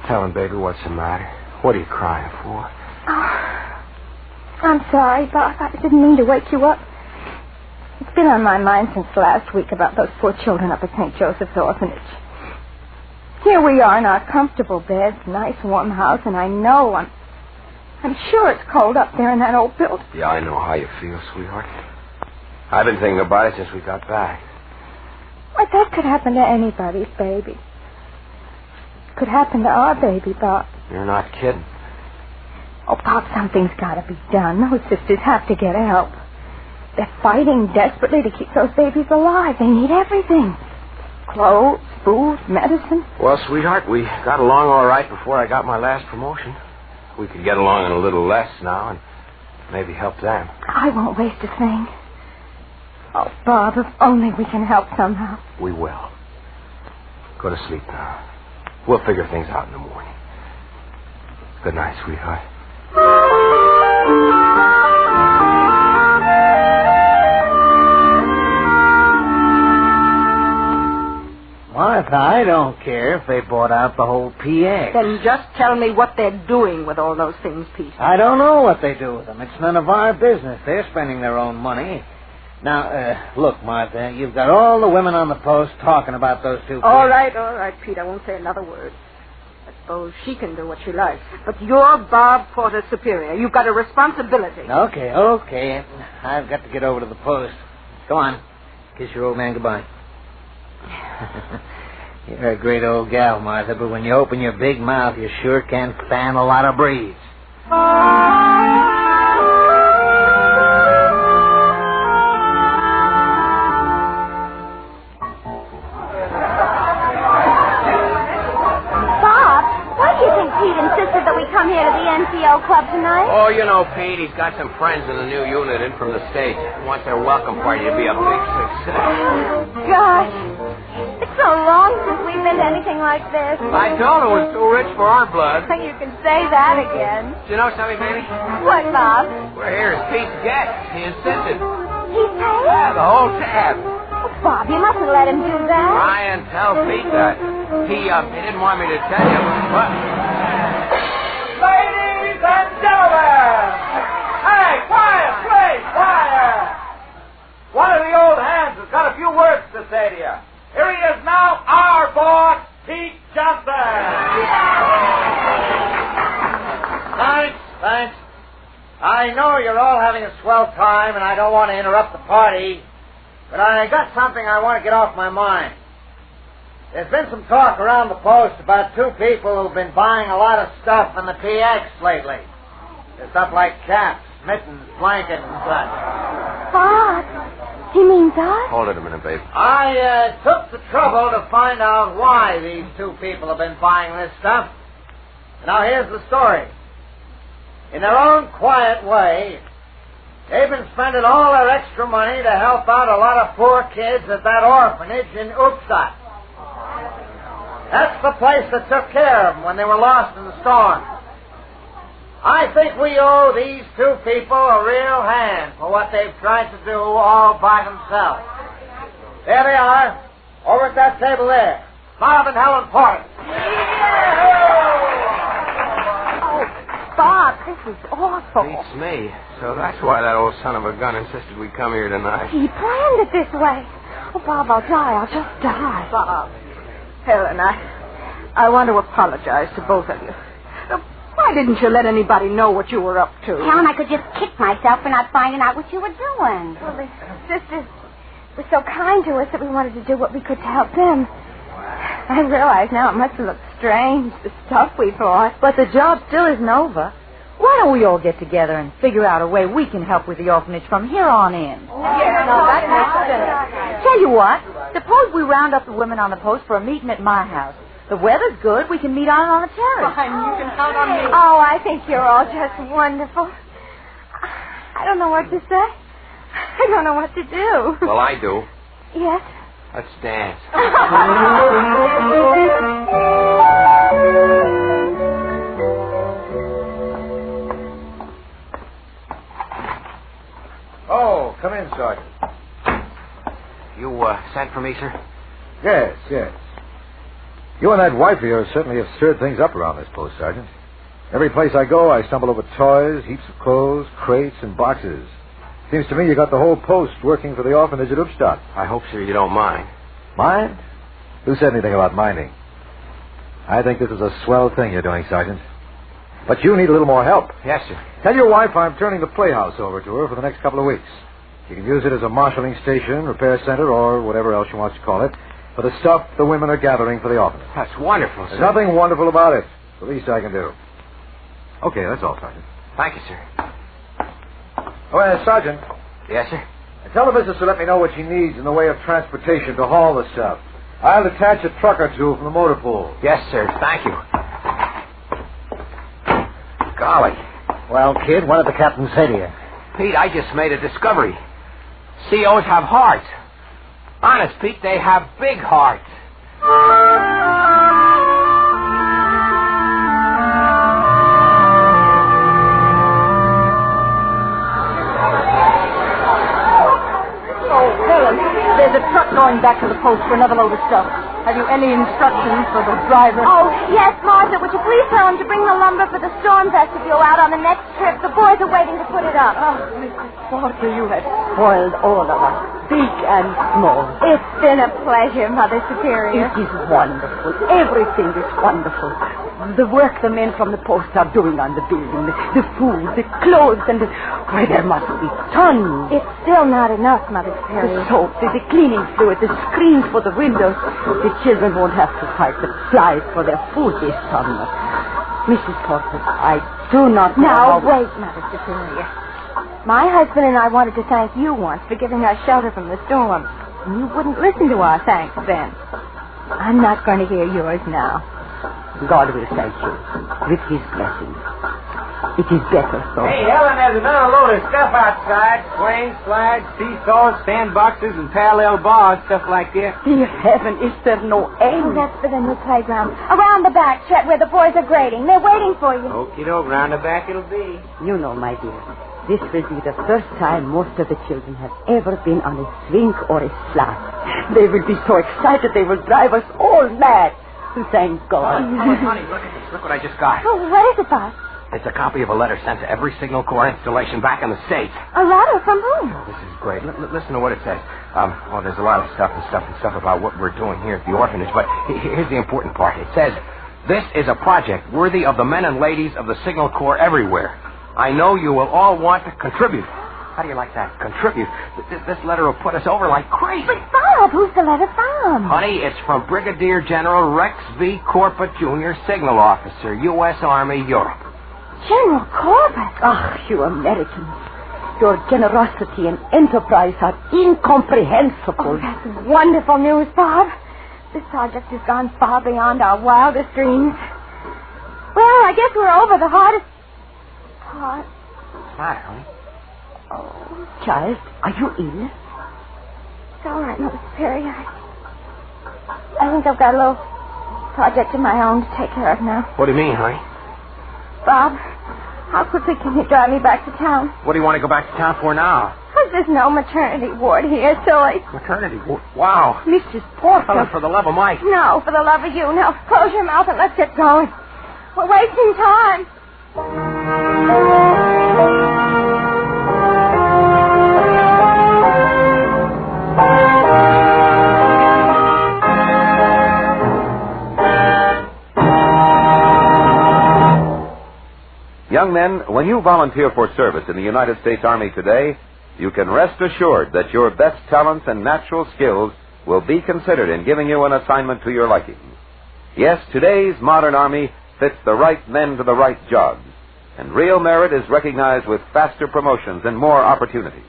Helen, baby, what's the matter? What are you crying for? Oh, I'm sorry, Bob. I didn't mean to wake you up. It's been on my mind since last week about those poor children up at St. Joseph's Orphanage. Here we are in our comfortable beds, nice warm house, and I know I'm sure it's cold up there in that old building. Yeah, I know how you feel, sweetheart. I've been thinking about it since we got back. Well, that could happen to anybody's baby. Could happen to our baby, Bob. You're not kidding. Oh, Bob, something's got to be done. Those sisters have to get help. They're fighting desperately to keep those babies alive. They need everything. Clothes, food, medicine. Well, sweetheart, we got along all right before I got my last promotion. We could get along in a little less now and maybe help them. I won't waste a thing. Oh, Bob, if only we can help somehow. We will. Go to sleep now. We'll figure things out in the morning. Good night, sweetheart. Martha, I don't care if they bought out the whole PX. Then just tell me what they're doing with all those things, Pete. I don't know what they do with them. It's none of our business. They're spending their own money. Now, look, Martha, you've got all the women on the post talking about those two. All right, Pete. I won't say another word. I suppose she can do what she likes. But you're Bob Porter's superior. You've got a responsibility. Okay. I've got to get over to the post. Go on. Kiss your old man goodbye. You're a great old gal, Martha, but when you open your big mouth, you sure can fan a lot of breeze. Come here to the NCO club tonight? Oh, you know, Pete, he's got some friends in the new unit in from the States. He wants their welcome party to be a big success. Oh, gosh. The It's so long since we've been to anything like this. I told her it was too rich for our blood. You can say that again. Do you know something, Mamie? What, Bob? We're here as Pete's guests. He insisted. He paid? Yeah, the whole tab. Oh, Bob, you mustn't let him do that. Ryan, tell Pete that. He didn't want me to tell you. What? Ladies and gentlemen! Hey, quiet, please, quiet! One of the old hands has got a few words to say to you. Here he is now, our boss, Pete Johnson. Thanks. I know you're all having a swell time, and I don't want to interrupt the party, but I got something I want to get off my mind. There's been some talk around the post about two people who've been buying a lot of stuff in the PX lately. There's stuff like caps, mittens, blankets, and such. Bob, he means us? Hold it a minute, babe. I took the trouble to find out why these two people have been buying this stuff. Now, here's the story. In their own quiet way, they've been spending all their extra money to help out a lot of poor kids at that orphanage in Uppstadt. That's the place that took care of them when they were lost in the storm. I think we owe these two people a real hand for what they've tried to do all by themselves. There they are, over at that table there. Bob and Helen Porter. Oh, Bob, this is awful. Beats me. So that's why that old son of a gun insisted we come here tonight. He planned it this way. Oh, Bob, I'll just die. Bob. Helen, I want to apologize to both of you. Why didn't you let anybody know what you were up to? Helen, I could just kick myself for not finding out what you were doing. Well, the sisters were so kind to us that we wanted to do what we could to help them. I realize now it must have looked strange, the stuff we bought. But the job still isn't over. Why don't we all get together and figure out a way we can help with the orphanage from here on in? Yes, no, that makes sense. Tell you what, suppose we round up the women on the post for a meeting at my house. The weather's good. We can meet out on the terrace. Fine, you can count on me. Oh, I think you're all just wonderful. I don't know what to say. I don't know what to do. Well, I do. Yes? Let's dance. Oh, come in, Sergeant. You sent for me, sir? Yes. You and that wife of yours certainly have stirred things up around this post, Sergeant. Every place I go, I stumble over toys, heaps of clothes, crates, and boxes. Seems to me you got the whole post working for the orphanage at Uppstadt. I hope, sir, you don't mind. Mind? Who said anything about minding? I think this is a swell thing you're doing, Sergeant. But you need a little more help. Yes, sir. Tell your wife I'm turning the playhouse over to her for the next couple of weeks. She can use it as a marshalling station, repair center, or whatever else she wants to call it, for the stuff the women are gathering for the orphanage. That's wonderful, sir. There's nothing wonderful about it. It's the least I can do. Okay, that's all, Sergeant. Thank you, sir. Oh, Sergeant. Yes, sir? Tell the business to let me know what she needs in the way of transportation to haul the stuff. I'll attach a truck or two from the motor pool. Yes, sir. Thank you. Golly. Well, kid, what did the captain say to you? Pete, I just made a discovery. COs have hearts. Honest, Pete, they have big hearts. There's a truck going back to the post for another load of stuff. Have you any instructions for the driver? Oh, yes, Martha. Would you please tell him to bring the lumber for the storm vestibule out on the next trip? The boys are waiting to put it up. Oh, Mrs. Porter, you have spoiled all of us, big and small. It's been a pleasure, Mother Superior. It is wonderful. Everything is wonderful. The work the men from the post are doing on the building, the food, the clothes, and why, there must be tons. It's still not enough, Mother Superior. The soap, the cleaning fluid, the screens for the windows. The children won't have to fight the flies for their food this summer. Mrs. Porter, I do not know. Now, wait, Mother Superior. My husband and I wanted to thank you once for giving us shelter from the storm. And you wouldn't listen to our thanks then. I'm not going to hear yours now. God will thank you with his blessing. It is better so. Hey, Helen, there's another load of stuff outside. Swings, slides, seesaws, sandboxes, and parallel bars, stuff like that. Dear heaven, is there no end? Oh, that's for the new playground. Around the back, Chet, where the boys are grading. They're waiting for you. Okie doke, round the back it'll be. You know, my dear, this will be the first time most of the children have ever been on a swing or a slide. They will be so excited they will drive us all mad. Thank God. Honey, look at this. Look what I just got. Oh, what is it, Bob? It's a copy of a letter sent to every Signal Corps installation back in the States. A letter from whom? Oh, this is great. Listen to what it says. Well, there's a lot of stuff about what we're doing here at the orphanage, but here's the important part. It says, this is a project worthy of the men and ladies of the Signal Corps everywhere. I know you will all want to contribute. How do you like that? Contribute. This letter will put us over like crazy. But, Bob, who's the letter from? Honey, it's from Brigadier General Rex V. Corpus, Jr., Signal Officer, U.S. Army, Europe. General Corbett. Ah, you Americans. Your generosity and enterprise are incomprehensible. Oh, that's wonderful news, Bob. This project has gone far beyond our wildest dreams. Well, I guess we're over the hardest part. What's the matter, honey? Oh, child, are you ill? It's all right, Mother Superior. I think I've got a little project of my own to take care of now. What do you mean, honey? Bob, how quickly can you drive me back to town? What do you want to go back to town for now? Because there's no maternity ward here, silly. Maternity ward? Wow. Mrs. Porter. For the love of Mike. No, for the love of you. Now, close your mouth and let's get going. We're wasting time. Young men, when you volunteer for service in the United States Army today, you can rest assured that your best talents and natural skills will be considered in giving you an assignment to your liking. Yes, today's modern Army fits the right men to the right jobs, and real merit is recognized with faster promotions and more opportunities.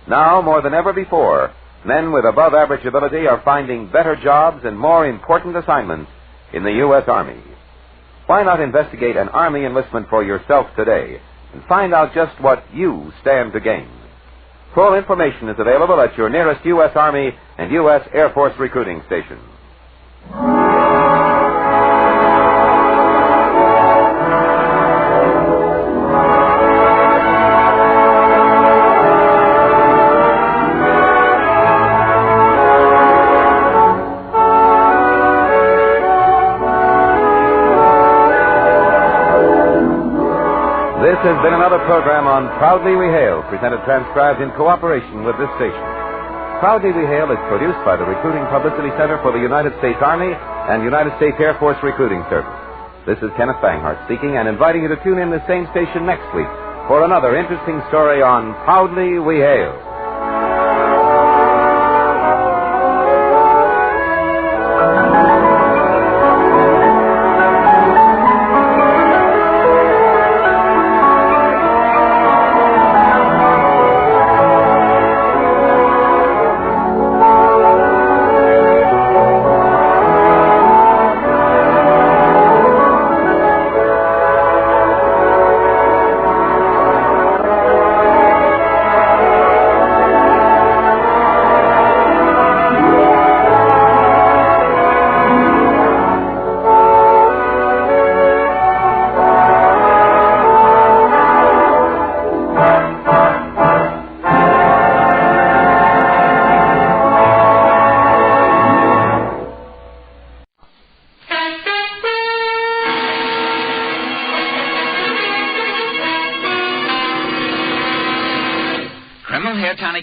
Now, more than ever before, men with above-average ability are finding better jobs and more important assignments in the U.S. Army. Why not investigate an Army enlistment for yourself today and find out just what you stand to gain? Full information is available at your nearest U.S. Army and U.S. Air Force recruiting station. This has been another program on Proudly We Hail, presented transcribed in cooperation with this station. Proudly We Hail is produced by the Recruiting Publicity Center for the United States Army and United States Air Force Recruiting Service. This is Kenneth Banghart speaking and inviting you to tune in the same station next week for another interesting story on Proudly We Hail.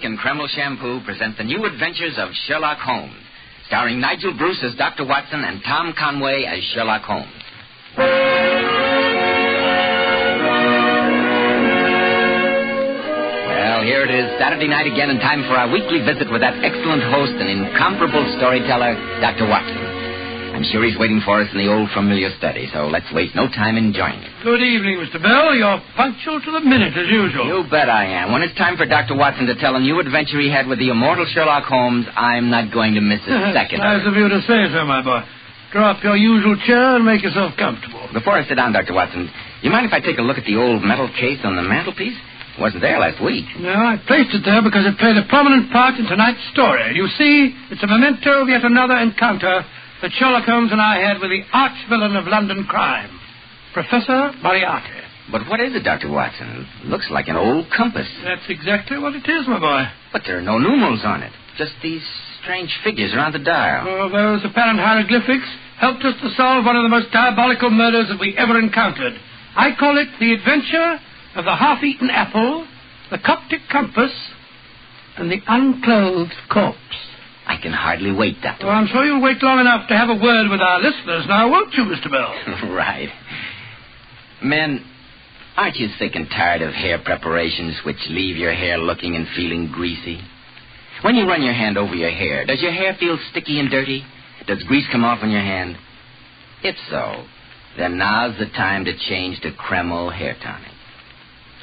And Kreml Shampoo present the new adventures of Sherlock Holmes, starring Nigel Bruce as Dr. Watson and Tom Conway as Sherlock Holmes. Well, here it is, Saturday night again, and time for our weekly visit with that excellent host and incomparable storyteller, Dr. Watson. I'm sure he's waiting for us in the old familiar study, so let's waste no time in joining him. Good evening, Mr. Bell. You're punctual to the minute, as usual. You bet I am. When it's time for Dr. Watson to tell a new adventure he had with the immortal Sherlock Holmes, I'm not going to miss a second. Nice of you to say so, my boy. Draw up your usual chair and make yourself comfortable. Before I sit down, Dr. Watson, You mind if I take a look at the old metal case on the mantelpiece? It wasn't there last week. No, I placed it there because it played a prominent part in tonight's story. You see, it's a memento of yet another encounter that Sherlock Holmes and I had with the arch-villain of London crime, Professor Moriarty. But what is it, Dr. Watson? It looks like an old compass. That's exactly what it is, my boy. But there are no numerals on it. Just these strange figures around the dial. Oh, those apparent hieroglyphics helped us to solve one of the most diabolical murders that we ever encountered. I call it the adventure of the half-eaten apple, the Coptic compass, and the unclothed corpse. I can hardly wait, Doctor. Well, I'm sure you'll wait long enough to have a word with our listeners now, won't you, Mr. Bell? Right. Men, aren't you sick and tired of hair preparations which leave your hair looking and feeling greasy? When you run your hand over your hair, does your hair feel sticky and dirty? Does grease come off on your hand? If so, then now's the time to change to Kreml hair tonic.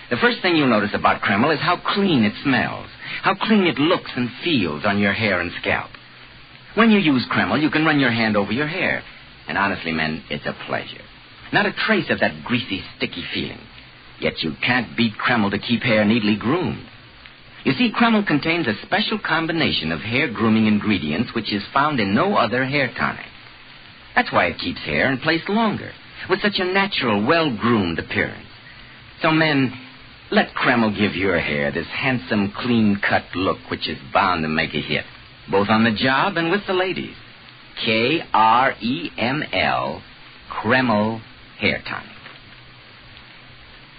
The first thing you'll notice about Kreml is how clean it smells, how clean it looks and feels on your hair and scalp. When you use Kreml, you can run your hand over your hair. And honestly, men, it's a pleasure. Not a trace of that greasy, sticky feeling. Yet you can't beat Kreml to keep hair neatly groomed. You see, Kreml contains a special combination of hair grooming ingredients which is found in no other hair tonic. That's why it keeps hair in place longer, with such a natural, well-groomed appearance. So, men, let Kreml give your hair this handsome, clean-cut look which is bound to make a hit, both on the job and with the ladies. Kreml, Kreml Hair Tonic.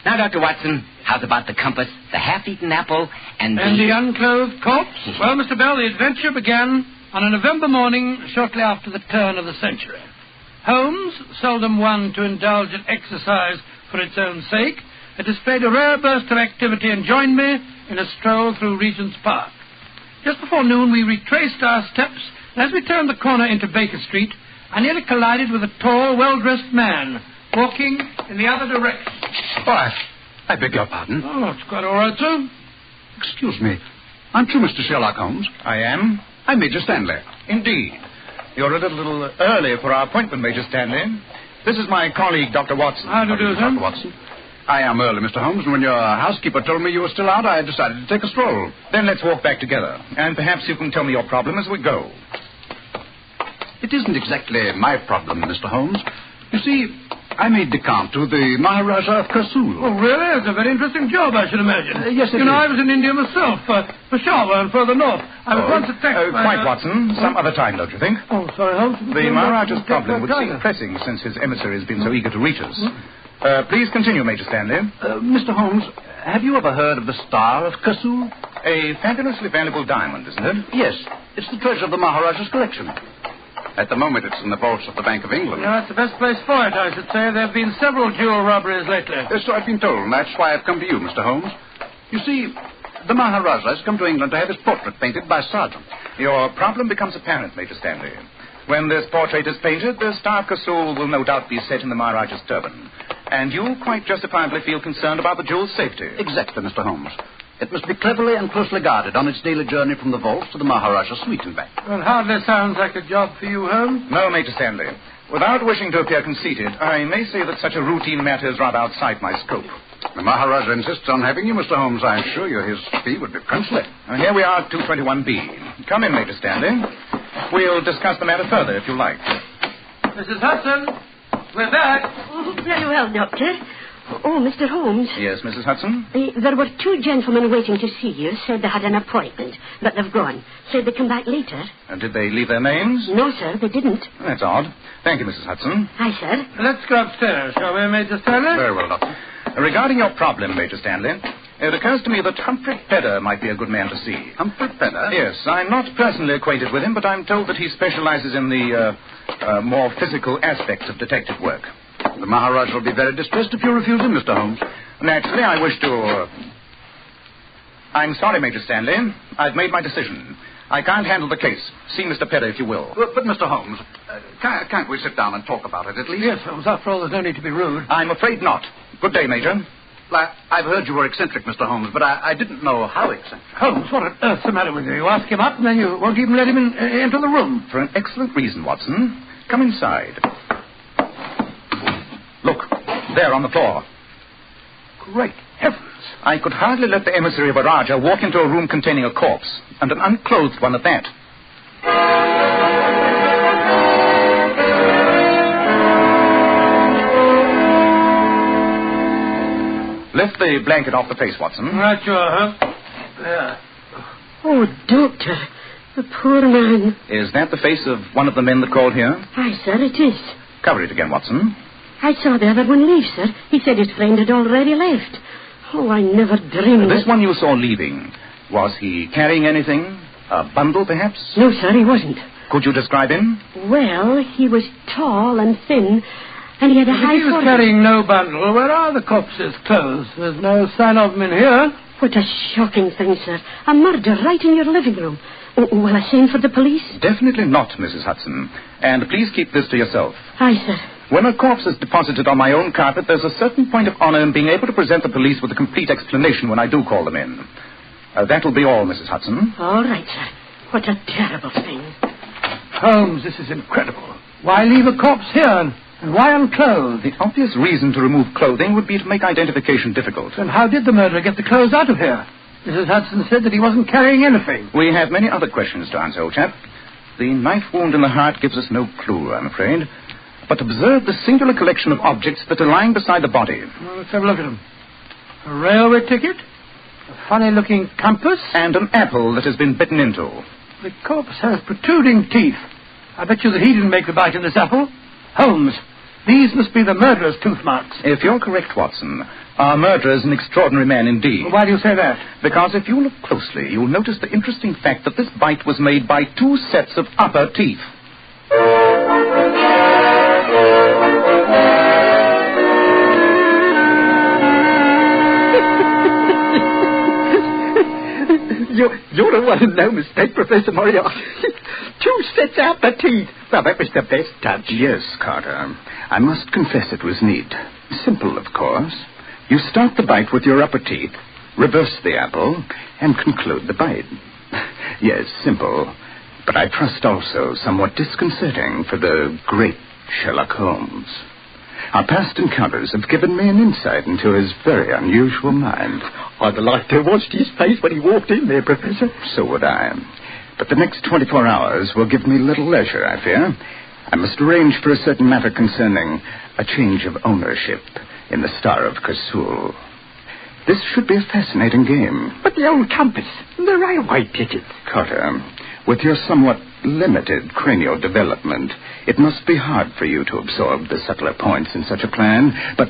Now, Dr. Watson, how's about the compass, the half-eaten apple, and the unclothed corpse? Well, Mr. Bell, the adventure began on a November morning shortly after the turn of the century. Holmes, seldom one to indulge in exercise for its own sake, had displayed a rare burst of activity and joined me in a stroll through Regent's Park. Just before noon, we retraced our steps, and as we turned the corner into Baker Street, I nearly collided with a tall, well-dressed man walking in the other direction. Why, I beg your pardon. Oh, it's quite all right, sir. Excuse me. Aren't you Mr. Sherlock Holmes? I am. I'm Major Stanley. Indeed. You're a little early for our appointment, Major Stanley. This is my colleague, Dr. Watson. How do you do, sir? Dr. Watson. I am early, Mr. Holmes, and when your housekeeper told me you were still out, I decided to take a stroll. Then let's walk back together, and perhaps you can tell me your problem as we go. It isn't exactly my problem, Mr. Holmes. You see, I made decant to the Maharaja of Kasul. Oh, really? It's a very interesting job, I should imagine. Yes, it is. I is. was in India myself, Peshawar and further north. I was once attacked by... Quite, Watson. Some other time, don't you think? Oh, sorry, Holmes. The Maharaja's problem would seem pressing since his emissary has been so eager to reach us. Please continue, Major Stanley. Mr. Holmes, have you ever heard of the Star of Kasul? A fabulously valuable diamond, isn't it? Yes. It's the treasure of the Maharaja's collection. At the moment, it's in the vaults of the Bank of England. Yeah, that's the best place for it, I should say. There have been several jewel robberies lately. So I've been told, and that's why I've come to you, Mr. Holmes. You see, the Maharaja has come to England to have his portrait painted by Sargent. Your problem becomes apparent, Major Stanley. When this portrait is painted, the Star of Kasul will no doubt be set in the Maharaja's turban. And you quite justifiably feel concerned about the jewel's safety. Exactly, Mr. Holmes. It must be cleverly and closely guarded on its daily journey from the vaults to the Maharaja's suite and back. Well, hardly sounds like a job for you, Holmes. No, Major Stanley. Without wishing to appear conceited, I may say that such a routine matter is rather outside my scope. The Maharaja insists on having you, Mr. Holmes. I assure you his fee would be princely. Here we are at 221B. Come in, Major Stanley. We'll discuss the matter further if you like. Mrs. Hudson, we're back. Oh, very well, Doctor. Oh, Mr. Holmes. Yes, Mrs. Hudson? There were two gentlemen waiting to see you. Said they had an appointment, but they've gone. Said they'd come back later. Did they leave their names? No, sir, they didn't. That's odd. Thank you, Mrs. Hudson. Hi, sir. Let's go upstairs, shall we, Major Stanley? Very well, Doctor. Regarding your problem, Major Stanley, it occurs to me that Humphrey Pedder might be a good man to see. Humphrey Pedder? Yes, I'm not personally acquainted with him, but I'm told that he specializes in the more physical aspects of detective work. The Maharaja will be very distressed if you refuse him, Mr. Holmes. Naturally, I wish to... I'm sorry, Major Stanley. I've made my decision. I can't handle the case. See Mr. Pedder, if you will. But Mr. Holmes, can't we sit down and talk about it at least? Yes, Holmes. After all, there's no need to be rude. I'm afraid not. Good day, Major. I've heard you were eccentric, Mr. Holmes, but I didn't know how eccentric. Holmes, what on earth's the matter with you? You ask him up, and then you won't even let him into the room. For an excellent reason, Watson. Come inside. Look, there on the floor. Great heavens. I could hardly let the emissary of a Raja walk into a room containing a corpse, and an unclothed one at that. Lift the blanket off the face, Watson. Right you are, huh? There. Oh, Doctor, the poor man. Is that the face of one of the men that called here? Aye, sir, it is. Cover it again, Watson. I saw the other one leave, sir. He said his friend had already left. Oh, I never dreamed... This one you saw leaving, was he carrying anything? A bundle, perhaps? No, sir, he wasn't. Could you describe him? Well, he was tall and thin, and he had a high... He was carrying no bundle. Where are the corpse's clothes? There's no sign of them in here. What a shocking thing, sir. A murder right in your living room. Will I send for the police? Definitely not, Mrs. Hudson. And please keep this to yourself. Aye, sir. When a corpse is deposited on my own carpet, there's a certain point of honor in being able to present the police with a complete explanation when I do call them in. That'll be all, Mrs. Hudson. All right, sir. What a terrible thing. Holmes, this is incredible. Why leave a corpse here, and why unclothed? The obvious reason to remove clothing would be to make identification difficult. Then how did the murderer get the clothes out of here? Mrs. Hudson said that he wasn't carrying anything. We have many other questions to answer, old chap. The knife wound in the heart gives us no clue, I'm afraid. But observe the singular collection of objects that are lying beside the body. Well, let's have a look at them. A railway ticket, a funny-looking compass, and an apple that has been bitten into. The corpse has protruding teeth. I bet you that he didn't make the bite in this apple. Holmes, these must be the murderer's tooth marks. If you're correct, Watson, our murderer is an extraordinary man indeed. Well, why do you say that? Because if you look closely, you'll notice the interesting fact that this bite was made by two sets of upper teeth. You're the one no mistake, Professor Moriarty. 2 sets out the teeth. Well, that was the best touch. Yes, Carter. I must confess it was neat. Simple, of course. You start the bite with your upper teeth, reverse the apple, and conclude the bite. Yes, simple, but I trust also somewhat disconcerting for the great Sherlock Holmes. Our past encounters have given me an insight into his very unusual mind. I'd like to have watched his face when he walked in there, Professor. So would I. But the next 24 hours will give me little leisure, I fear. I must arrange for a certain matter concerning a change of ownership in the Star of Kasul. This should be a fascinating game. But the old compass, the railway tickets. Carter, with your somewhat limited cranial development, it must be hard for you to absorb the subtler points in such a plan, but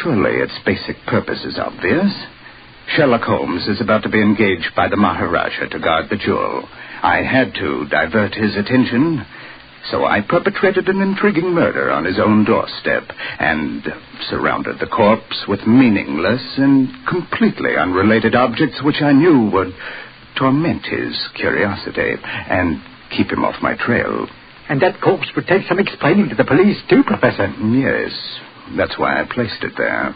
surely its basic purpose is obvious. Sherlock Holmes is about to be engaged by the Maharaja to guard the jewel. I had to divert his attention, so I perpetrated an intriguing murder on his own doorstep and surrounded the corpse with meaningless and completely unrelated objects which I knew would torment his curiosity and keep him off my trail. And that corpse would take some explaining to the police, too, Professor. Yes, that's why I placed it there.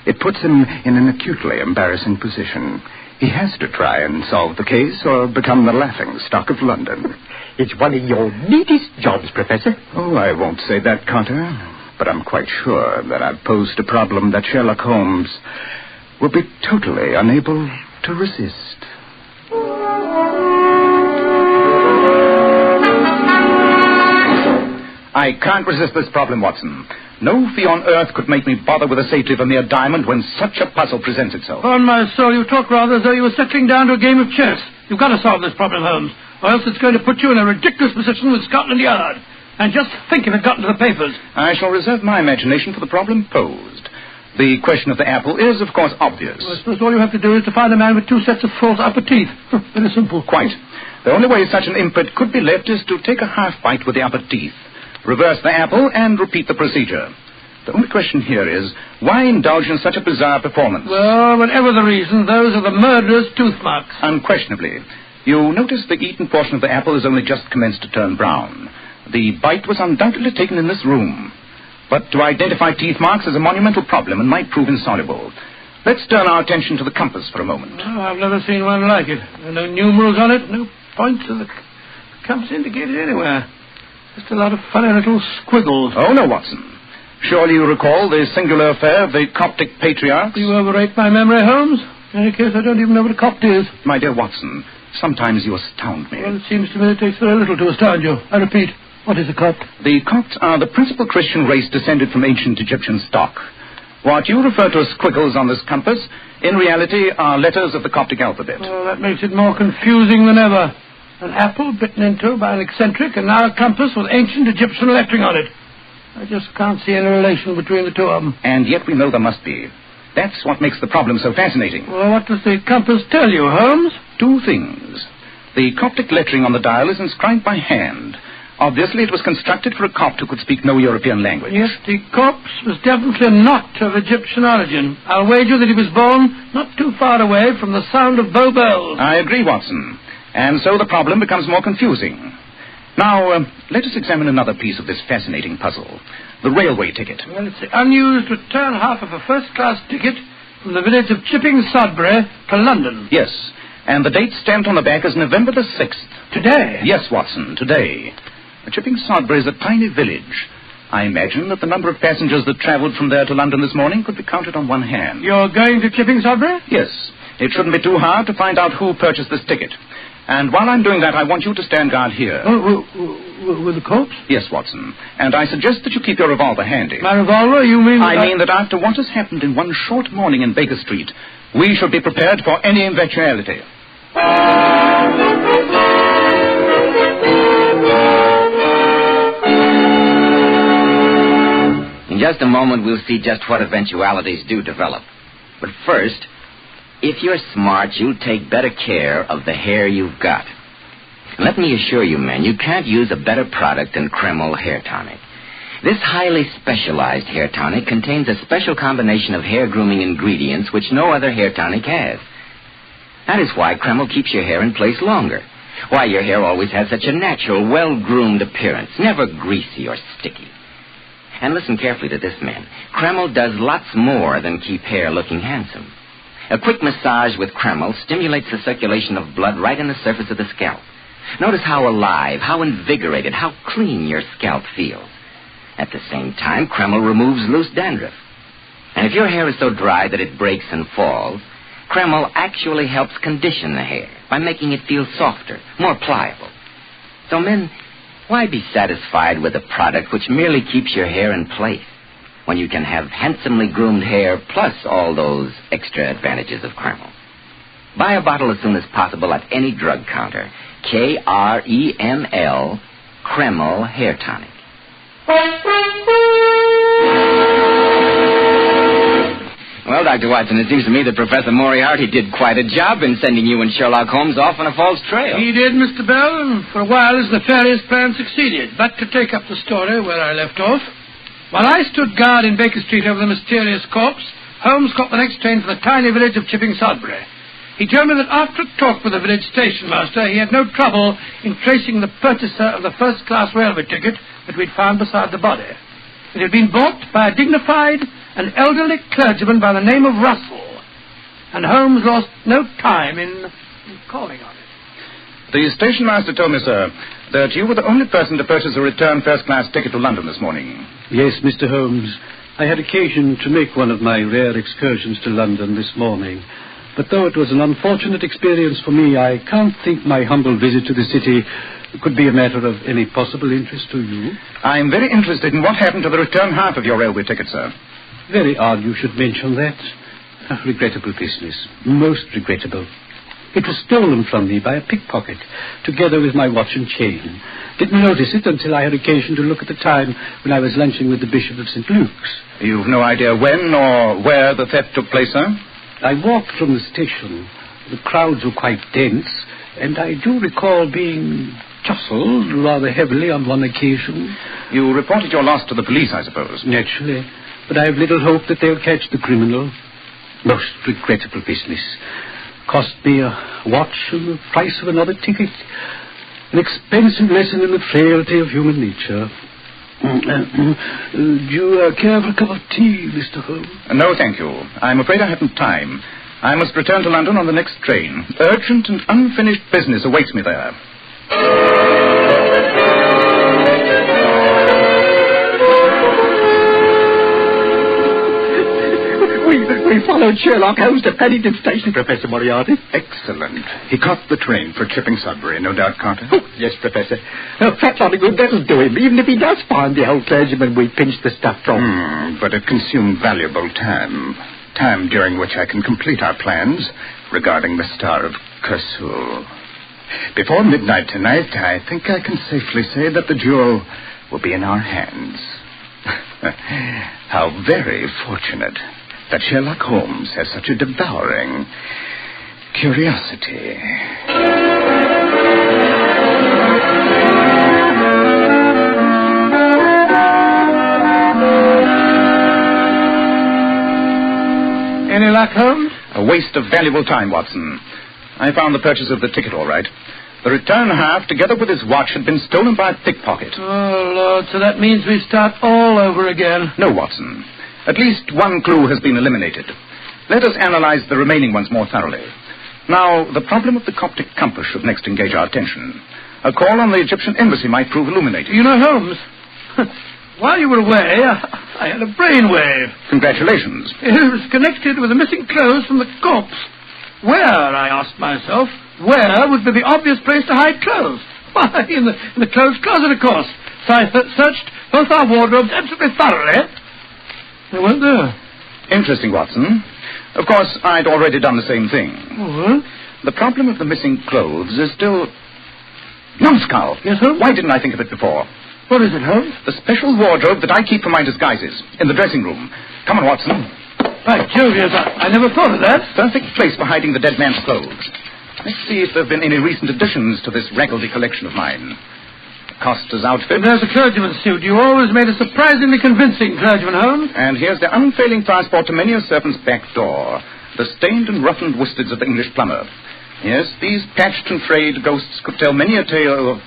It puts him in an acutely embarrassing position. He has to try and solve the case or become the laughingstock of London. It's one of your neatest jobs, Professor. Oh, I won't say that, Carter. But I'm quite sure that I've posed a problem that Sherlock Holmes will be totally unable to resist. I can't resist this problem, Watson. No fee on earth could make me bother with a safety of a mere diamond when such a puzzle presents itself. On my soul, you talk rather as though you were settling down to a game of chess. You've got to solve this problem, Holmes, or else it's going to put you in a ridiculous position with Scotland Yard. And just think if it got into the papers. I shall reserve my imagination for the problem posed. The question of the apple is, of course, obvious. Well, I suppose all you have to do is to find a man with 2 sets of false upper teeth. Very simple. Quite. The only way such an imprint could be left is to take a half bite with the upper teeth, reverse the apple, and repeat the procedure. The only question here is, why indulge in such a bizarre performance? Well, whatever the reason, those are the murderer's tooth marks. Unquestionably. You notice the eaten portion of the apple has only just commenced to turn brown. The bite was undoubtedly taken in this room. But to identify teeth marks is a monumental problem and might prove insoluble. Let's turn our attention to the compass for a moment. Oh, I've never seen one like it. There are no numerals on it, no points of the compass indicated anywhere. Just a lot of funny little squiggles. Oh, no, Watson. Surely you recall the singular affair of the Coptic patriarchs? You overrate my memory, Holmes. In any case, I don't even know what a Copt is. My dear Watson, sometimes you astound me. Well, it seems to me it takes very little to astound you. I repeat, what is a Copt? The Copts are the principal Christian race descended from ancient Egyptian stock. What you refer to as squiggles on this compass, in reality, are letters of the Coptic alphabet. Well, that makes it more confusing than ever. An apple bitten into by an eccentric, and now a compass with ancient Egyptian lettering on it. I just can't see any relation between the two of them. And yet we know there must be. That's what makes the problem so fascinating. Well, what does the compass tell you, Holmes? Two things. The Coptic lettering on the dial is inscribed by hand. Obviously, it was constructed for a Copt who could speak no European language. Yes, the corpse was definitely not of Egyptian origin. I'll wager that he was born not too far away from the sound of bow bells. I agree, Watson. And so the problem becomes more confusing. Now, let us examine another piece of this fascinating puzzle. The railway ticket. Well, it's the unused return half of a first-class ticket from the village of Chipping Sodbury to London. Yes, and the date stamped on the back is November the 6th. Today? Yes, Watson, today. Chipping Sodbury is a tiny village. I imagine that the number of passengers that travelled from there to London this morning could be counted on one hand. You're going to Chipping Sodbury? Yes. It shouldn't be too hard to find out who purchased this ticket. And while I'm doing that, I want you to stand guard here. With the corpse? Yes, Watson. And I suggest that you keep your revolver handy. My revolver? You mean... I mean that after what has happened in one short morning in Baker Street, we should be prepared for any eventuality. In just a moment, we'll see just what eventualities do develop. But first, if you're smart, you'll take better care of the hair you've got. Let me assure you, men, you can't use a better product than Kreml Hair Tonic. This highly specialized hair tonic contains a special combination of hair grooming ingredients which no other hair tonic has. That is why Kreml keeps your hair in place longer. Why your hair always has such a natural, well-groomed appearance, never greasy or sticky. And listen carefully to this, man. Kreml does lots more than keep hair looking handsome. A quick massage with Kreml stimulates the circulation of blood right in the surface of the scalp. Notice how alive, how invigorated, how clean your scalp feels. At the same time, Kreml removes loose dandruff. And if your hair is so dry that it breaks and falls, Kreml actually helps condition the hair by making it feel softer, more pliable. So, men, why be satisfied with a product which merely keeps your hair in place when you can have handsomely groomed hair plus all those extra advantages of Kreml? Buy a bottle as soon as possible at any drug counter. Kreml, Kreml Hair Tonic. Well, Dr. Watson, it seems to me that Professor Moriarty did quite a job in sending you and Sherlock Holmes off on a false trail. He did, Mr. Bell, and for a while his nefarious plan succeeded. But to take up the story where I left off, while I stood guard in Baker Street over the mysterious corpse, Holmes caught the next train for the tiny village of Chipping Sodbury. He told me that after a talk with the village station master, he had no trouble in tracing the purchaser of the first-class railway ticket that we'd found beside the body. It had been bought by a dignified and elderly clergyman by the name of Russell, and Holmes lost no time in calling on it. The station master told me, sir, that you were the only person to purchase a return first-class ticket to London this morning. Yes, Mr. Holmes. I had occasion to make one of my rare excursions to London this morning. But though it was an unfortunate experience for me, I can't think my humble visit to the city could be a matter of any possible interest to you. I'm very interested in what happened to the return half of your railway ticket, sir. Very odd you should mention that. A regrettable business. Most regrettable. It was stolen from me by a pickpocket, together with my watch and chain. Didn't notice it until I had occasion to look at the time when I was lunching with the Bishop of St. Luke's. You've no idea when or where the theft took place, sir? I walked from the station. The crowds were quite dense, and I do recall being jostled rather heavily on one occasion. You reported your loss to the police, I suppose? Naturally, but I have little hope that they'll catch the criminal. Most regrettable business. Cost me a watch and the price of another ticket. An expensive lesson in the frailty of human nature. Do you care for a cup of tea, Mr. Holmes? No, thank you. I'm afraid I haven't time. I must return to London on the next train. Urgent and unfinished business awaits me there. I followed Sherlock Holmes to Paddington Station, Professor Moriarty. Excellent. He caught the train for Chipping Sudbury, no doubt, Carter? Oh, yes, Professor. Fat lot of good that'll do him, even if he does find the old clergyman we pinched the stuff from. But it consumed valuable time. Time during which I can complete our plans regarding the Star of Kersul. Before midnight tonight, I think I can safely say that the jewel will be in our hands. How very fortunate that Sherlock Holmes has such a devouring curiosity. Any luck, Holmes? A waste of valuable time, Watson. I found the purchase of the ticket all right. The return half, together with his watch, had been stolen by a pickpocket. Oh, Lord, so that means we start all over again. No, Watson. At least one clue has been eliminated. Let us analyze the remaining ones more thoroughly. Now, the problem of the Coptic compass should next engage our attention. A call on the Egyptian embassy might prove illuminating. You know, Holmes, while you were away, I had a brainwave. Congratulations. It was connected with the missing clothes from the corpse. Where, I asked myself, where would be the obvious place to hide clothes? Why, in the clothes closet, of course. So I searched both our wardrobes absolutely thoroughly. They weren't there. Interesting, Watson. Of course, I'd already done the same thing. Oh, The problem of the missing clothes is still... Numbskull! Yes, Holmes? Why didn't I think of it before? What is it, Holmes? The special wardrobe that I keep for my disguises, in the dressing room. Come on, Watson. By Jove, yes, I never thought of that. Perfect place for hiding the dead man's clothes. Let's see if there have been any recent additions to this Raggledy collection of mine. Costa's outfit. And there's a clergyman's suit. You always made a surprisingly convincing clergyman, Holmes. And here's the unfailing passport to many a servant's back door. The stained and roughened worsteds of the English plumber. Yes, these patched and frayed ghosts could tell many a tale of...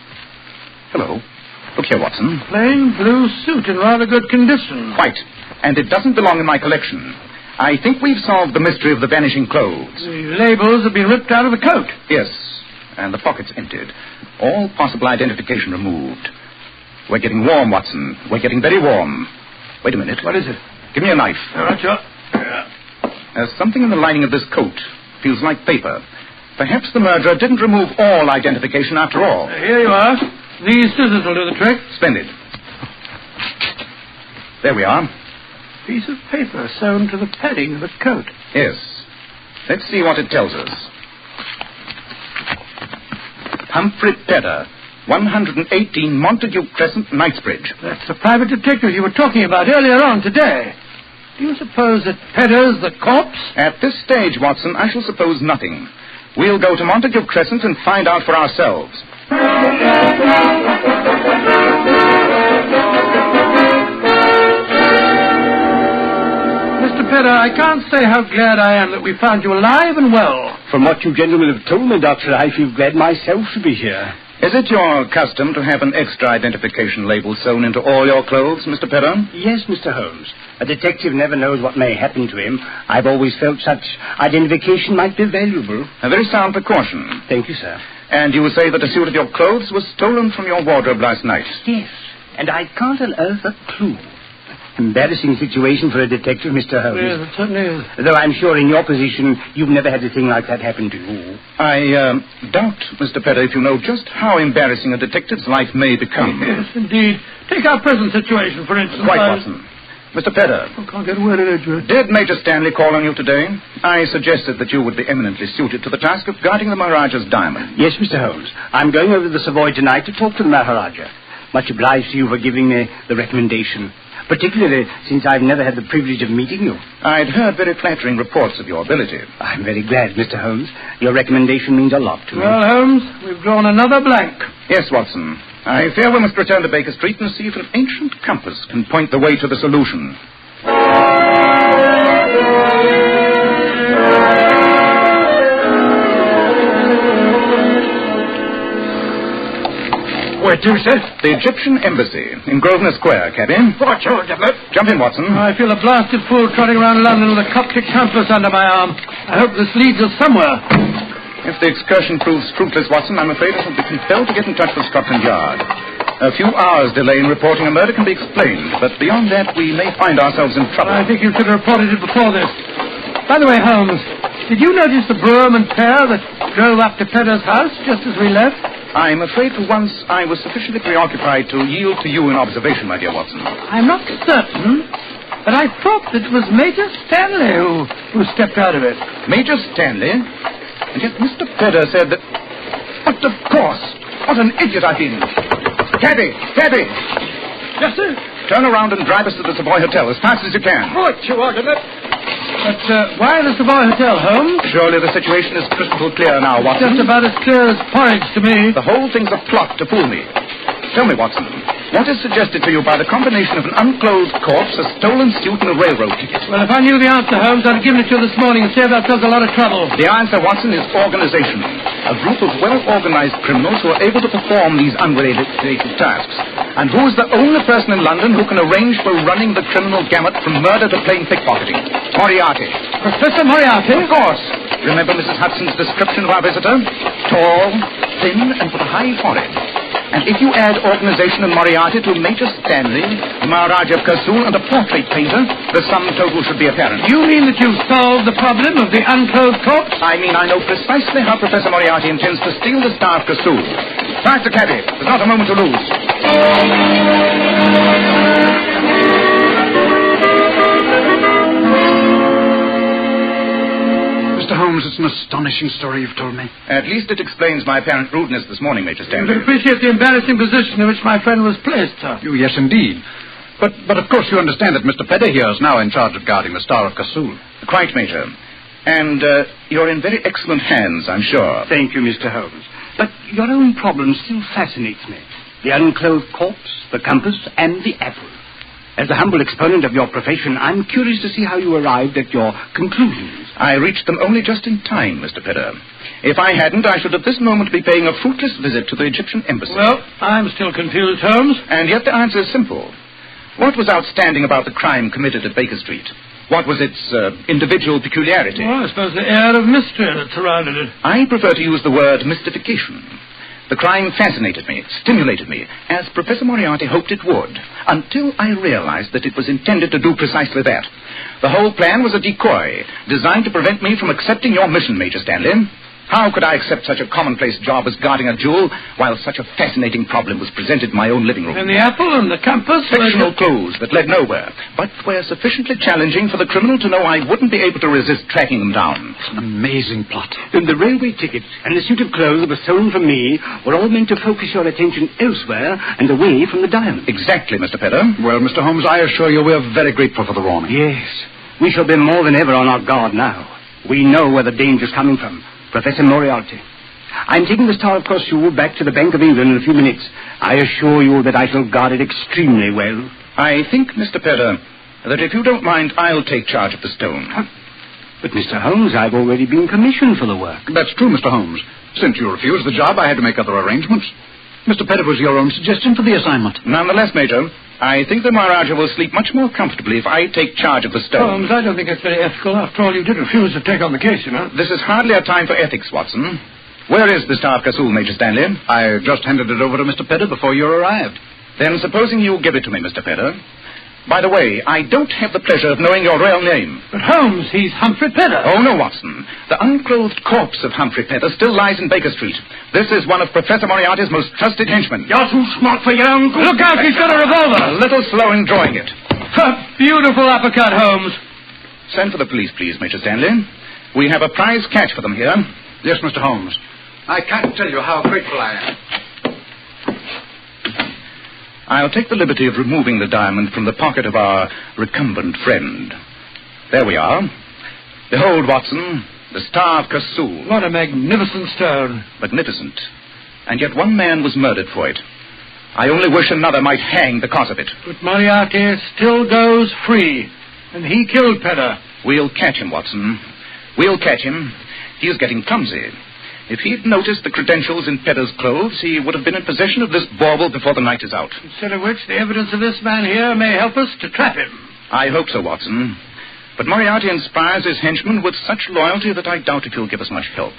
Hello. Look here, Watson. Plain blue suit in rather good condition. Quite. And it doesn't belong in my collection. I think we've solved the mystery of the vanishing clothes. The labels have been ripped out of the coat. Yes, and the pockets emptied. All possible identification removed. We're getting warm, Watson. We're getting very warm. Wait a minute. What is it? Give me a knife. All right, sure. There's something in the lining of this coat. Feels like paper. Perhaps the murderer didn't remove all identification after all. Here you are. These scissors will do the trick. Splendid. There we are. Piece of paper sewn to the padding of the coat. Yes. Let's see what it tells us. Humphrey Pedder, 118 Montague Crescent, Knightsbridge. That's the private detective you were talking about earlier on today. Do you suppose that Pedder's the corpse? At this stage, Watson, I shall suppose nothing. We'll go to Montague Crescent and find out for ourselves. Mr. Pedder, I can't say how glad I am that we found you alive and well. From what you gentlemen have told me, Doctor, I feel glad myself to be here. Is it your custom to have an extra identification label sewn into all your clothes, Mr. Pedder? Yes, Mr. Holmes. A detective never knows what may happen to him. I've always felt such identification might be valuable. A very sound precaution. Thank you, sir. And you say that a suit of your clothes was stolen from your wardrobe last night? Yes, and I can't unearth a clue. Embarrassing situation for a detective, Mr. Holmes. Yes, it certainly is. Though I'm sure in your position you've never had a thing like that happen to you. I doubt, Mr. Pedder, if you know just how embarrassing a detective's life may become. Yes, indeed. Take our present situation, for instance. Quite, Watson. Mr. Pedder. I can't get a word in it. Did Major Stanley call on you today? I suggested that you would be eminently suited to the task of guarding the Maharaja's diamond. Yes, Mr. Holmes. I'm going over to the Savoy tonight to talk to the Maharaja. Much obliged to you for giving me the recommendation, particularly since I've never had the privilege of meeting you. I'd heard very flattering reports of your ability. I'm very glad, Mr. Holmes. Your recommendation means a lot to me. Well, Holmes, we've drawn another blank. Yes, Watson. I fear we must return to Baker Street and see if an ancient compass can point the way to the solution. Where to, sir? The Egyptian Embassy in Grosvenor Square, cabin. Watch out, gentlemen. Jump in, Watson. I feel a blasted fool trotting around London with a Coptic compass under my arm. I hope this leads us somewhere. If the excursion proves fruitless, Watson, I'm afraid I shall be compelled to get in touch with Scotland Yard. A few hours' delay in reporting a murder can be explained, but beyond that, we may find ourselves in trouble. I think you should have reported it before this. By the way, Holmes, did you notice the brougham and pair that drove up to Pedder's house just as we left? I'm afraid for once I was sufficiently preoccupied to yield to you in observation, my dear Watson. I'm not certain, but I thought that it was Major Stanley who stepped out of it. Major Stanley? And yet Mr. Pedder said that... But of course! What an idiot I've been! Cabby! Cabby! Yes, sir? Turn around and drive us to the Savoy Hotel as fast as you can. Right, you ordered it. But why the Savoy Hotel, Holmes? Surely the situation is crystal clear now, Watson. Just about as clear as porridge to me. The whole thing's a plot to fool me. Tell me, Watson, what is suggested to you by the combination of an unclothed corpse, a stolen suit, and a railroad ticket? Well, if I knew the answer, Holmes, I'd have given it to you this morning and saved ourselves a lot of trouble. The answer, Watson, is organization. A group of well-organized criminals who are able to perform these unrelated tasks. And who is the only person in London who can arrange for running the criminal gamut from murder to plain pickpocketing? Moriarty. Professor Moriarty? Of course. Remember Mrs. Hudson's description of our visitor? Tall, thin, and with a high forehead. And if you add organization and Moriarty to Major Stanley, the Maharaja of Kasul, and a portrait painter, the sum total should be apparent. You mean that you've solved the problem of the unclothed corpse? I mean I know precisely how Professor Moriarty intends to steal the Star of Kasul. Faster, cabby. There's not a moment to lose. Mr. Holmes, it's an astonishing story you've told me. At least it explains my apparent rudeness this morning, Major Stanley. I appreciate the embarrassing position in which my friend was placed, sir. Oh, yes, indeed. But of course you understand that Mr. Pedder here is now in charge of guarding the Star of Kasul. Quite, Major. And you're in very excellent hands, I'm sure. Thank you, Mr. Holmes. But your own problem still fascinates me. The unclothed corpse, the compass, and the apple. As a humble exponent of your profession, I'm curious to see how you arrived at your conclusions. I reached them only just in time, Mr. Pedder. If I hadn't, I should at this moment be paying a fruitless visit to the Egyptian embassy. Well, I'm still confused, Holmes. And yet the answer is simple. What was outstanding about the crime committed at Baker Street? What was its individual peculiarity? Well, I suppose the air of mystery that surrounded it. I prefer to use the word mystification. The crime fascinated me, stimulated me, as Professor Moriarty hoped it would, until I realized that it was intended to do precisely that. The whole plan was a decoy, designed to prevent me from accepting your mission, Major Stanley. How could I accept such a commonplace job as guarding a jewel while such a fascinating problem was presented in my own living room? And the apple and the compass? Fictional clues that led nowhere, but were sufficiently challenging for the criminal to know I wouldn't be able to resist tracking them down. It's an amazing plot. And the railway ticket and the suit of clothes that was stolen from me were all meant to focus your attention elsewhere and away from the diamond. Exactly, Mr. Pedder. Well, Mr. Holmes, I assure you we're very grateful for the warning. Yes. We shall be more than ever on our guard now. We know where the danger's coming from. Professor Moriarty. I'm taking the Star of Kasul back to the Bank of England in a few minutes. I assure you that I shall guard it extremely well. I think, Mr. Pedder, that if you don't mind, I'll take charge of the stone. But, Mr. Holmes, I've already been commissioned for the work. That's true, Mr. Holmes. Since you refused the job, I had to make other arrangements. Mr. Pedder, was your own suggestion for the assignment. Nonetheless, Major, I think the Maharaja will sleep much more comfortably if I take charge of the stone. Holmes, I don't think that's very ethical. After all, you did refuse to take on the case, you know. This is hardly a time for ethics, Watson. Where is the Star of Kasul, Major Stanley? I just handed it over to Mr. Pedder before you arrived. Then supposing you give it to me, Mr. Pedder. By the way, I don't have the pleasure of knowing your real name. But Holmes, he's Humphrey Pedder. Oh, no, Watson. The unclothed corpse of Humphrey Pedder still lies in Baker Street. This is one of Professor Moriarty's most trusted henchmen. You're too smart for your own good. Look out, he's got a revolver. A little slow in drawing it. A beautiful uppercut, Holmes. Send for the police, please, Major Stanley. We have a prize catch for them here. Yes, Mr. Holmes. I can't tell you how grateful I am. I'll take the liberty of removing the diamond from the pocket of our recumbent friend. There we are. Behold, Watson, the Star of Kasul. What a magnificent stone. Magnificent. And yet one man was murdered for it. I only wish another might hang because of it. But Moriarty still goes free, and he killed Pedder. We'll catch him, Watson. We'll catch him. He is getting clumsy. If he'd noticed the credentials in Pedder's clothes, he would have been in possession of this bauble before the night is out. Instead of which, the evidence of this man here may help us to trap him. I hope so, Watson. But Moriarty inspires his henchmen with such loyalty that I doubt if he'll give us much help.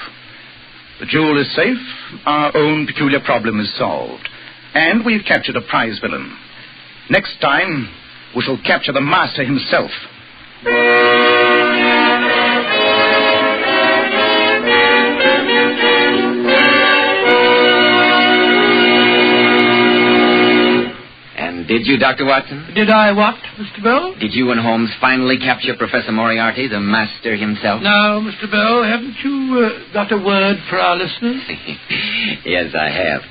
The jewel is safe, our own peculiar problem is solved, and we've captured a prize villain. Next time, we shall capture the master himself. Did you, Dr. Watson? Did I what, Mr. Bell? Did you and Holmes finally capture Professor Moriarty, the master himself? No, Mr. Bell, haven't you got a word for our listeners? Yes, I have.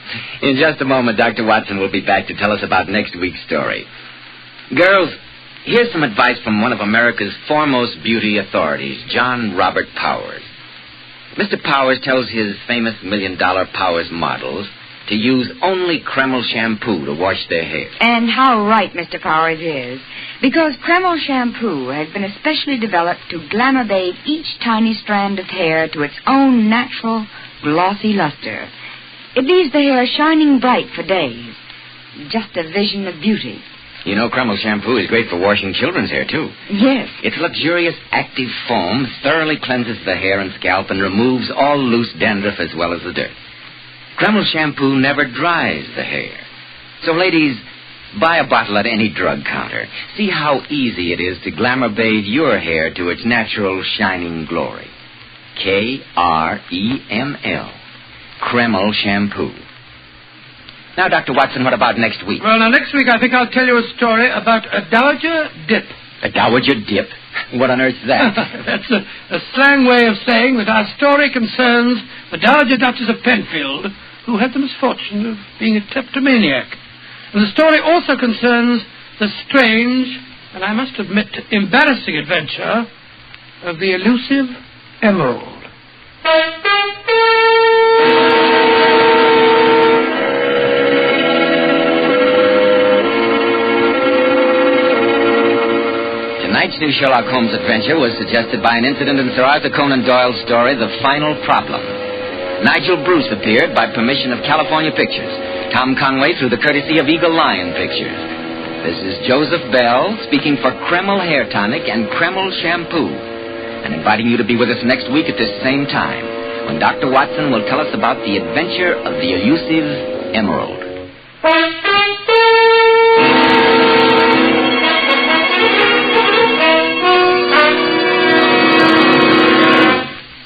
In just a moment, Dr. Watson will be back to tell us about next week's story. Girls, here's some advice from one of America's foremost beauty authorities, John Robert Powers. Mr. Powers tells his famous $1 Million Powers models to use only Kreml shampoo to wash their hair. And how right Mr. Powers is. Because Kreml shampoo has been especially developed to glamour bathe each tiny strand of hair to its own natural, glossy luster. It leaves the hair shining bright for days. Just a vision of beauty. You know, Kreml shampoo is great for washing children's hair, too. Yes. Its luxurious active foam thoroughly cleanses the hair and scalp and removes all loose dandruff as well as the dirt. Kreml shampoo never dries the hair. So, ladies, buy a bottle at any drug counter. See how easy it is to glamour bathe your hair to its natural shining glory. Kreml. Kreml shampoo. Now, Dr. Watson, what about next week? Well, now, next week I think I'll tell you a story about a dowager dip. A dowager dip? What on earth's that? That's a slang way of saying that our story concerns the Dowager Duchess of Penfield, who had the misfortune of being a kleptomaniac. And the story also concerns the strange, and I must admit, embarrassing adventure of the elusive emerald. Tonight's new Sherlock Holmes adventure was suggested by an incident in Sir Arthur Conan Doyle's story, The Final Problem. Nigel Bruce appeared by permission of California Pictures. Tom Conway through the courtesy of Eagle Lion Pictures. This is Joseph Bell speaking for Kreml Hair Tonic and Kreml Shampoo, and inviting you to be with us next week at this same time, when Dr. Watson will tell us about the adventure of the elusive emerald.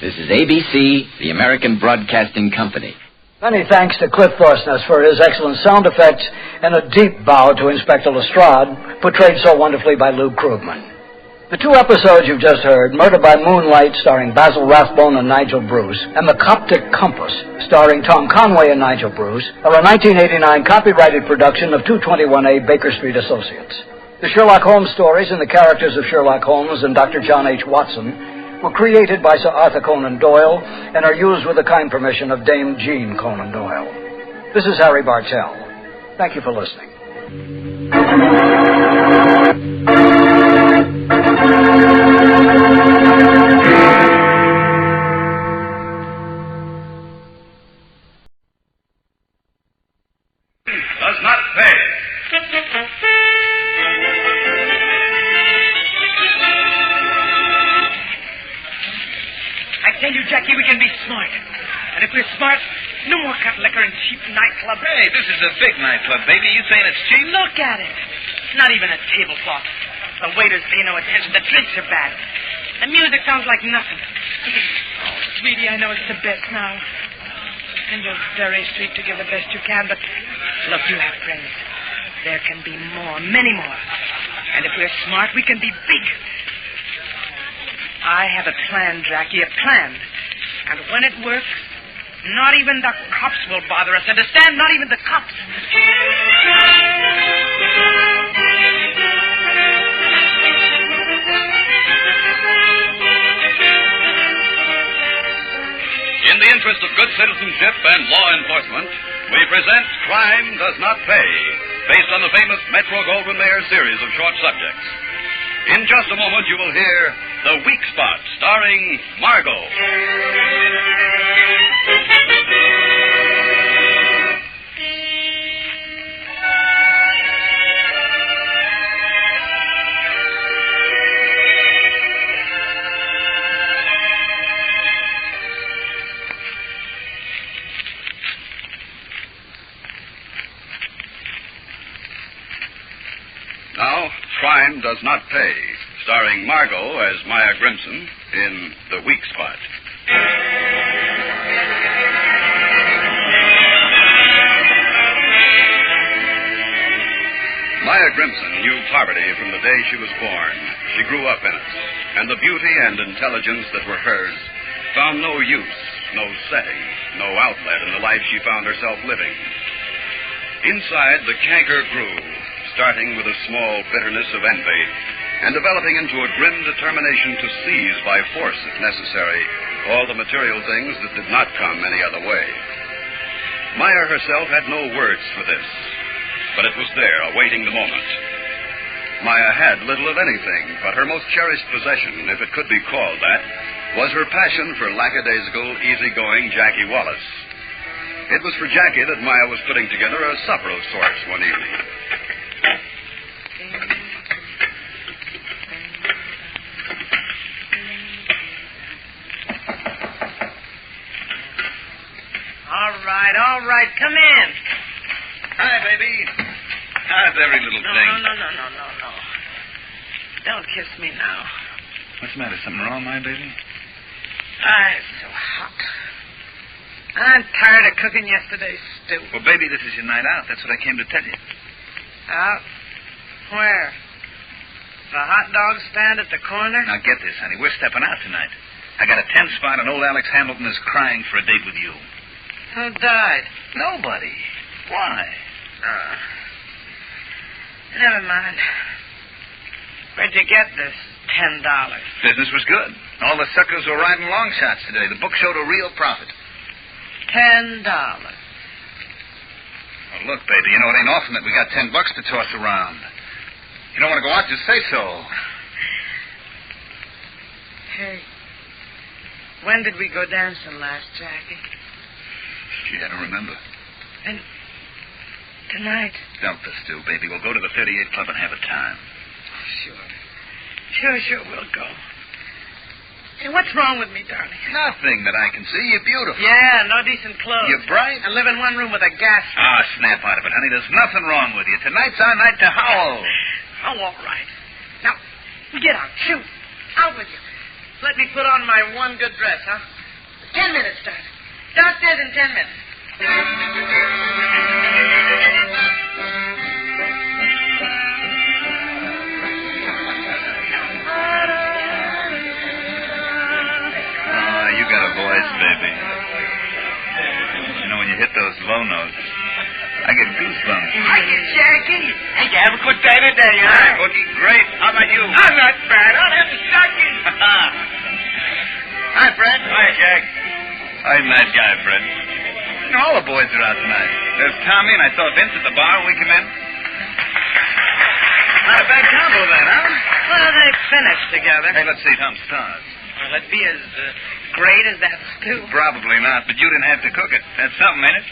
This is ABC, the American Broadcasting Company. Many thanks to Cliff Thorsness for his excellent sound effects, and a deep bow to Inspector Lestrade, portrayed so wonderfully by Lou Krugman. The two episodes you've just heard, Murder by Moonlight, starring Basil Rathbone and Nigel Bruce, and The Coptic Compass, starring Tom Conway and Nigel Bruce, are a 1989 copyrighted production of 221A Baker Street Associates. The Sherlock Holmes stories and the characters of Sherlock Holmes and Dr. John H. Watson were created by Sir Arthur Conan Doyle and are used with the kind permission of Dame Jean Conan Doyle. This is Harry Bartell. Thank you for listening. Does not pay. I tell you, Jackie, we can be smart. And if we're smart, no more cut liquor and cheap nightclubs. Hey, this is a big nightclub, baby. You saying it's cheap? Look at it. Not even a tablecloth. The waiters pay no attention. The drinks are bad. The music sounds like nothing. Oh, sweetie, I know it's the best now. And you're very sweet to give the best you can, but look, you have friends. There can be more, many more. And if we're smart, we can be big. I have a plan, Jackie, a plan. And when it works, not even the cops will bother us. Understand? Not even the cops. In the interest of good citizenship and law enforcement, we present Crime Does Not Pay, based on the famous Metro-Goldwyn-Mayer series of short subjects. In just a moment, you will hear The Weak Spot, starring Marlowe. Now, Crime Does Not Pay, starring Margot as Maya Grimson in The Weak Spot. Maya Grimson knew poverty from the day she was born. She grew up in it, and the beauty and intelligence that were hers found no use, no setting, no outlet in the life she found herself living. Inside, the canker grew, starting with a small bitterness of envy and developing into a grim determination to seize by force, if necessary, all the material things that did not come any other way. Maya herself had no words for this, but it was there, awaiting the moment. Maya had little of anything, but her most cherished possession, if it could be called that, was her passion for lackadaisical, easygoing Jackie Wallace. It was for Jackie that Maya was putting together a supper of sorts one evening. All right, come in. Hi, baby. How's every little thing? No. Don't kiss me now. What's the matter? Something wrong, my baby? It's so hot. I'm tired of cooking yesterday's stew. Well, baby, this is your night out. That's what I came to tell you. Out? Where? The hot dog stand at the corner? Now, get this, honey. We're stepping out tonight. I got a 10 spot, and old Alex Hamilton is crying for a date with you. Who died? Nobody. Why? Never mind. Where'd you get this $10? Business was good. All the suckers were riding long shots today. The book showed a real profit. $10. Oh, look, baby, you know it ain't often that we got $10 to toss around. You don't want to go out, just say so. Hey, when did we go dancing last, Jackie? Gee, I don't remember. And tonight? Dump the stew, baby. We'll go to the 38 Club and have a time. Sure, we'll go. Hey, what's wrong with me, darling? Nothing that I can see. You're beautiful. Yeah, no decent clothes. You're bright. I live in one room with a gas. Snap out of it, honey. There's nothing wrong with you. Tonight's our night to howl. Oh, all right. Now, get out. Shoot. Out with you. Let me put on my one good dress, huh? 10 minutes, Dad. Downstairs in 10 minutes. You got a voice, baby. You know, when you hit those low notes, I get goosebumps. Hiya, Jackie. Hey, you have a good day today, huh? Hi, Boogie. Great. How about you? I'm not bad. I'll have to suck you. Hi, Fred. Hi, Jack. I'm a nice guy, Fred. You know, all the boys are out tonight. There's Tommy, and I saw Vince at the bar when we come in. Not a bad combo, then, huh? Well, they finished together. Hey, let's see Tom stars. Will it be as great as that stew? Probably not, but you didn't have to cook it. That's something, ain't it?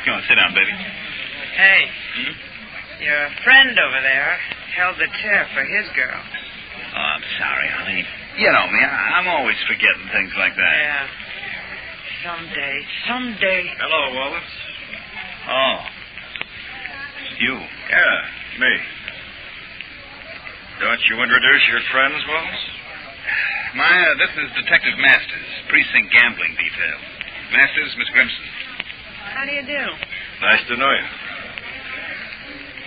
Come on, sit down, baby. Hey, your friend over there held the chair for his girl. Oh, I'm sorry, honey. You know me. I'm always forgetting things like that. Yeah. Someday. Hello, Wallace. Oh. You. Yeah, me. Don't you introduce your friends, Wallace? This is Detective Masters, Precinct Gambling Detail. Masters, Miss Grimson. How do you do? Nice to know you.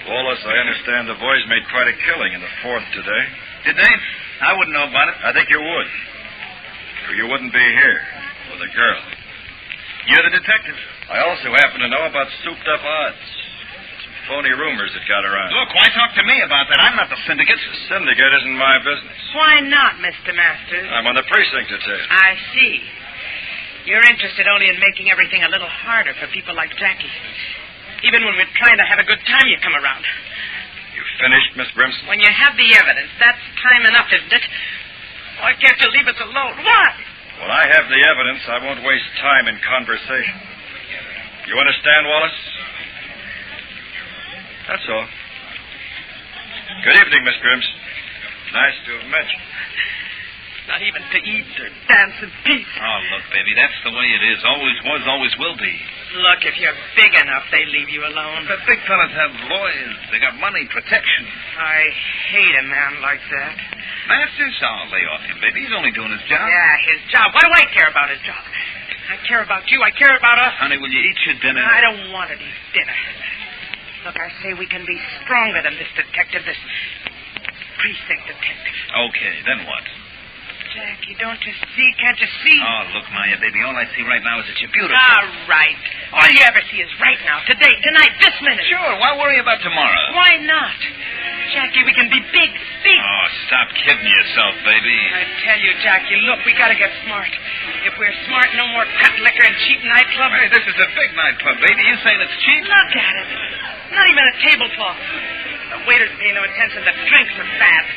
Wallace, I understand the boys made quite a killing in the 4th today. Did they? I wouldn't know about it. I think you would. Or you wouldn't be here with a girl. You're the detective. I also happen to know about souped-up odds. Some phony rumors that got around. Look, why talk to me about that? I'm not the syndicate. The syndicate isn't my business. Why not, Mr. Masters? I'm on the precinct detail. I see. You're interested only in making everything a little harder for people like Jackie. Even when we're trying to have a good time, you come around. You finished, Miss Grimson? When you have the evidence, that's time enough, isn't it? Why can't you leave us alone? Why? When I have the evidence, I won't waste time in conversation. You understand, Wallace? That's all. Good evening, Miss Grimson. Nice to have met you. Not even to eat or dance in peace. Oh, look, baby, that's the way it is. Always was, always will be. Look, if you're big enough, they leave you alone. But big fellas have lawyers. They got money, protection. I hate a man like that. Masters? Oh, lay off him, baby. He's only doing his job. Yeah, his job. What do I care about his job? I care about you. I care about us. Honey, will you eat your dinner? I don't want to eat dinner. Look, I say we can be stronger than this detective, this precinct detective. Okay, then what? Jackie, don't you see? Can't you see? Oh, look, Maya, baby, all I see right now is that you're beautiful. All right. All you ever see is right now, today, tonight, this minute. Sure, why worry about tomorrow? Why not? Jackie, we can be big. Oh, stop kidding yourself, baby. I tell you, Jackie, look, we gotta get smart. If we're smart, no more cut liquor and cheap nightclubs. Hey, this is a big nightclub, baby. You saying it's cheap? Look at it. Not even a tablecloth. The waiters pay no attention. The drinks are bad.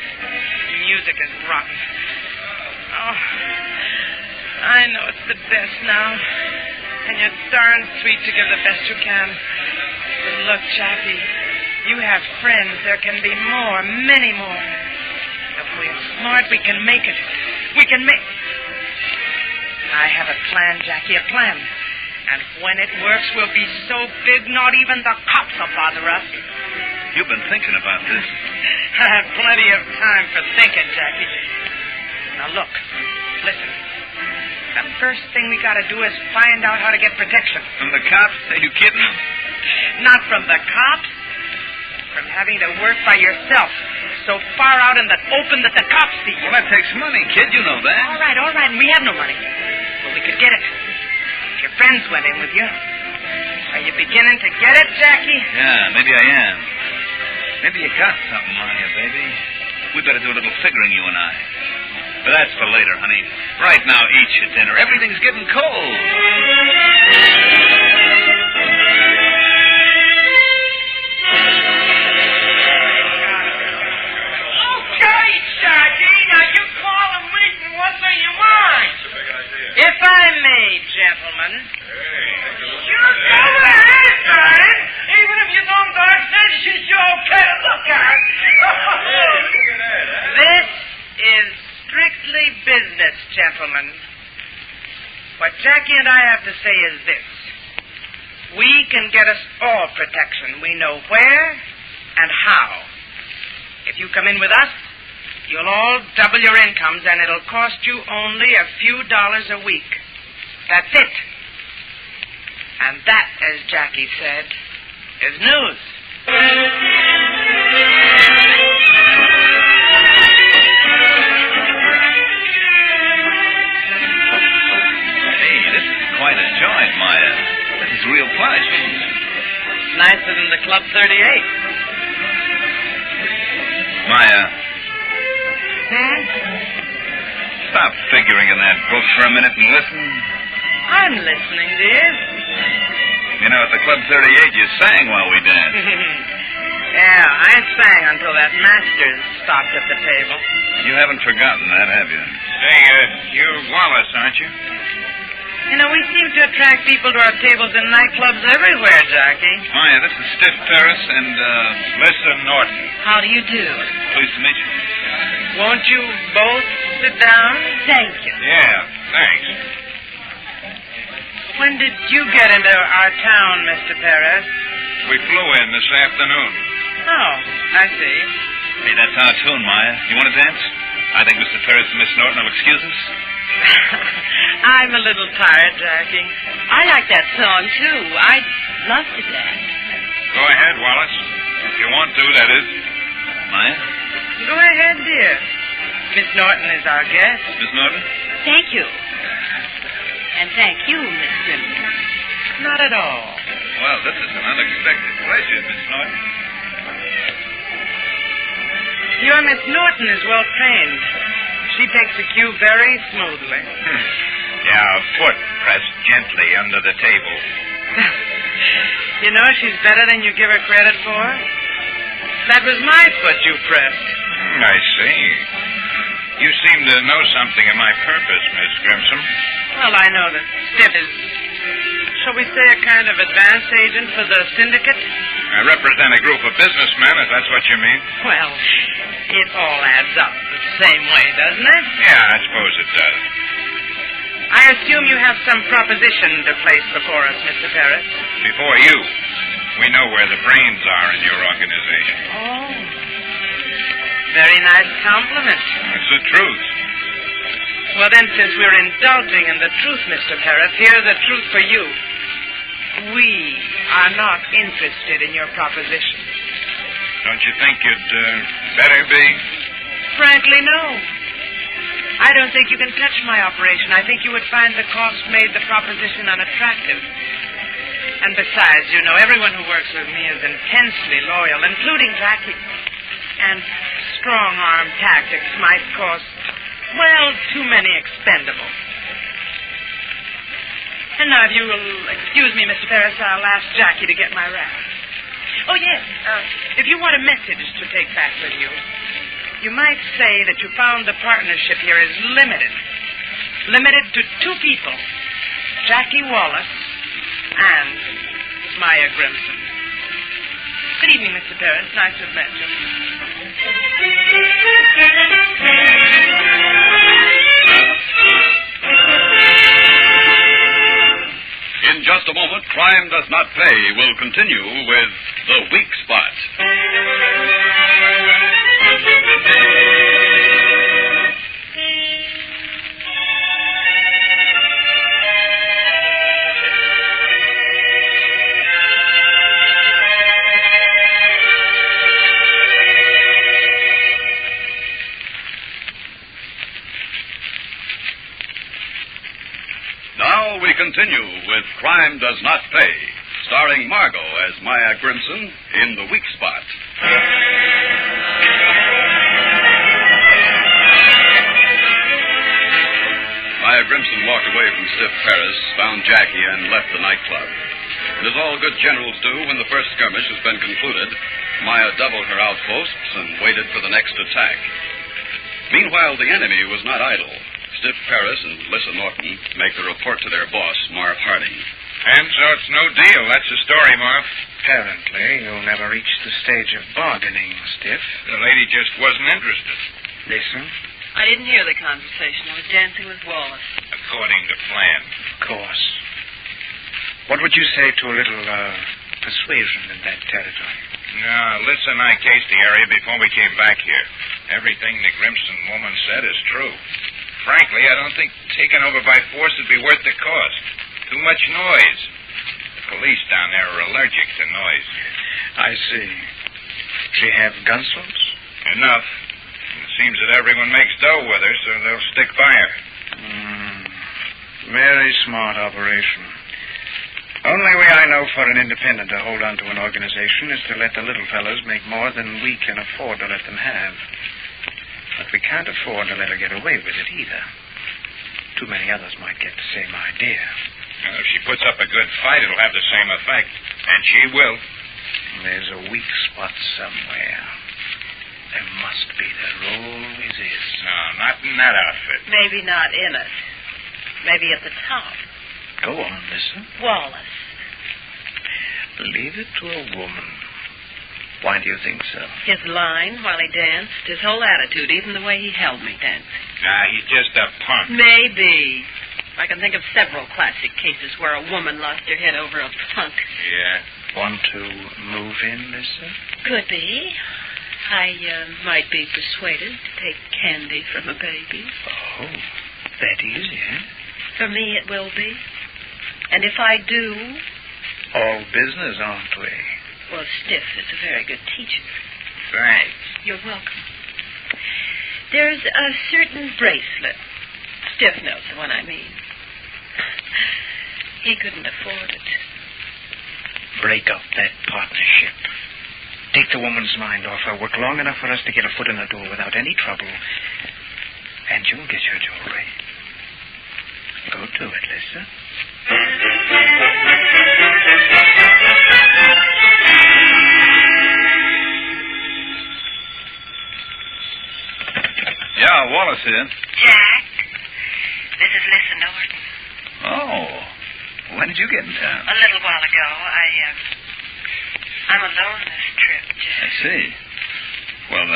The music is rotten. Oh, I know it's the best now. And you're darn sweet to give the best you can. But look, Jackie, you have friends. There can be more, many more. If we're smart, we can make it. We can make... I have a plan, Jackie, a plan. And when it works, we'll be so big, not even the cops will bother us. You've been thinking about this. I have plenty of time for thinking, Jackie. Now, look. Listen. The first thing we gotta do is find out how to get protection. From the cops? Are you kidding? Not from the cops. From having to work by yourself. So far out in the open that the cops see you. Well, that takes money, kid. You know that. All right. And we have no money. But we could get it. If your friends went in with you. Are you beginning to get it, Jackie? Yeah, maybe I am. Maybe you got something, Maya, baby. We better do a little figuring, you and I. But that's for later, honey. Right now, eat your dinner. Everything's getting cold. Okay, Jackie. Now you call and wait, and what's on your mind? If I may, gentlemen. You go ahead, darling. Even if you don't understand, she's okay to look at. This is strictly business, gentlemen. What Jackie and I have to say is this. We can get us all protection. We know where and how. If you come in with us, you'll all double your incomes, and it'll cost you only a few dollars a week. That's it. And that, as Jackie said, is news. Hey, this is quite a joint, Maya. This is real plush. Nicer than the Club 38. Maya. Hmm? Stop figuring in that book for a minute and listen. I'm listening, dear. You know, at the Club 38, you sang while we danced. Yeah, I sang until that Masters stopped at the table. You haven't forgotten that, have you? Say, you're Wallace, aren't you? You know, we seem to attract people to our tables in nightclubs everywhere, Jackie. Maya, this is Stiff Ferris and, Lissa Norton. How do you do? Pleased to meet you. Won't you both sit down? Thank you. Yeah, thanks. When did you get into our town, Mr. Perez? We flew in this afternoon. Oh, I see. Hey, that's our tune, Maya. You want to dance? I think Mr. Ferris and Miss Norton will excuse us. I'm a little tired, Jackie. I like that song, too. I'd love to dance. Go ahead, Wallace. If you want to, that is. Maya? Go ahead, dear. Miss Norton is our guest. Miss Norton? Thank you. And thank you, Miss Grimson. Not at all. Well, this is an unexpected pleasure, Miss Norton. Your Miss Norton is well trained. She takes the cue very smoothly. Yeah, a foot pressed gently under the table. You know, she's better than you give her credit for. That was my foot you pressed. I see. You seem to know something of my purpose, Miss Grimson. Well, I know that Stiff is, shall we say, a kind of advance agent for the syndicate. I represent a group of businessmen, if that's what you mean. Well, it all adds up the same way, doesn't it? Yeah, I suppose it does. I assume you have some proposition to place before us, Mr. Perez. Before you. We know where the brains are in your organization. Oh. Very nice compliment. It's the truth. Well, then, since we're indulging in the truth, Mr. Perez, here's the truth for you. We are not interested in your proposition. Don't you think you'd better be? Frankly, no. I don't think you can touch my operation. I think you would find the cost made the proposition unattractive. And besides, you know, everyone who works with me is intensely loyal, including Jackie. And strong-arm tactics might cost, well, too many expendables. And now, if you will excuse me, Mr. Ferris, I'll ask Jackie to get my wrap. Oh, yes. If you want a message to take back with you, you might say that you found the partnership here is limited. Limited to 2 people, Jackie Wallace and Maya Grimson. Good evening, Mr. Ferris. Nice to have met you. In just a moment, Crime Does Not Pay will continue with The Weak Spot. Now we continue with Crime Does Not Pay, starring Margot as Maya Grimson in The Weak Spot. Maya Grimson walked away from Stiff Paris, found Jackie, and left the nightclub. And as all good generals do when the first skirmish has been concluded, Maya doubled her outposts and waited for the next attack. Meanwhile, the enemy was not idle. Stiff Paris and Lissa Norton make the report to their boss, Marv Harding. And so it's no deal. That's the story, Marv. Apparently, you'll never reach the stage of bargaining, Stiff. The lady just wasn't interested. Listen. I didn't hear the conversation. I was dancing with Wallace. According to plan. Of course. What would you say to a little, persuasion in that territory? No, Lissa and I cased the area before we came back here. Everything the Grimson woman said is true. Frankly, I don't think taking over by force would be worth the cost. Too much noise. The police down there are allergic to noise. I see. She have gun salts? Enough. It seems that everyone makes dough with her, so they'll stick by her. Very smart operation. Only way I know for an independent to hold on to an organization is to let the little fellows make more than we can afford to let them have. But we can't afford to let her get away with it either. Too many others might get the same idea. Well, if she puts up a good fight, it'll have the same effect. And she will. There's a weak spot somewhere. There must be. There always is. No, not in that outfit. Maybe not in it. Maybe at the top. Go on, listen. Wallace. Leave it to a woman. Why do you think so? His line while he danced, his whole attitude, even the way he held me dancing. Nah, he's just a punk. Maybe. I can think of several classic cases where a woman lost her head over a punk. Yeah. Want to move in, Lissa? Could be. I might be persuaded to take candy from a baby. Oh, that easy, eh? For me, it will be. And if I do... All business, aren't we? Well, Stiff is a very good teacher. Thanks. You're welcome. There's a certain bracelet. Stiff knows the one I mean. He couldn't afford it. Break up that partnership. Take the woman's mind off her. Work long enough for us to get a foot in the door without any trouble. And you'll get your jewelry. Go to it, Lissa. Yeah, Wallace here. Jack, this is Lissa Norton. Oh, when did you get in town? A little while ago. I'm alone this trip, Jack. I see. Well,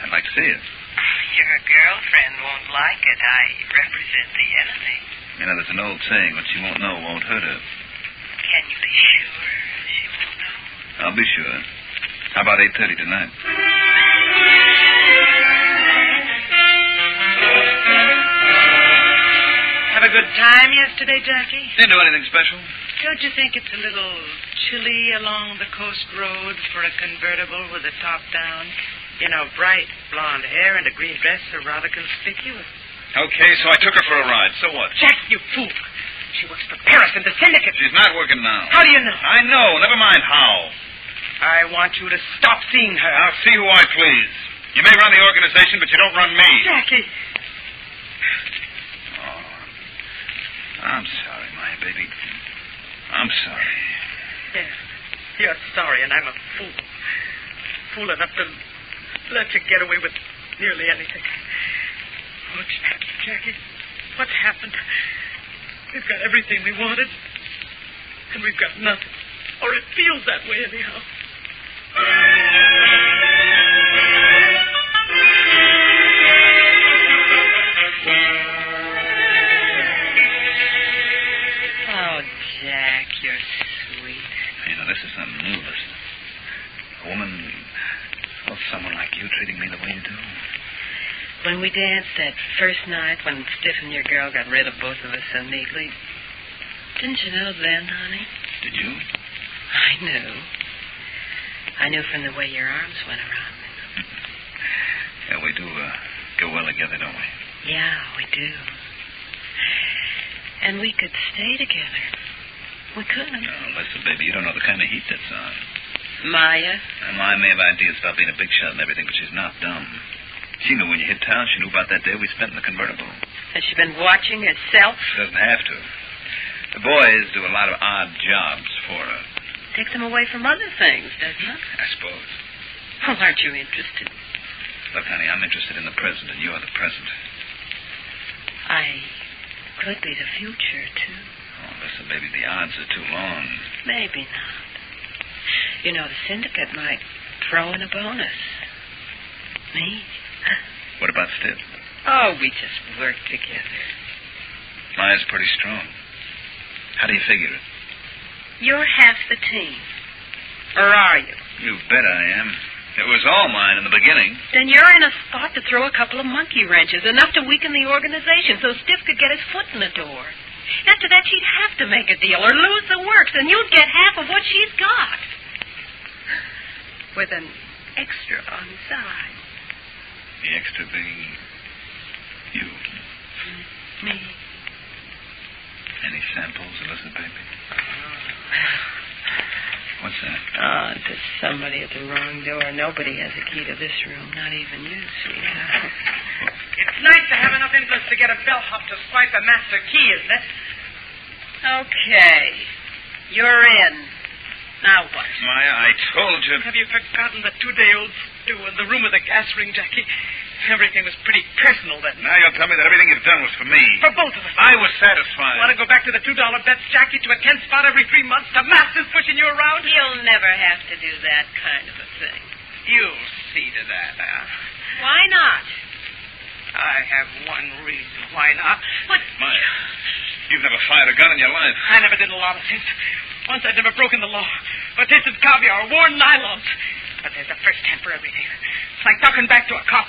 I'd like to see it. Your girlfriend won't like it. I represent the enemy. You know, there's an old saying, what she won't know won't hurt her. Can you be sure she won't know? I'll be sure. How about 8:30 tonight? Have a good time yesterday, Jackie? Didn't do anything special. Don't you think it's a little chilly along the coast road for a convertible with the top down? You know, bright blonde hair and a green dress are rather conspicuous. Okay, so I took her for a ride. So what? Jack, you fool. She works for Paris and the syndicate. She's not working now. How do you know? I know. Never mind how. I want you to stop seeing her. I'll see who I please. You may run the organization, but you don't run me. Jackie. Oh, I'm sorry, my baby. I'm sorry. Yes, you're sorry, and I'm a fool. Fool enough to let you get away with nearly anything. Oh, Jackie, what's happened? We've got everything we wanted, and we've got nothing. Or it feels that way, anyhow. Oh, Jack, you're sweet. You know, this is something new. A woman, well, someone like you treating me the way you do. When we danced that first night when Stiff and your girl got rid of both of us so neatly, didn't you know then, honey? Did you? I knew. I knew from the way your arms went around me. Yeah, we do go well together, don't we? Yeah, we do. And we could stay together. We couldn't. No, listen, baby, you don't know the kind of heat that's on. Maya? And Maya may have ideas about being a big shot and everything, but she's not dumb. She knew when you hit town. She knew about that day we spent in the convertible. Has she been watching herself? She doesn't have to. The boys do a lot of odd jobs for her. Takes them away from other things, doesn't it? I suppose. Well, aren't you interested? Look, honey, I'm interested in the present, and you're the present. I could be the future, too. Oh, listen, baby, the odds are too long. Maybe not. You know, the syndicate might throw in a bonus. Me? What about Stiff? Oh, we just work together. Maya's pretty strong. How do you figure it? You're half the team. Or are you? You bet I am. It was all mine in the beginning. Then you're in a spot to throw a couple of monkey wrenches, enough to weaken the organization so Stiff could get his foot in the door. After that, she'd have to make a deal or lose the works, and you'd get half of what she's got. With an extra on the side. The extra being you. Me. Any samples, Elizabeth, baby? What's that? Oh, there's somebody at the wrong door. Nobody has a key to this room, not even you, sweetheart. It's nice to have enough influence to get a bellhop to swipe a master key, isn't it? Okay. You're in. Now what? Maya, I told you. Have you forgotten the 2-day-old stew in the room with the gas ring, Jackie? Everything was pretty personal then. Now you'll tell me that everything you've done was for me. For both of us. I was satisfied. Want to go back to the $2 bets, Jackie, to a 10 spot every 3 months to Masters pushing you around? You'll never have to do that kind of a thing. You'll see to that, huh? Why not? I have one reason why not. What? Maya, you've never fired a gun in your life. I never did a lot of things. Once I'd never broken the law, or tasted caviar, or worn nylons. But there's a first time for everything. It's like talking back to a cop,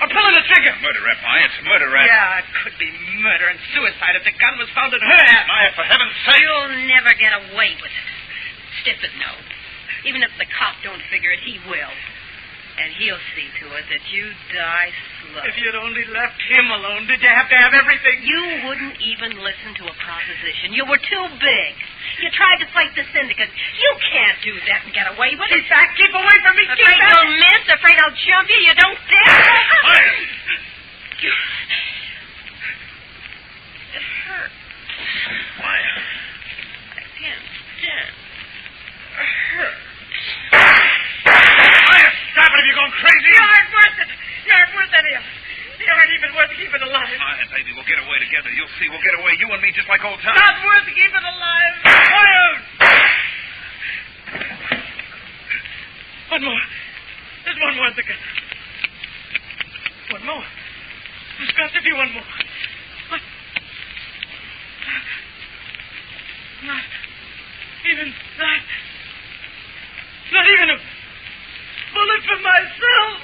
or pulling a trigger. Murder rap, Maya. It's murder rap. Yeah, it could be murder and suicide if the gun was found in her hand. Maya, for heaven's sake. You'll never get away with it. Stiff it, no. Even if the cop don't figure it, he will. And he'll see to it that you die slow. If you'd only left him alone, did you have to have everything? You wouldn't even listen to a proposition. You were too big. You tried to fight the syndicate. You can't do that and get away with it. Keep back. Keep away from me. Afraid Keep back. you'll miss. Afraid I'll jump you. You don't dare. Maya. It hurts. Maya. I can't stand. It hurts. Maya, stop it if you're going crazy. You aren't worth it. You aren't worth any of it. You aren't even worth keeping alive. Maya, baby, we'll get away together. You'll see. We'll get away. You and me just like old times. Not worth keeping alive. Maya! One more. There's one more at the gun. One more. There's got to be one more. What? Not even that. Not even a bullet for myself.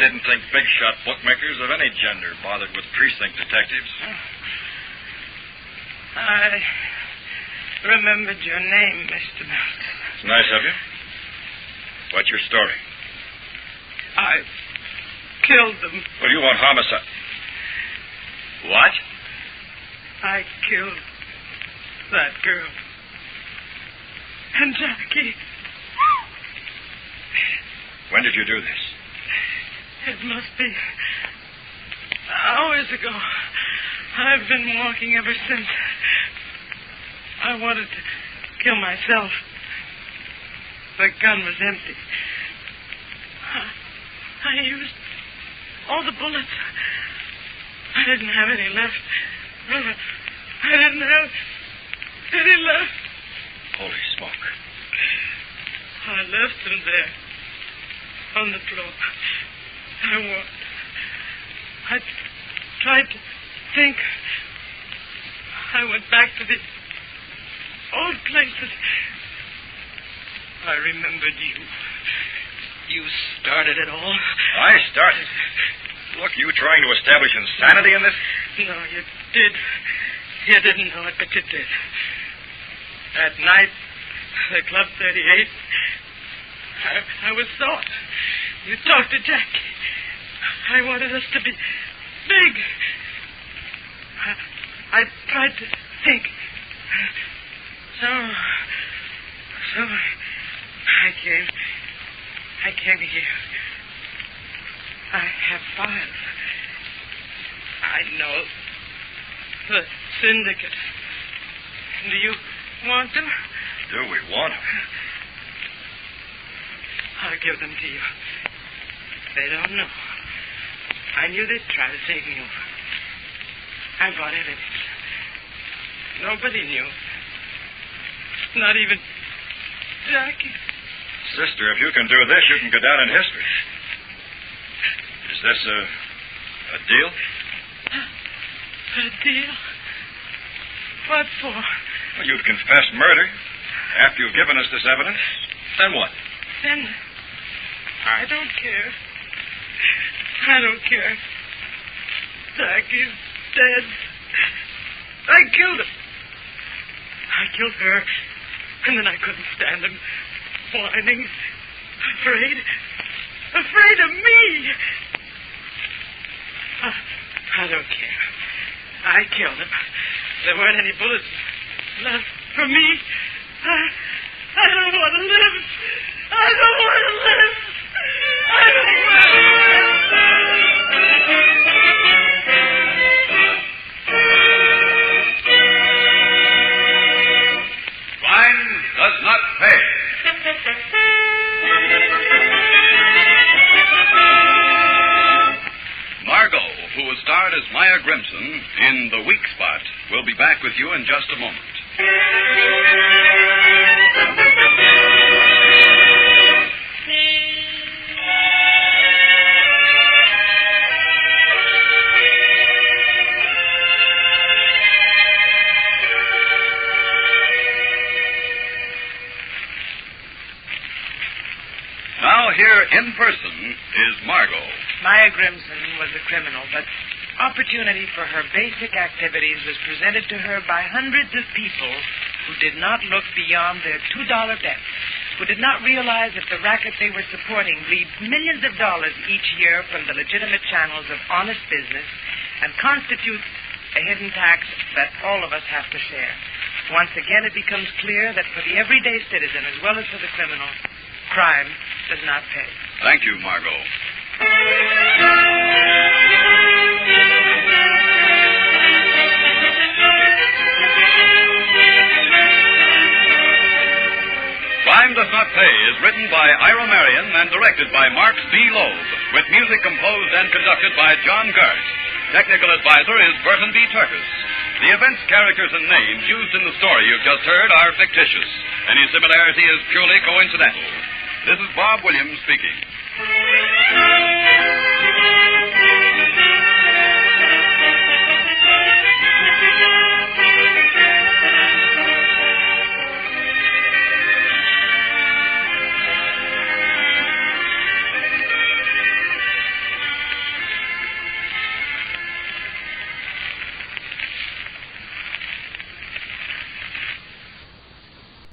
didn't think big-shot bookmakers of any gender bothered with precinct detectives. I remembered your name, Mr. Milton. It's nice of you. What's your story? I killed them. Well, you want homicide. What? I killed that girl. And Jackie. When did you do this? It must be hours ago. I've been walking ever since. I wanted to kill myself. The gun was empty. I used all the bullets. I didn't have any left. I didn't have any left. Holy smoke. I left them there on the floor. I tried to think. I went back to the old places. I remembered you. You started it all. I started? Look, you trying to establish insanity in this? No, you did. You didn't know it, but you did. That night, the Club 38, I was thought. You talked to Jackie. I wanted us to be big. I tried to think. So I came here. I have files. I know the syndicate. Do you want them? Do we want them? I'll give them to you. They don't know. I knew they'd try to take me over. I brought evidence. Nobody knew. Not even Jackie. Sister, if you can do this, you can go down in history. Is this a deal? A deal? What for? Well, you've confessed murder. After you've given us this evidence, then what? Then I don't care. I don't care. Jackie's dead. I killed him. I killed her, and then I couldn't stand him whining, afraid of me. I don't care. I killed him. There weren't any bullets left for me. I don't want to live. I don't want to live. I don't want to live. Crime does not pay. Margot, who was starred as Maya Grimson in The Weak Spot, will be back with you in just a moment. Now here in person is Margot. Maya Grimson was a criminal, but opportunity for her basic activities was presented to her by hundreds of people who did not look beyond their $2 bets, who did not realize that the racket they were supporting bleeds millions of dollars each year from the legitimate channels of honest business and constitutes a hidden tax that all of us have to share. Once again, it becomes clear that for the everyday citizen as well as for the criminal, crime does not pay. Thank you, Margot. Crime Does Not Pay is written by Ira Marion and directed by Marks B. Loeb, with music composed and conducted by John Gart. Technical advisor is Burton B. Turkis. The events, characters, and names used in the story you've just heard are fictitious. Any similarity is purely coincidental. This is Bob Williams speaking.